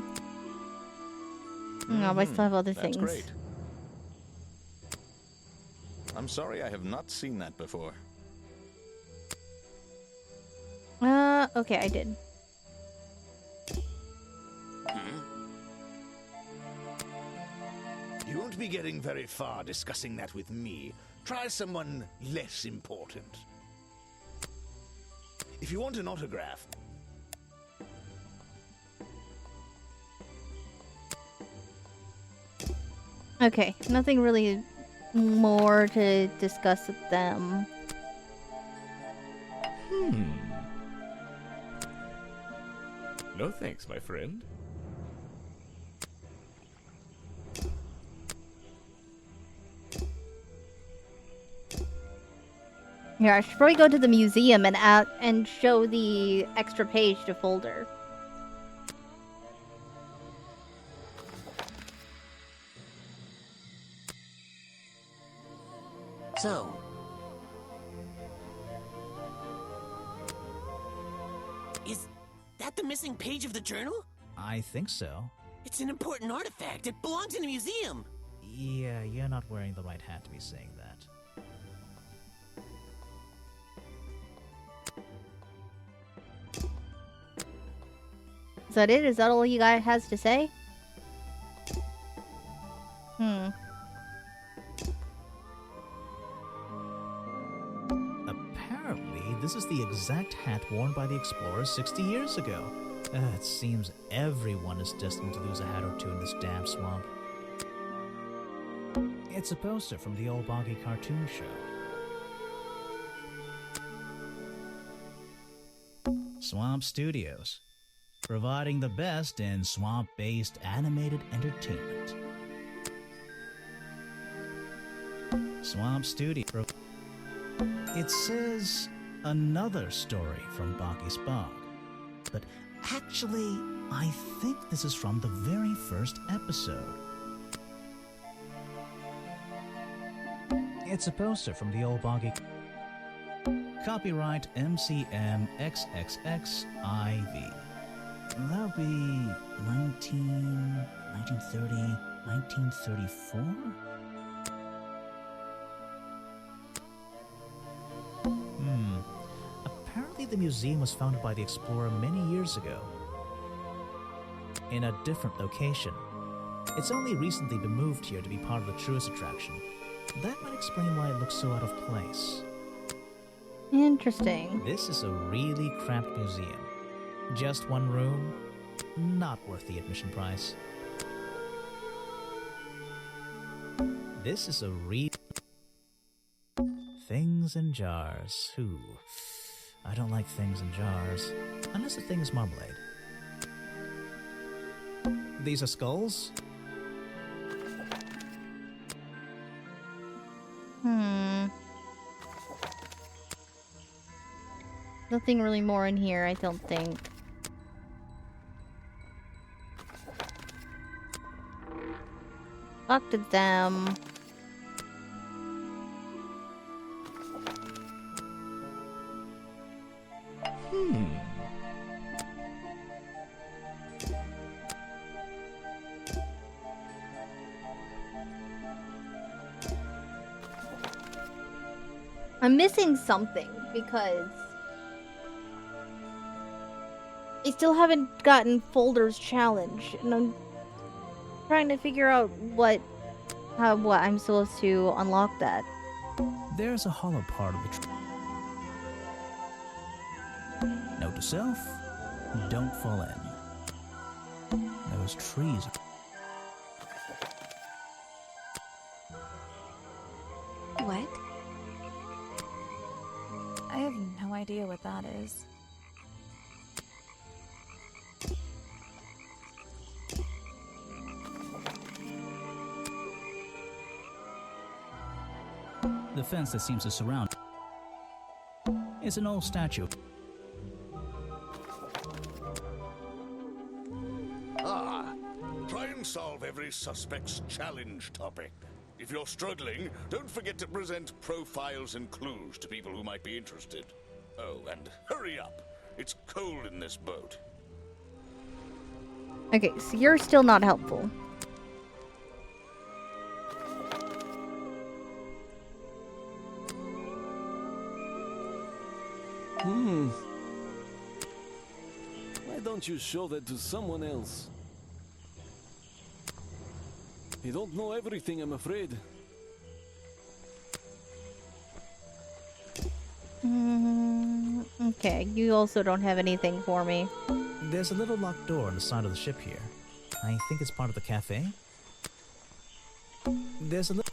No, but I still have other things. That's great. I'm sorry I have not seen that before. Okay, I did. You won't be getting very far discussing that with me. Try someone less important. If you want an autograph... Okay, nothing really more to discuss with them. No thanks, my friend. Yeah, I should probably go to the museum and show the extra page to Folder. So, is that the missing page of the journal? I think so. It's an important artifact. It belongs in a museum. Yeah, you're not wearing the right hat to be saying that. Is that it? Is that all you guy has to say? Apparently, this is the exact hat worn by the explorers 60 years ago. It seems everyone is destined to lose a hat or two in this damn swamp. It's a poster from the old Boggy cartoon show. Swamp Studios, providing the best in swamp-based animated entertainment. Swamp Studio. It says another story from Boggy's Bog, but actually, I think this is from the very first episode. It's a poster from the old Boggy. Copyright MCM XXXIV. That'll be 1930, 1934? Apparently the museum was founded by the explorer many years ago. In a different location. It's only recently been moved here to be part of the tourist attraction. That might explain why it looks so out of place. Interesting. This is a really cramped museum. Just one room, not worth the admission price. This is a things in jars. Ooh. I don't like things in jars. Unless the thing is marmalade. These are skulls? Nothing really more in here, I don't think. Talk to them. I'm missing something because I still haven't gotten Folder's challenge, and I'm trying to figure out what I'm supposed to unlock that. There's a hollow part of the tree. Note to self, don't fall in. Those trees. What? I have no idea what that is. The fence that seems to surround is an old statue. Try and solve every suspect's challenge topic. If you're struggling, don't forget to present profiles and clues to people who might be interested. Oh, and hurry up. It's cold in this boat. Okay, so you're still not helpful. Why don't you show that to someone else? You don't know everything, I'm afraid. Okay, you also don't have anything for me. There's a little locked door on the side of the ship here. I think it's part of the cafe. There's a little...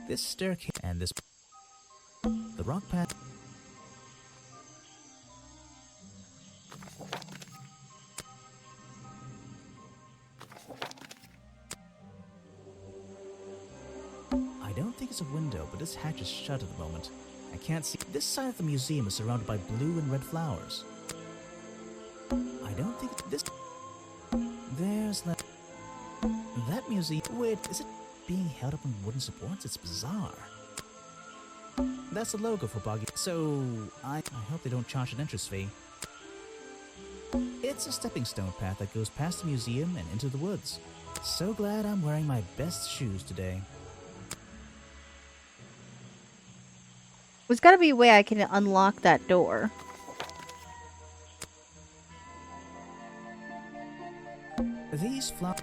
This staircase and this... The rock path... I don't think it's a window, but this hatch is shut at the moment. I can't see... This side of the museum is surrounded by blue and red flowers. I don't think this... There's that... That museum... Wait, is it being held up on wooden supports? It's bizarre. That's the logo for Boggy. So, I hope they don't charge an entrance fee. It's a stepping stone path that goes past the museum and into the woods. So glad I'm wearing my best shoes today. There's gotta be a way I can unlock that door. These flowers...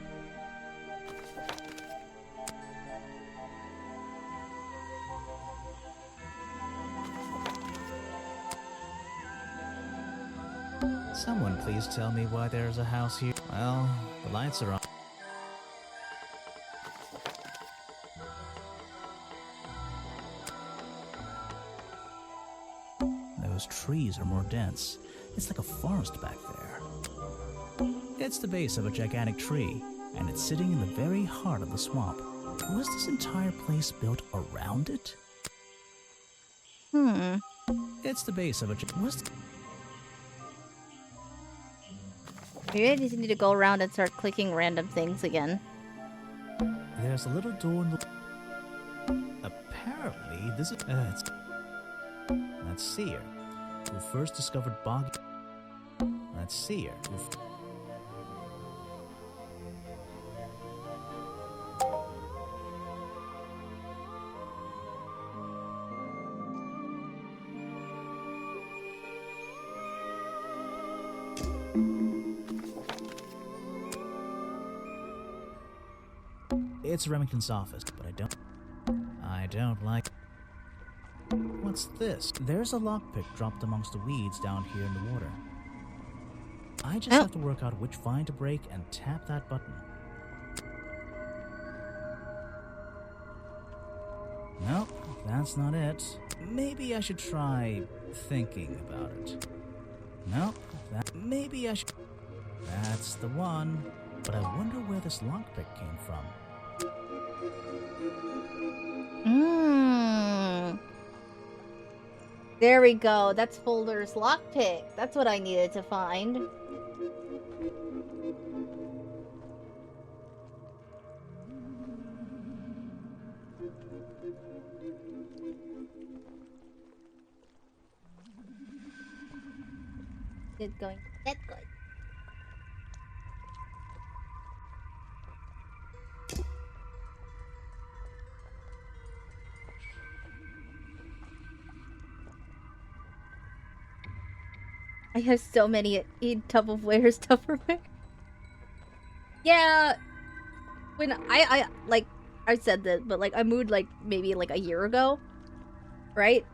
Someone please tell me why there's a house here. Well, the lights are on. Those trees are more dense. It's like a forest back there. It's the base of a gigantic tree, and it's sitting in the very heart of the swamp. Was this entire place built around it? It's the base of a... Maybe I just need to go around and start clicking random things again. There's a little door in the... Apparently, this is... Let's see here. Who first discovered Boggy... Let's see here. It's Remington's office, but I don't like... What's this? There's a lockpick dropped amongst the weeds down here in the water. I just have to work out which vine to break and tap that button. Nope, that's not it. Maybe I should try thinking about it. Nope, maybe I should... That's the one. But I wonder where this lockpick came from. There we go. That's Folder's lockpick. That's what I needed to find. It's going that good. I have so many Tupperware's Tupperware. Yeah, when I like I said this, but like I moved like maybe like a year ago, right?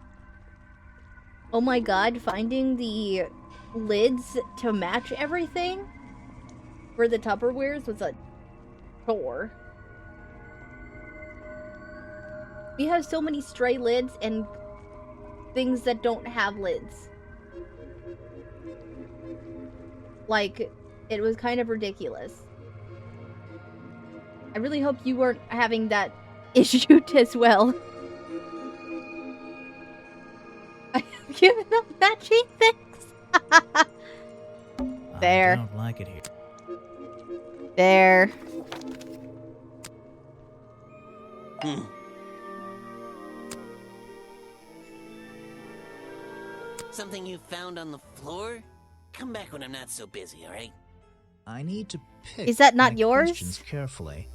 Oh my god, finding the lids to match everything for the Tupperwares was a chore. We have so many stray lids and things that don't have lids. Like, it was kind of ridiculous. I really hope you weren't having that issue as well. I have given up matching things. There. I don't like it here. There. Something you found on the floor? Come back when I'm not so busy, alright? I need to pick Is that not my yours? questions carefully.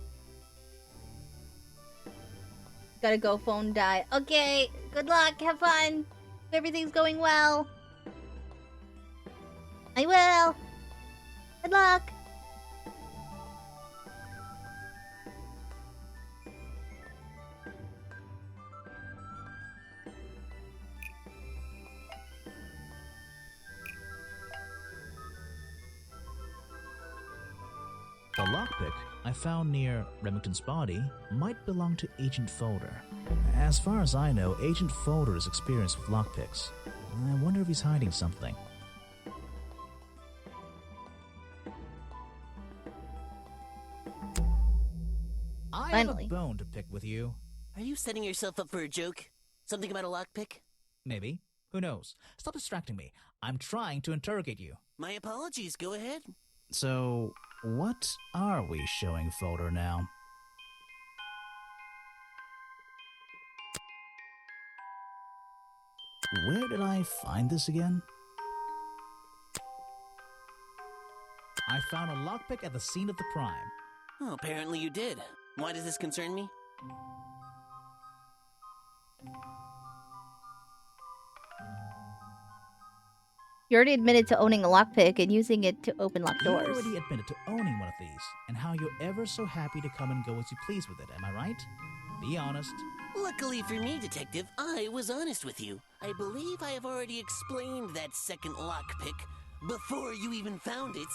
Gotta go, phone die. Okay, good luck, have fun. Everything's going well. I will. Good luck. The lockpick I found near Remington's body might belong to Agent Folder. As far as I know, Agent Folder is experienced with lockpicks. I wonder if he's hiding something. I Finally. have a bone to pick with you. Are you setting yourself up for a joke? Something about a lockpick? Maybe. Who knows? Stop distracting me. I'm trying to interrogate you. My apologies, go ahead. So, what are we showing Folder now? Where did I find this again? I found a lockpick at the scene of the crime. Oh, apparently you did. Why does this concern me? You already admitted to owning a lockpick and using it to open locked You doors. already admitted to owning one of these, and how you're ever so happy to come and go as you please with it, am I right? Be honest. Luckily for me, Detective, I was honest with you. I believe I have already explained that second lockpick before you even found it.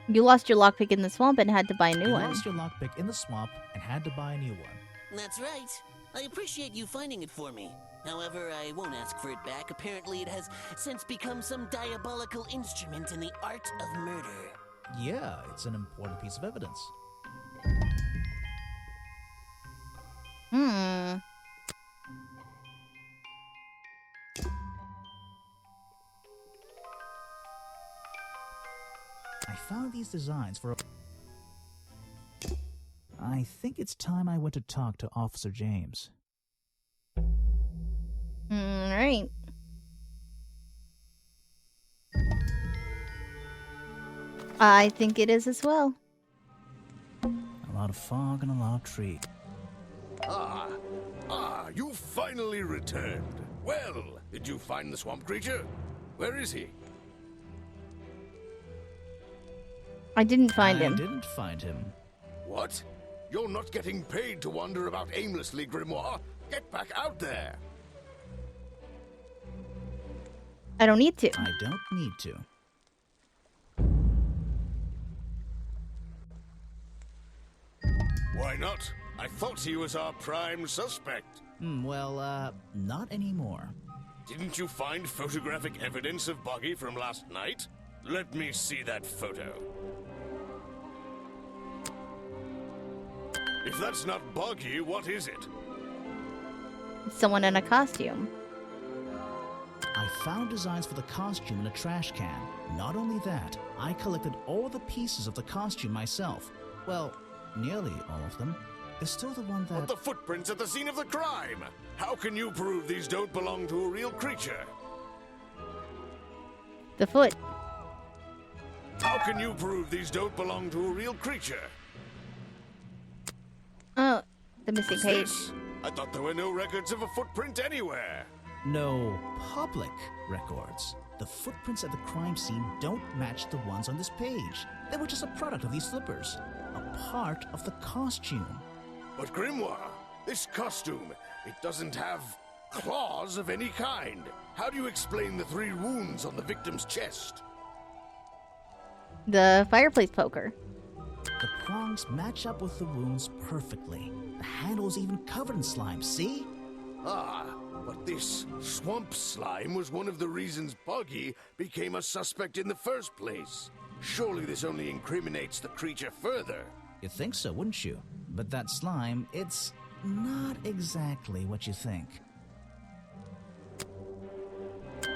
You lost your lockpick in the swamp and had to buy a new You one. lost your lockpick in the swamp and had to buy a new one. That's right. I appreciate you finding it for me. However, I won't ask for it back. Apparently, it has since become some diabolical instrument in the art of murder. Yeah, it's an important piece of evidence. I found these designs for a... I think it's time I went to talk to Officer James. Alright. I think it is as well. A lot of fog and a lot of trees. You finally returned. Well, did you find the swamp creature? Where is he? I didn't find him. I didn't find him. What? You're not getting paid to wander about aimlessly, Grimoire. Get back out there. I don't need to. I don't need to. Why not? I thought he was our prime suspect. Well, not anymore. Didn't you find photographic evidence of Buggy from last night? Let me see that photo. If that's not Buggy, what is it? Someone in a costume. I found designs for the costume in a trash can. Not only that, I collected all the pieces of the costume myself. Well, nearly all of them. There's still the one that... But the footprints at the scene of the crime! How can you prove these don't belong to a real creature? The foot. How can you prove these don't belong to a real creature? Oh, the missing What's page. this? I thought there were no records of a footprint anywhere. No public records. The footprints at the crime scene don't match the ones on this page. They were just a product of these slippers. A part of the costume. But Grimoire, this costume, it doesn't have claws of any kind. How do you explain the 3 wounds on the victim's chest? The fireplace poker. The prongs match up with the wounds perfectly. The handle's even covered in slime, see? Ah, but this swamp slime was one of the reasons Buggy became a suspect in the first place. Surely this only incriminates the creature further. You'd think so, wouldn't you? But that slime, it's not exactly what you think.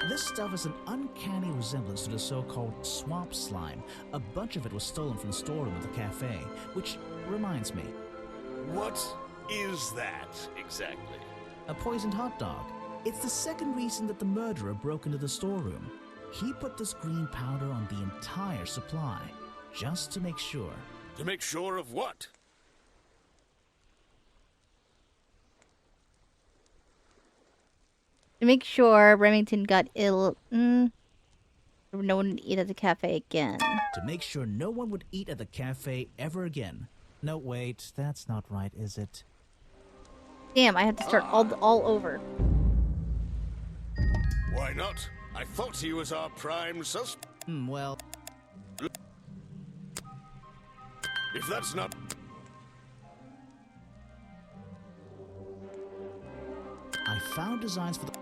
This stuff has an uncanny resemblance to the so-called swamp slime. A bunch of it was stolen from the storeroom at the cafe, which reminds me. What is that exactly? A poisoned hot dog. It's the second reason that the murderer broke into the storeroom. He put this green powder on the entire supply, just to make sure. To make sure of what? To make sure Remington got ill. No one would eat at the cafe again. To make sure no one would eat at the cafe ever again. No, wait, that's not right, is it? Damn, I have to start all over. Why not? I thought he was our prime suspect. Well... If that's not... I found designs for the...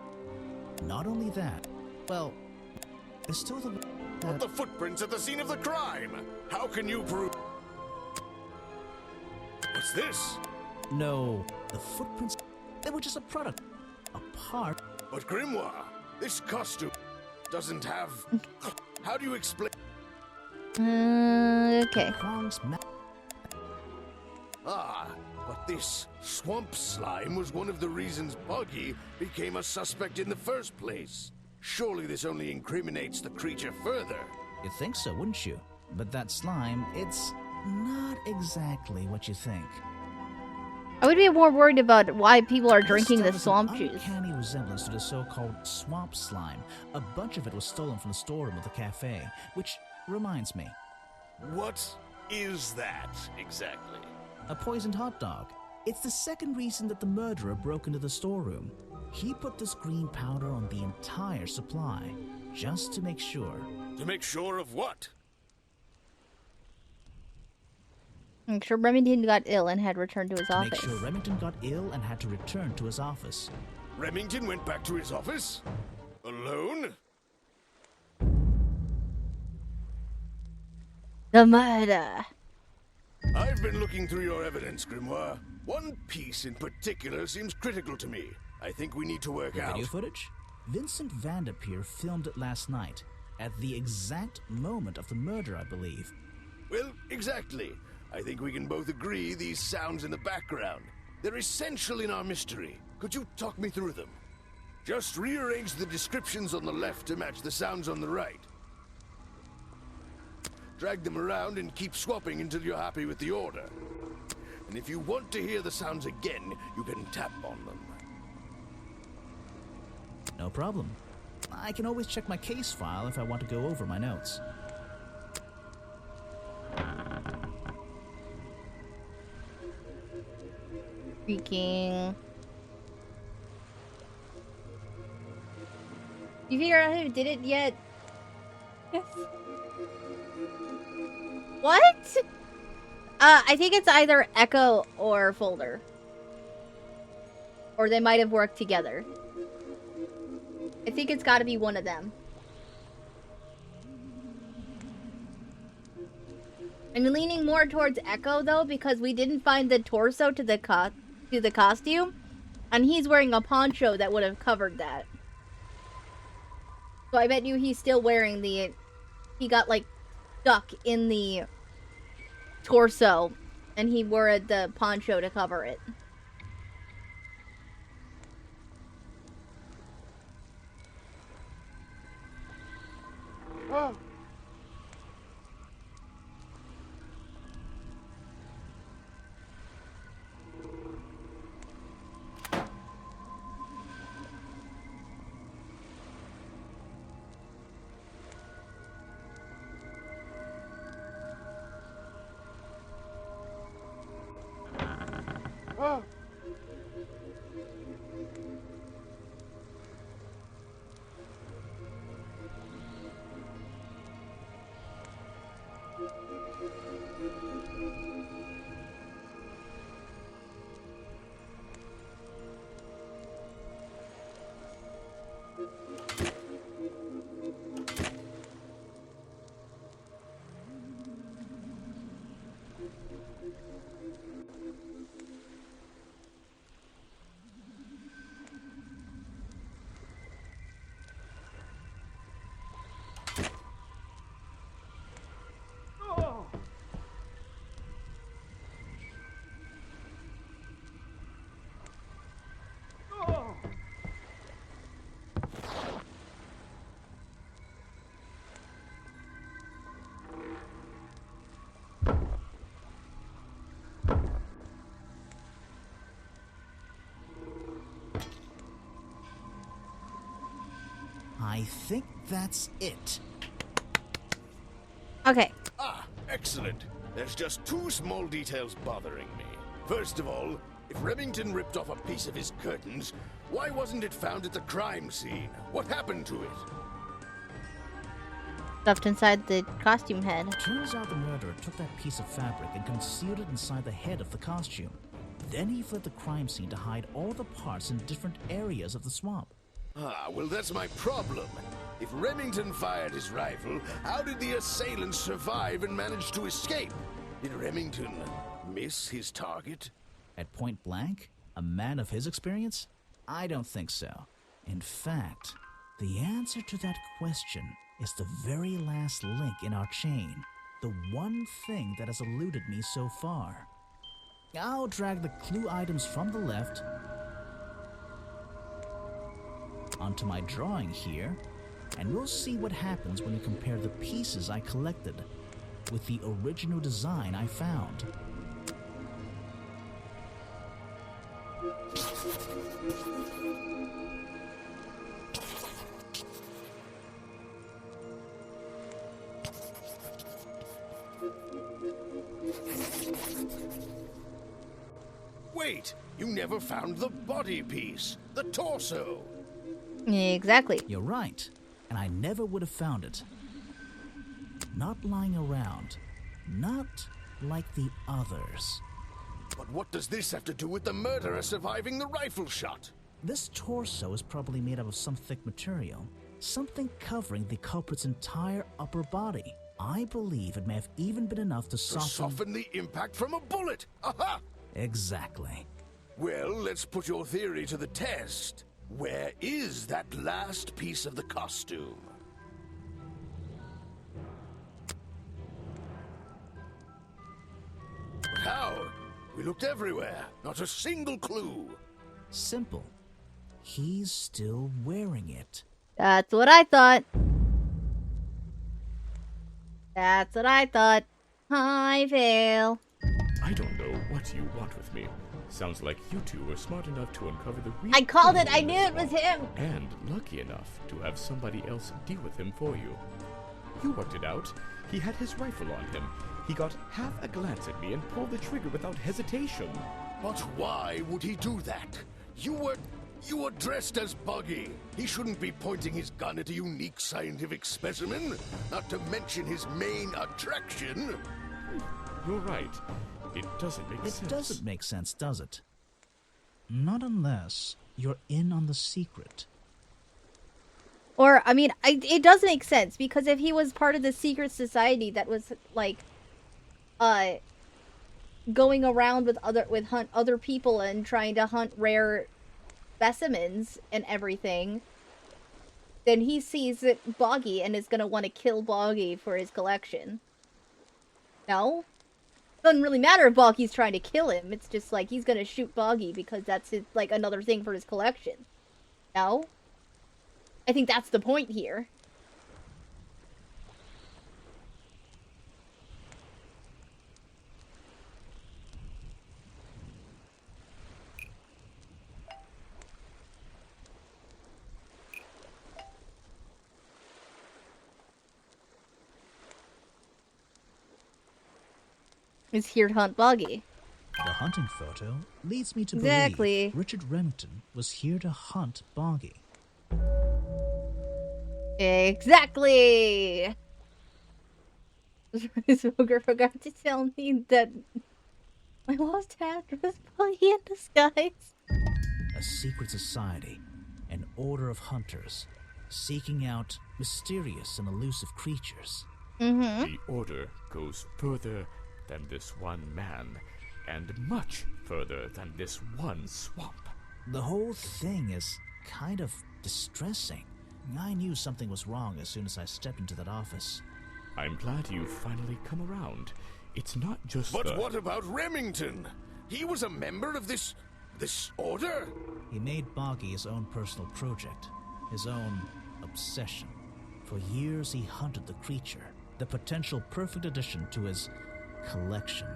Not only that, well, there's still the... But the footprints at the scene of the crime! How can you prove... What's this? No, the footprints... They were just a product. A part... But Grimoire, this costume doesn't have... How do you explain... Okay. Ah, but this swamp slime was one of the reasons Buggy became a suspect in the first place. Surely this only incriminates the creature further. You'd think so, wouldn't you? But that slime, it's not exactly what you think. I would be more worried about why people are drinking This the stuff swamp has an juice. uncanny resemblance to the so-called swamp slime. A bunch of it was stolen from the storeroom at the cafe, which reminds me. What is that exactly? A poisoned hot dog. It's the second reason that the murderer broke into the storeroom. He put this green powder on the entire supply, just to make sure. To make sure of what? Make sure Remington got ill and had returned to his office. Make sure Remington got ill and had to return to his office. Remington went back to his office? Alone? The murder. I've been looking through your evidence, Grimoire. One piece in particular seems critical to me. I think we need to work The out. video footage? Vincent Vanderpeer filmed it last night, at the exact moment of the murder, I believe. Well, exactly. I think we can both agree these sounds in the background. They're essential in our mystery. Could you talk me through them? Just rearrange the descriptions on the left to match the sounds on the right. Drag them around and keep swapping until you're happy with the order. And if you want to hear the sounds again, you can tap on them. No problem. I can always check my case file if I want to go over my notes. Freaking. You figure out who did it yet? Yes. What? I think it's either Echo or Folder. Or they might have worked together. I think it's got to be one of them. I'm leaning more towards Echo though, because we didn't find the torso to the costume, and he's wearing a poncho that would have covered that. So I bet you he's still wearing the. He got like stuck in the torso, and he wore the poncho to cover it. Oh. Oh. I think that's it. Okay. Ah, excellent. There's just two small details bothering me. First of all, if Remington ripped off a piece of his curtains, why wasn't it found at the crime scene? What happened to it? Stuffed inside the costume head. Turns out the murderer took that piece of fabric and concealed it inside the head of the costume. Then he fled the crime scene to hide all the parts in different areas of the swamp. Ah, well, that's my problem. If Remington fired his rifle, how did the assailant survive and manage to escape? Did Remington miss his target? At point blank? A man of his experience? I don't think so. In fact, the answer to that question is the very last link in our chain. The one thing that has eluded me so far. I'll drag the clue items from the left onto my drawing here, and we'll see what happens when you compare the pieces I collected with the original design I found. Wait, you never found the body piece, the torso. Exactly. You're right, and I never would have found it. Not lying around. Not like the others. But what does this have to do with the murderer surviving the rifle shot? This torso is probably made up of some thick material, something covering the culprit's entire upper body. I believe it may have even been enough to soften the impact from a bullet. Aha! Exactly. Well, let's put your theory to the test. Where is that last piece of the costume? But how? We looked everywhere. Not a single clue. Simple. He's still wearing it. That's what I thought. That's what I thought. I fail. I don't know what you want with me. Sounds like you two were smart enough to uncover the real... I called it! I knew it was him! And lucky enough to have somebody else deal with him for you. You worked it out. He had his rifle on him. He got half a glance at me and pulled the trigger without hesitation. But why would he do that? You were dressed as Buggy. He shouldn't be pointing his gun at a unique scientific specimen, not to mention his main attraction. You're right. It doesn't make sense. It doesn't make sense, does it? Not unless you're in on the secret. Or, I mean, it does make sense, because if he was part of the secret society that was, like, going around with other people and trying to hunt rare specimens and everything, then he sees it Boggy and is gonna want to kill Boggy for his collection. No? Doesn't really matter if Boggy's trying to kill him, it's just like he's gonna shoot Boggy because that's his, like, another thing for his collection. No? I think that's the point here. Is here to hunt Boggy. The hunting photo leads me to Exactly. believe Richard Remington was here to hunt Boggy. Exactly! Smoker forgot to tell me that my lost hat was Boggy in disguise. A secret society, an order of hunters, seeking out mysterious and elusive creatures. The order goes further than this one man, and much further than this one swamp. The whole thing is kind of distressing. I knew something was wrong as soon as I stepped into that office. I'm glad you've finally come around. It's not just But what about Remington? He was a member of this order? He made Boggy his own personal project, his own obsession. For years he hunted the creature, the potential perfect addition to his collection.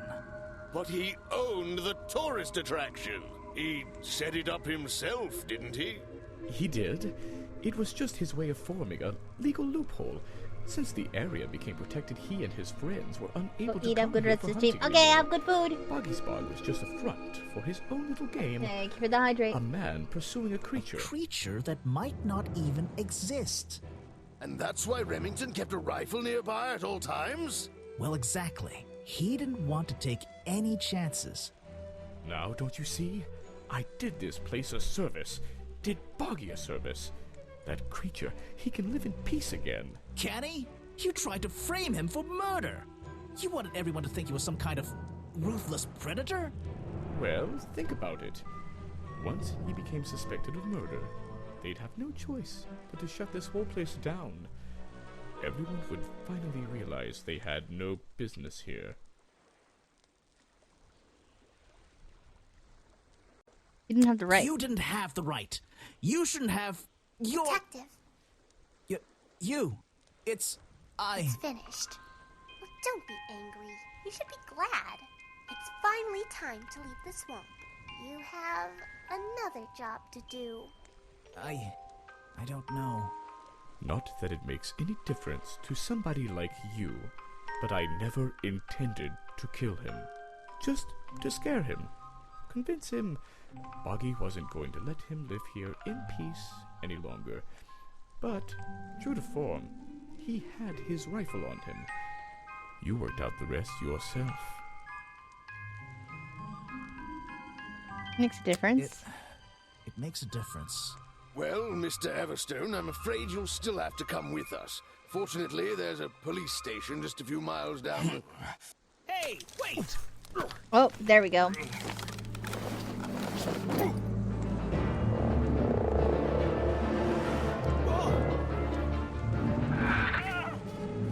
But he owned the tourist attraction. He set it up himself, didn't he? He did. It was just his way of forming a legal loophole. Since the area became protected, he and his friends were unable to eat up come good here rest for of the stream. hunting Okay, anymore. have good food. Boggy's Bog was just a front for his own little game. Thank you for the hydrate. A man pursuing a creature. A creature that might not even exist. And that's why Remington kept a rifle nearby at all times? Well, exactly. He didn't want to take any chances. Now, don't you see? I did this place a service. Did Boggy a service. That creature, he can live in peace again. Can he? You tried to frame him for murder. You wanted everyone to think he was some kind of ruthless predator? Well, think about it. Once he became suspected of murder, they'd have no choice but to shut this whole place down. Everyone would finally realize they had no business here. You didn't have the right. You didn't have the right. You shouldn't have... Detective. You. It's finished. Well, don't be angry. You should be glad. It's finally time to leave the swamp. You have another job to do. I don't know. Not that it makes any difference to somebody like you, but I never intended to kill him. Just to scare him. Convince him Boggy wasn't going to let him live here in peace any longer. But, true to form, he had his rifle on him. You worked out the rest yourself. Makes a difference. It makes a difference. Well, Mr. Everstone, I'm afraid you'll still have to come with us. Fortunately, there's a police station just a few miles down the... Hey, wait! Oh, there we go.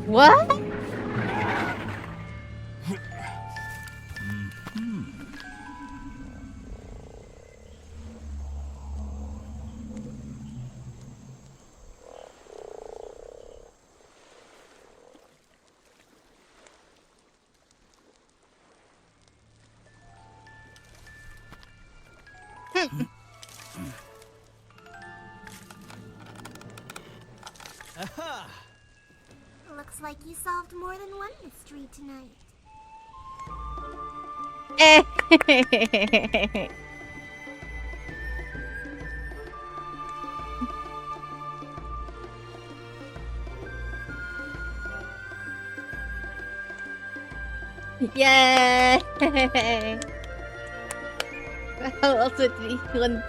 What? Aha! Looks like you solved more than one mystery tonight. Yay! How else would be one?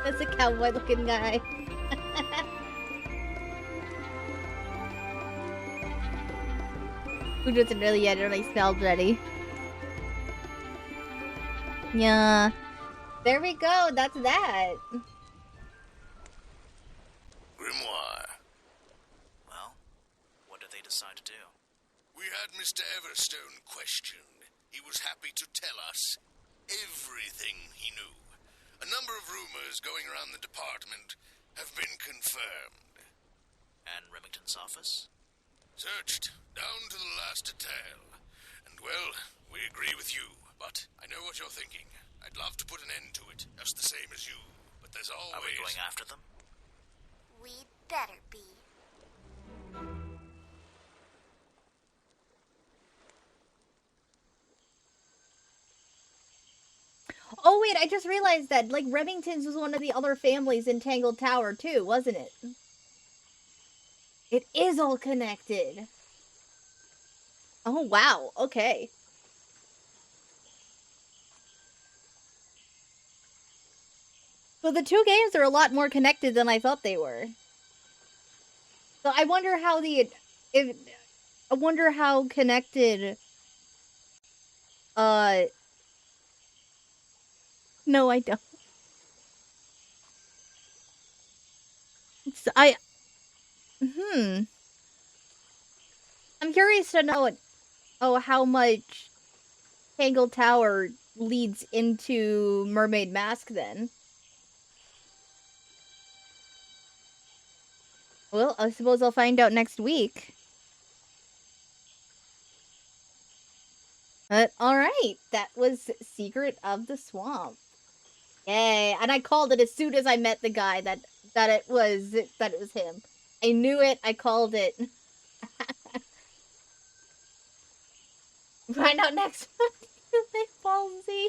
That's a cowboy looking guy. Food wasn't really yet, it only smelled ready. Yeah. There we go, that's that. Grimoire. Well, what did they decide to do? We had Mr. Everstone questioned. He was happy to tell us everything he knew. A number of rumors going around the department have been confirmed. And Remington's office? Searched down to the last detail. And well, we agree with you, but I know what you're thinking. I'd love to put an end to it, just the same as you. But there's always... Are we going after them? We'd better be. Oh wait, I just realized that, like, Remington's was one of the other families in Tangled Tower too, wasn't it? It is all connected. Oh wow, okay. So the two games are a lot more connected than I thought they were. So I wonder how I wonder how connected no, I don't. I'm curious to know how much Tangled Tower leads into Mermaid Mask then. Well, I suppose I'll find out next week. But alright, that was Secret of the Swamp. Yay, and I called it as soon as I met the guy that it was him. I knew it, I called it. Find out next month. Ballsy.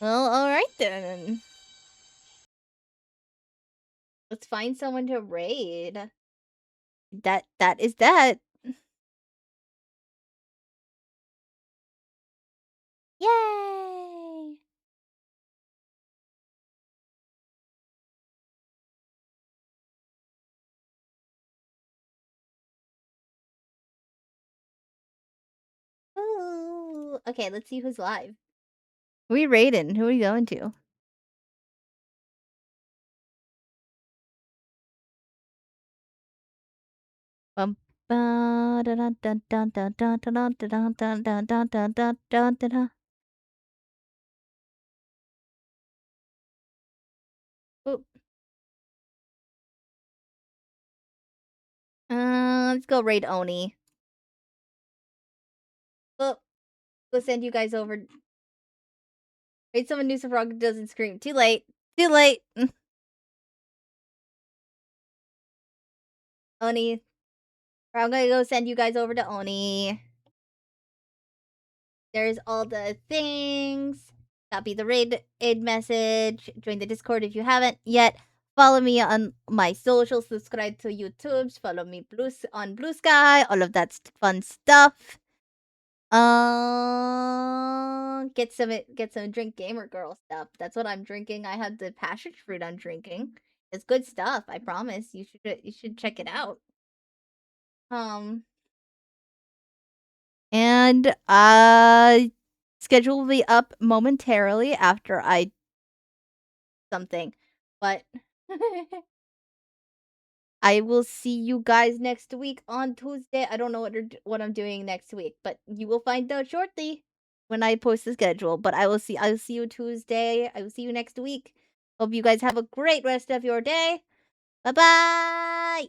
Well, alright then. Let's find someone to raid. That is that. Yay! Ooh. Okay, let's see who's live. Who are we raiding? Who are we going to? Bum ba da da da da da da da da da da da da da da da da. Oop. Let's go raid Oni. Oh, go send you guys over. Raid someone new so Frog doesn't scream. Too late. Too late. Oni. I'm gonna go send you guys over to Oni. There's all the things. Copy the raid message. Join the Discord if you haven't yet. Follow me on my social. Subscribe to YouTube. Follow me on Blue Sky. All of that fun stuff. Get some drink gamer girl stuff. That's what I'm drinking. I have the passion fruit I'm drinking. It's good stuff. I promise. You should check it out. And schedule will be up momentarily after I something. But I will see you guys next week on Tuesday. I don't know what I'm doing next week, but you will find out shortly when I post the schedule. But I will see you Tuesday. I will see you next week. Hope you guys have a great rest of your day. Bye-bye.